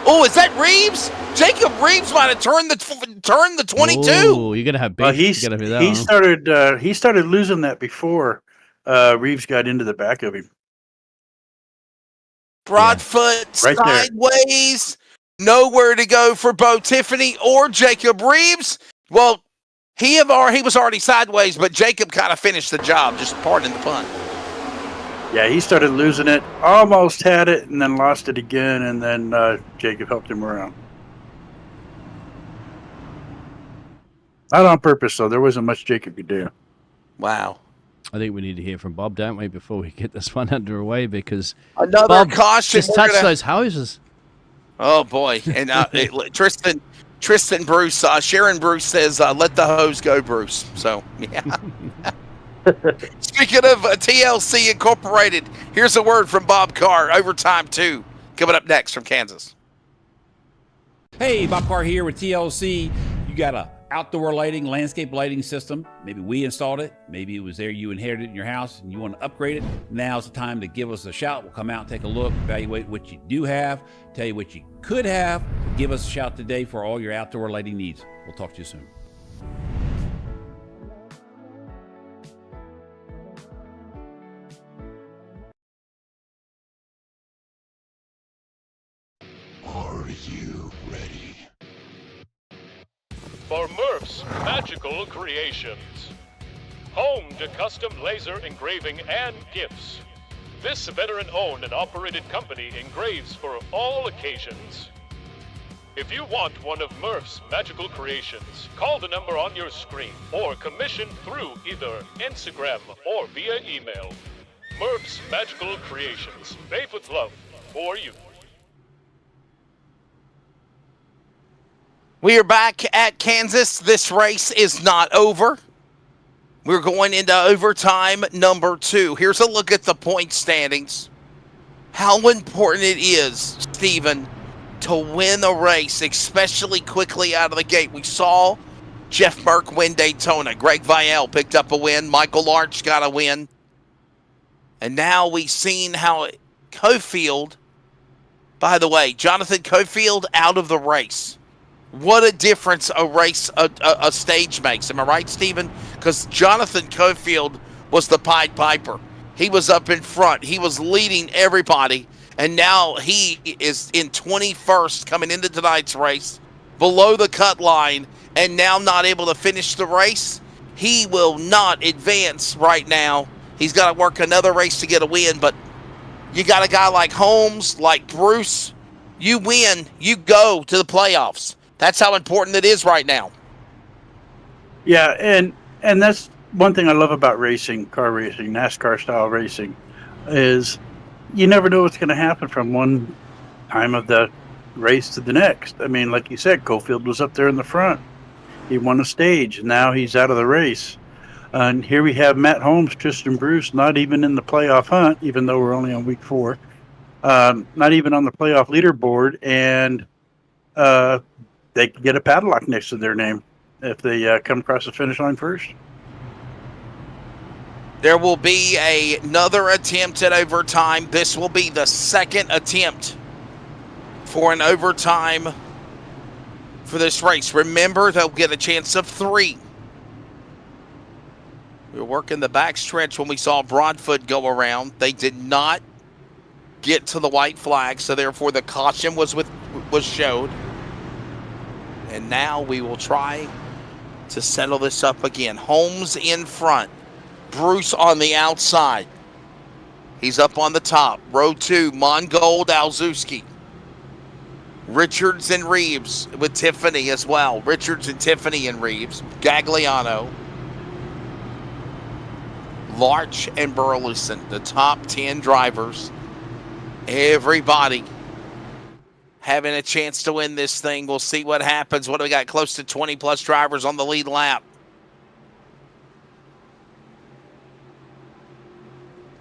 Oh, is that Reeves? Jacob Reeves might have turned the 22. Oh, you're gonna have beef. He started losing that before Reeves got into the back of him. Broadfoot Right there. sideways. Nowhere to go for Bo Tiffany or Jacob Reeves. Well, he was already sideways, but Jacob kind of finished the job. Just pardon the pun. Yeah, he started losing it, almost had it, and then lost it again, and then Jacob helped him around. Not on purpose, though. There wasn't much Jacob could do. Wow. I think we need to hear from Bob, don't we, before we get this one underway, because Another Bob caution. just touched those houses. Oh, boy. And Tristan Bruce, Sharon Bruce says, let the hose go, Bruce. So, yeah. Speaking of TLC Incorporated, here's a word from Bob Carr. Overtime 2 coming up next from Kansas. Hey, Bob Carr here with TLC. You got a outdoor lighting, landscape lighting system. Maybe we installed it. Maybe it was there you inherited in your house and you want to upgrade it. Now's the time to give us a shout. We'll come out, take a look, evaluate what you do have, tell you what you could have. Give us a shout today for all your outdoor lighting needs. We'll talk to you soon. Are you ready? For Murph's Magical Creations. Home to custom laser engraving and gifts. This veteran-owned and operated company engraves for all occasions. If you want one of Murph's Magical Creations, call the number on your screen or commission through either Instagram or via email. Murph's Magical Creations, made with love for you. We are back at Kansas. This race is not over. We're going into overtime number 2. Here's a look at the point standings. How important it is, Stephen, to win a race, especially quickly out of the gate. We saw Jeff Merck win Daytona. Greg Vielle picked up a win. Michael Larch got a win. And now we've seen how Cofield, by the way, Jonathan Cofield out of the race. What a difference a stage makes. Am I right, Stephen? Because Jonathan Cofield was the Pied Piper. He was up in front. He was leading everybody. And now he is in 21st coming into tonight's race, below the cut line, and now not able to finish the race. He will not advance right now. He's got to work another race to get a win. But you got a guy like Holmes, like Bruce. You win, you go to the playoffs. That's how important it is right now. Yeah, and that's one thing I love about racing, car racing, NASCAR style racing, is you never know what's going to happen from one time of the race to the next. I mean, like you said, Cofield was up there in the front. He won a stage, and now he's out of the race. And here we have Matt Holmes, Tristan Bruce, not even in the playoff hunt, even though we're only on week 4. Not even on the playoff leaderboard, and they can get a padlock next to their name if they come across the finish line first. There will be another attempt at overtime. This will be the second attempt for an overtime for this race. Remember, they'll get a chance of 3. We were working the backstretch when we saw Broadfoot go around. They did not get to the white flag, so therefore the caution was showed. And now we will try to settle this up again. Holmes in front. Bruce on the outside. He's up on the top. Row 2, Mongold, Alzewski. Richards and Reeves with Tiffany as well. Richards and Tiffany and Reeves. Gagliano. Larch and Burleson, the top 10 drivers. Everybody having a chance to win this thing. We'll see what happens. What do we got? Close to 20-plus drivers on the lead lap.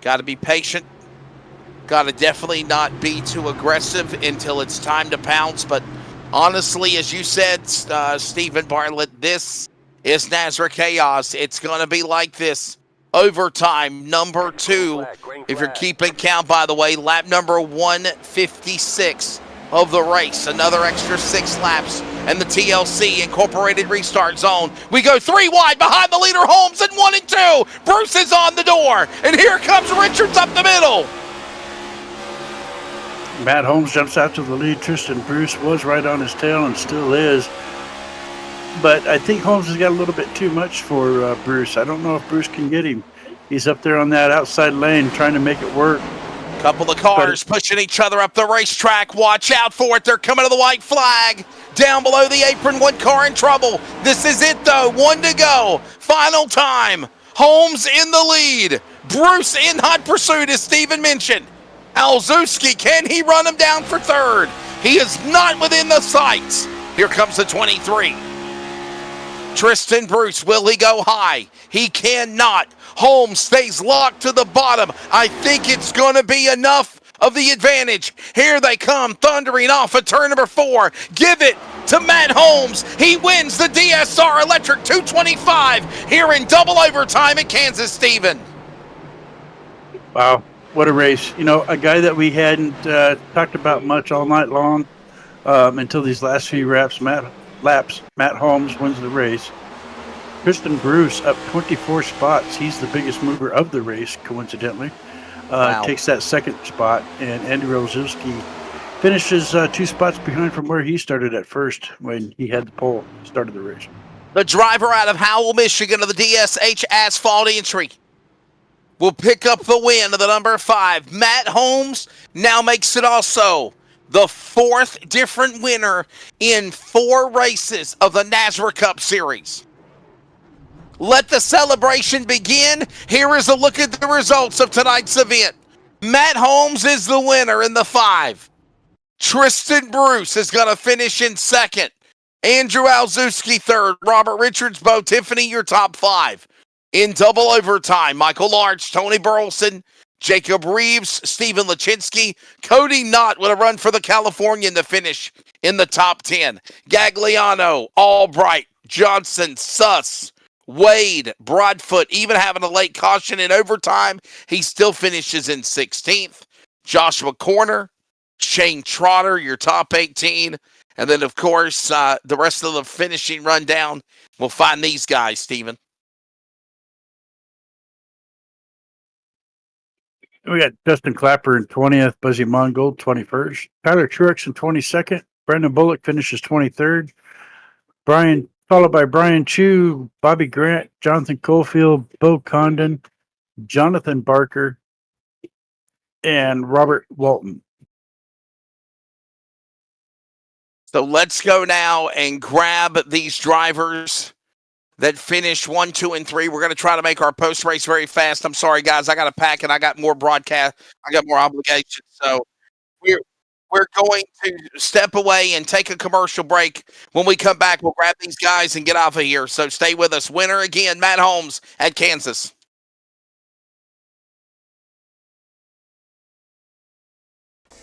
Got to be patient. Got to definitely not be too aggressive until it's time to pounce. But honestly, as you said, Stephen Bartlett, this is NASRA chaos. It's going to be like this. Overtime, number 2. If you're keeping count, by the way, lap number 156 of the race. Another extra 6 laps. And the TLC Incorporated restart zone. We go 3 wide behind the leader, Holmes, and 1 and 2. Bruce is on the door. And here comes Richards up the middle. Matt Holmes jumps out to the lead. Tristan Bruce was right on his tail and still is. But I think Holmes has got a little bit too much for Bruce. I don't know if Bruce can get him. He's up there on that outside lane trying to make it work. Couple of cars pushing each other up the racetrack. Watch out for it. They're coming to the white flag. Down below the apron, 1 car in trouble. This is it, though. 1 to go. Final time. Holmes in the lead. Bruce in hot pursuit, as Steven mentioned. Alzewski, can he run him down for 3rd? He is not within the sights. Here comes the 23. Tristan Bruce, will he go high? He cannot. Holmes stays locked to the bottom. I think it's going to be enough of the advantage. Here they come, thundering off at turn number 4. Give it to Matt Holmes. He wins the DSR Electric 225 here in double overtime at Kansas, Stephen. Wow, what a race. You know, a guy that we hadn't talked about much all night long until these last few laps, Matt Holmes wins the race. Tristan Bruce up 24 spots. He's the biggest mover of the race, coincidentally. Takes that 2nd spot, and Andy Rozewski finishes 2 spots behind from where he started at first when he had the pole started the race. The driver out of Howell, Michigan of the DSH Asphalt entry will pick up the win of the number 5. Matt Holmes now makes it also the 4th different winner in 4 races of the NASRA Cup Series. Let the celebration begin. Here is a look at the results of tonight's event. Matt Holmes is the winner in the 5. Tristan Bruce is going to finish in 2nd. Andrew Alzewski 3rd. Robert Richards, Bo Tiffany, your top 5. In double overtime, Michael Larch, Tony Burleson, Jacob Reeves, Stephen Lachinsky, Cody Knott with a run for the Californian to finish in the top 10. Gagliano, Albright, Johnson, Suss, Wade, Broadfoot, even having a late caution in overtime, he still finishes in 16th. Joshua Corner, Shane Trotter, your top 18. And then, of course, the rest of the finishing rundown, we'll find these guys, Stephen. We got Justin Clapper in 20th, Buzzy Mongold 21st, Tyler Truex in 22nd, Brandon Bullock finishes 23rd, followed by Brian Chu, Bobby Grant, Jonathan Cofield, Bo Condon, Jonathan Barker, and Robert Walton. So let's go now and grab these drivers that finished 1, 2, and 3. We're going to try to make our post race very fast. I'm sorry, guys. I got to pack and I got more broadcast. I got more obligations. So we're going to step away and take a commercial break. When we come back, we'll grab these guys and get off of here. So stay with us. Winner again, Matt Holmes at Kansas.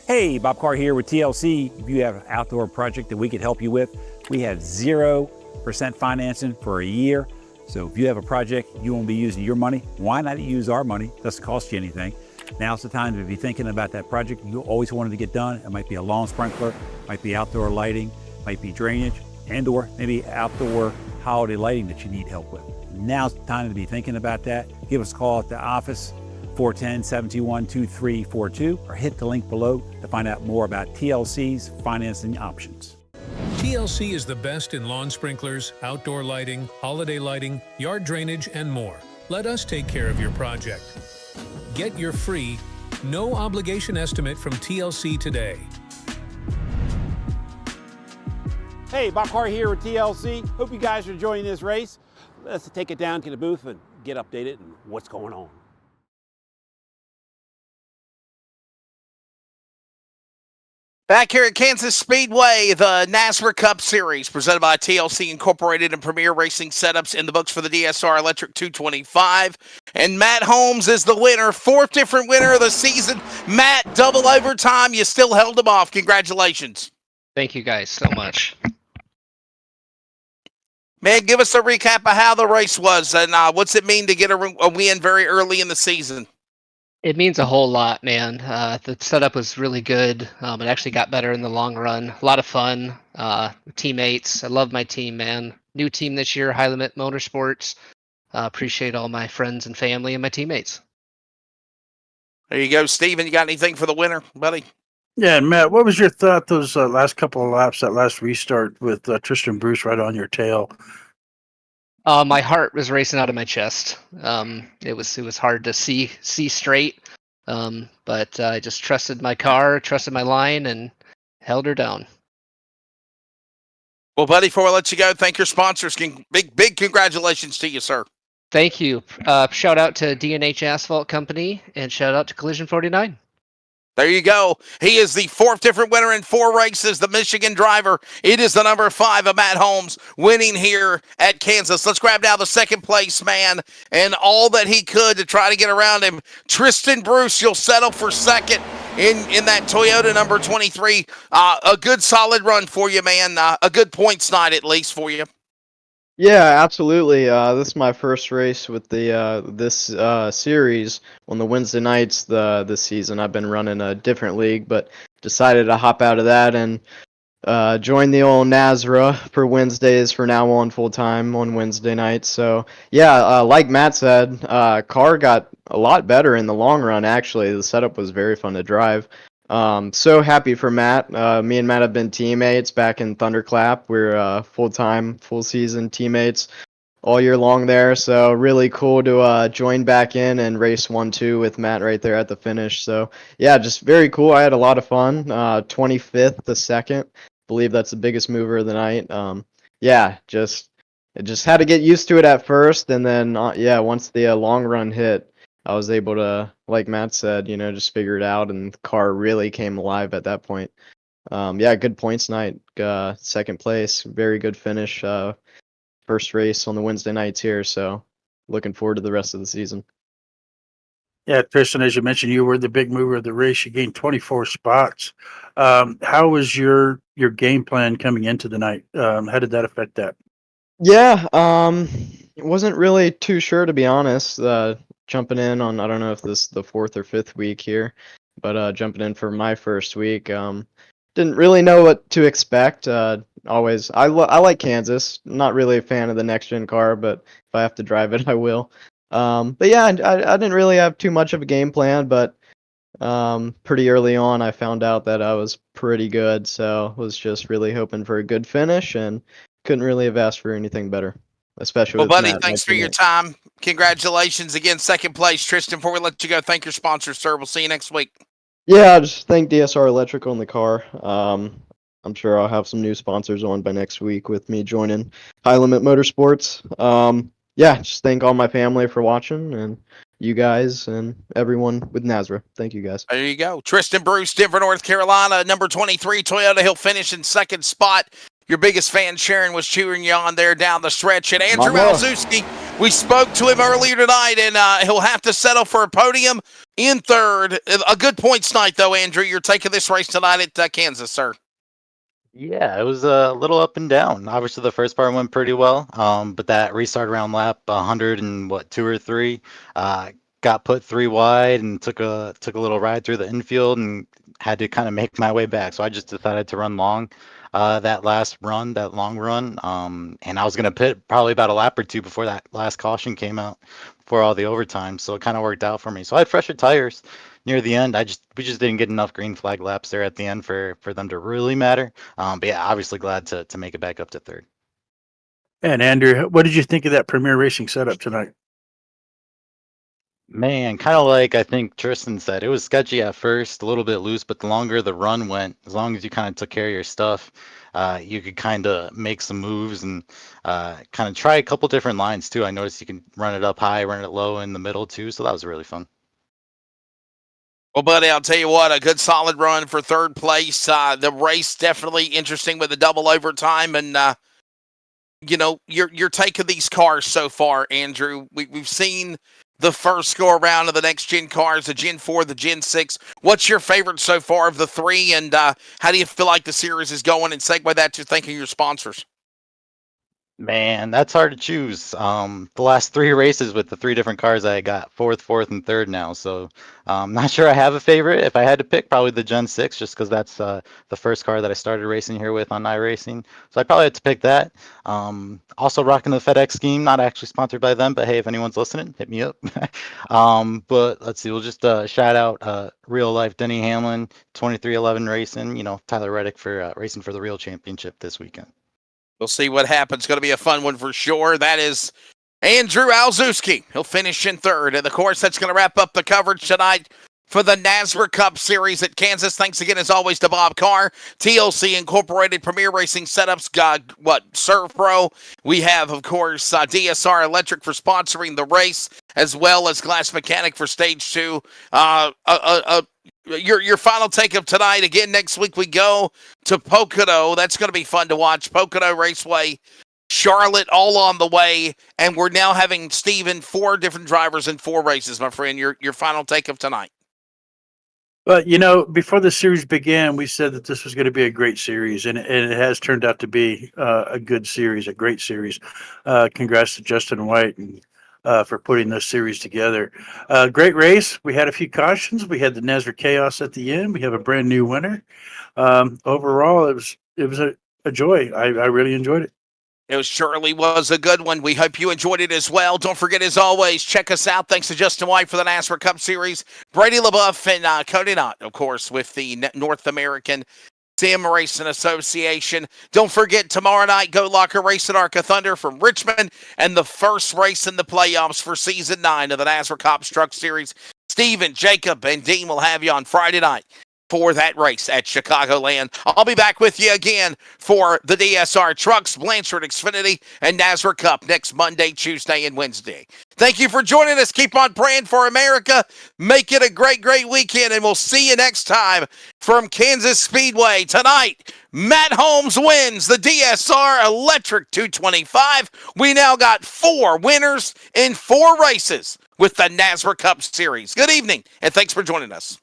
Hey, Bob Carr here with TLC. If you have an outdoor project that we could help you with, we have 0% financing for a year. So if you have a project, you won't be using your money, why not use our money? It doesn't cost you anything. Now's the time to be thinking about that project you always wanted to get done. It might be a lawn sprinkler, might be outdoor lighting, might be drainage, and or maybe outdoor holiday lighting that you need help with. Now's the time to be thinking about that. Give us a call at the office, 410-721-2342, or hit the link below to find out more about TLC's financing options. TLC is the best in lawn sprinklers, outdoor lighting, holiday lighting, yard drainage, and more. Let us take care of your project. Get your free, no obligation estimate from TLC today. Hey, Bob Carr here with TLC. Hope you guys are enjoying this race. Let's take it down to the booth and get updated on what's going on. Back here at Kansas Speedway, the NASRA Cup Series presented by TLC Incorporated and Premier Racing Setups in the books for the DSR Electric 225. And Matt Holmes is the winner, fourth different winner of the season. Matt, double overtime. You still held him off. Congratulations. Thank you guys so much. Man, give us a recap of how the race was and what's it mean to get a win very early in the season. It means a whole lot, man. The setup was really good. It actually got better in the long run. A lot of fun. Teammates. I love my team, man. New team this year, High Limit Motorsports. Appreciate all my friends and family and my teammates. There you go, Steven. You got anything for the winner, buddy? Yeah, Matt, what was your thought those last couple of laps, that last restart with Tristan Bruce right on your tail? My heart was racing out of my chest. It was hard to see straight, but I just trusted my car, trusted my line, and held her down. Well, buddy, before I let you go, thank your sponsors. Big congratulations to you, sir. Thank you. Shout out to D&H Asphalt Company, and shout out to Collision 49. There you go. He is the fourth different winner in 4 races, the Michigan driver. It is the number 5 of Matt Holmes winning here at Kansas. Let's grab now the second place man and all that he could to try to get around him. Tristan Bruce, you'll settle for second in that Toyota number 23. A good solid run for you, man. A good points night at least for you. Yeah, absolutely. This is my first race with the this series on the Wednesday nights this season. I've been running a different league, but decided to hop out of that and join the old NASRA for Wednesdays for now on full time on Wednesday nights. So yeah, like Matt said, car got a lot better in the long run. Actually, the setup was very fun to drive. So happy for Matt. Me and Matt have been teammates back in Thunderclap. We're full-time, full-season teammates all year long there. So really cool to join back in and race 1-2 with Matt right there at the finish. So yeah, just very cool. I had a lot of fun. 25th to second. Believe that's the biggest mover of the night. Yeah, just had to get used to it at first, and then yeah, once the long run hit, I was able to, like Matt said, just figure it out, and the car really came alive at that point. Yeah, good points night. Second place, very good finish. First race on the Wednesday nights here, so looking forward to the rest of the season. Yeah, Tristan, as you mentioned, you were the big mover of the race. You gained 24 spots. How was your game plan coming into the night? How did that affect that? Yeah, wasn't really too sure, to be honest. Jumping in on, I don't know if this is the 4th or 5th week here, but jumping in for my first week, didn't really know what to expect. I like Kansas. Not really a fan of the next gen car, but if I have to drive it, I will. But yeah, I didn't really have too much of a game plan, but pretty early on, I found out that I was pretty good, so was just really hoping for a good finish, and couldn't really have asked for anything better. Especially well, with buddy, Matt, thanks for your time. Congratulations again, second place, Tristan. Before we let you go, thank your sponsors, sir. We'll see you next week. Yeah, I just thank DSR Electric on the car. I'm sure I'll have some new sponsors on by next week with me joining High Limit Motorsports. Yeah, just thank all my family for watching, and you guys and everyone with NASRA. Thank you, guys. There you go. Tristan Bruce, Denver, North Carolina, number 23 Toyota. He'll finish in second spot. Your biggest fan, Sharon, was cheering you on there down the stretch. And Andrew Malzewski, we spoke to him earlier tonight, and he'll have to settle for a podium in third. A good points night, though, Andrew. You're taking this race tonight at Kansas, sir. Yeah, it was a little up and down. Obviously, the first part went pretty well, but that restart around lap 100 and 2 or 3, got put 3 wide and took a little ride through the infield and had to kind of make my way back. So I just decided to run long. That long run, and I was gonna pit probably about a lap or 2 before that last caution came out for all the overtime, so it kind of worked out for me. So I had fresher tires near the end. We just didn't get enough green flag laps there at the end for them to really matter. But yeah, obviously glad to make it back up to third. And Andrew, what did you think of that Premier Racing setup tonight? Man, kind of like I think Tristan said, it was sketchy at first, a little bit loose, but the longer the run went, as long as you kind of took care of your stuff, you could kind of make some moves and kind of try a couple different lines too. I noticed you can run it up high, run it low in the middle too, so that was really fun. Well, buddy, I'll tell you what, a good solid run for third place. The race definitely interesting with the double overtime, and your take of these cars so far, Andrew. We've seen the first go around of the next gen cars, the Gen 4, the Gen 6. What's your favorite so far of the three, and how do you feel like the series is going? And segue that to thanking your sponsors. Man, that's hard to choose. The last three races with the three different cars, I got fourth, and third now. So not sure I have a favorite. If I had to pick, probably the Gen 6, just because that's the first car that I started racing here with on iRacing. So I'd probably have to pick that. Also rocking the FedEx scheme, not actually sponsored by them, but hey, if anyone's listening, hit me up. But let's see, we'll just shout out real life Denny Hamlin, 2311 Racing, Tyler Reddick for racing for the real championship this weekend. We'll see what happens. Going to be a fun one for sure. That is Andrew Alzewski. He'll finish in third. And, of course, that's going to wrap up the coverage tonight for the NASRA Cup Series at Kansas. Thanks again, as always, to Bob Carr, TLC Incorporated, Premier Racing Setups, Serve Pro. We have, of course, DSR Electric for sponsoring the race, as well as Glass Mechanic for Stage 2. Your final take of tonight. Again, next week we go to Pocono. That's going to be fun to watch. Pocono Raceway, Charlotte, all on the way. And we're now having, Steven, 4 different drivers in 4 races, my friend. Your final take of tonight. Well, before the series began, we said that this was going to be a great series, and it has turned out to be a good series, a great series. Congrats to Justin White and for putting this series together. Great race. We had a few cautions. We had the NASRA Chaos at the end. We have a brand new winner. Overall, it was a joy. I really enjoyed it. It surely was a good one. We hope you enjoyed it as well. Don't forget, as always, check us out. Thanks to Justin White for the NASRA Cup Series. Brady LaBeouf and Cody Knott, of course, with the North American Sim Racing Association. Don't forget, tomorrow night, Go Locker Race at Arca Thunder from Richmond, and the first race in the playoffs for Season 9 of the NASRA Cops Truck Series. Steven, Jacob, and Dean will have you on Friday night for that race at Chicagoland. I'll be back with you again for the DSR Trucks, Blanchard, Xfinity, and NASRA Cup next Monday, Tuesday, and Wednesday. Thank you for joining us. Keep on praying for America. Make it a great, great weekend, and we'll see you next time from Kansas Speedway. Tonight, Matt Holmes wins the DSR Electric 225. We now got 4 winners in 4 races with the NASRA Cup Series. Good evening, and thanks for joining us.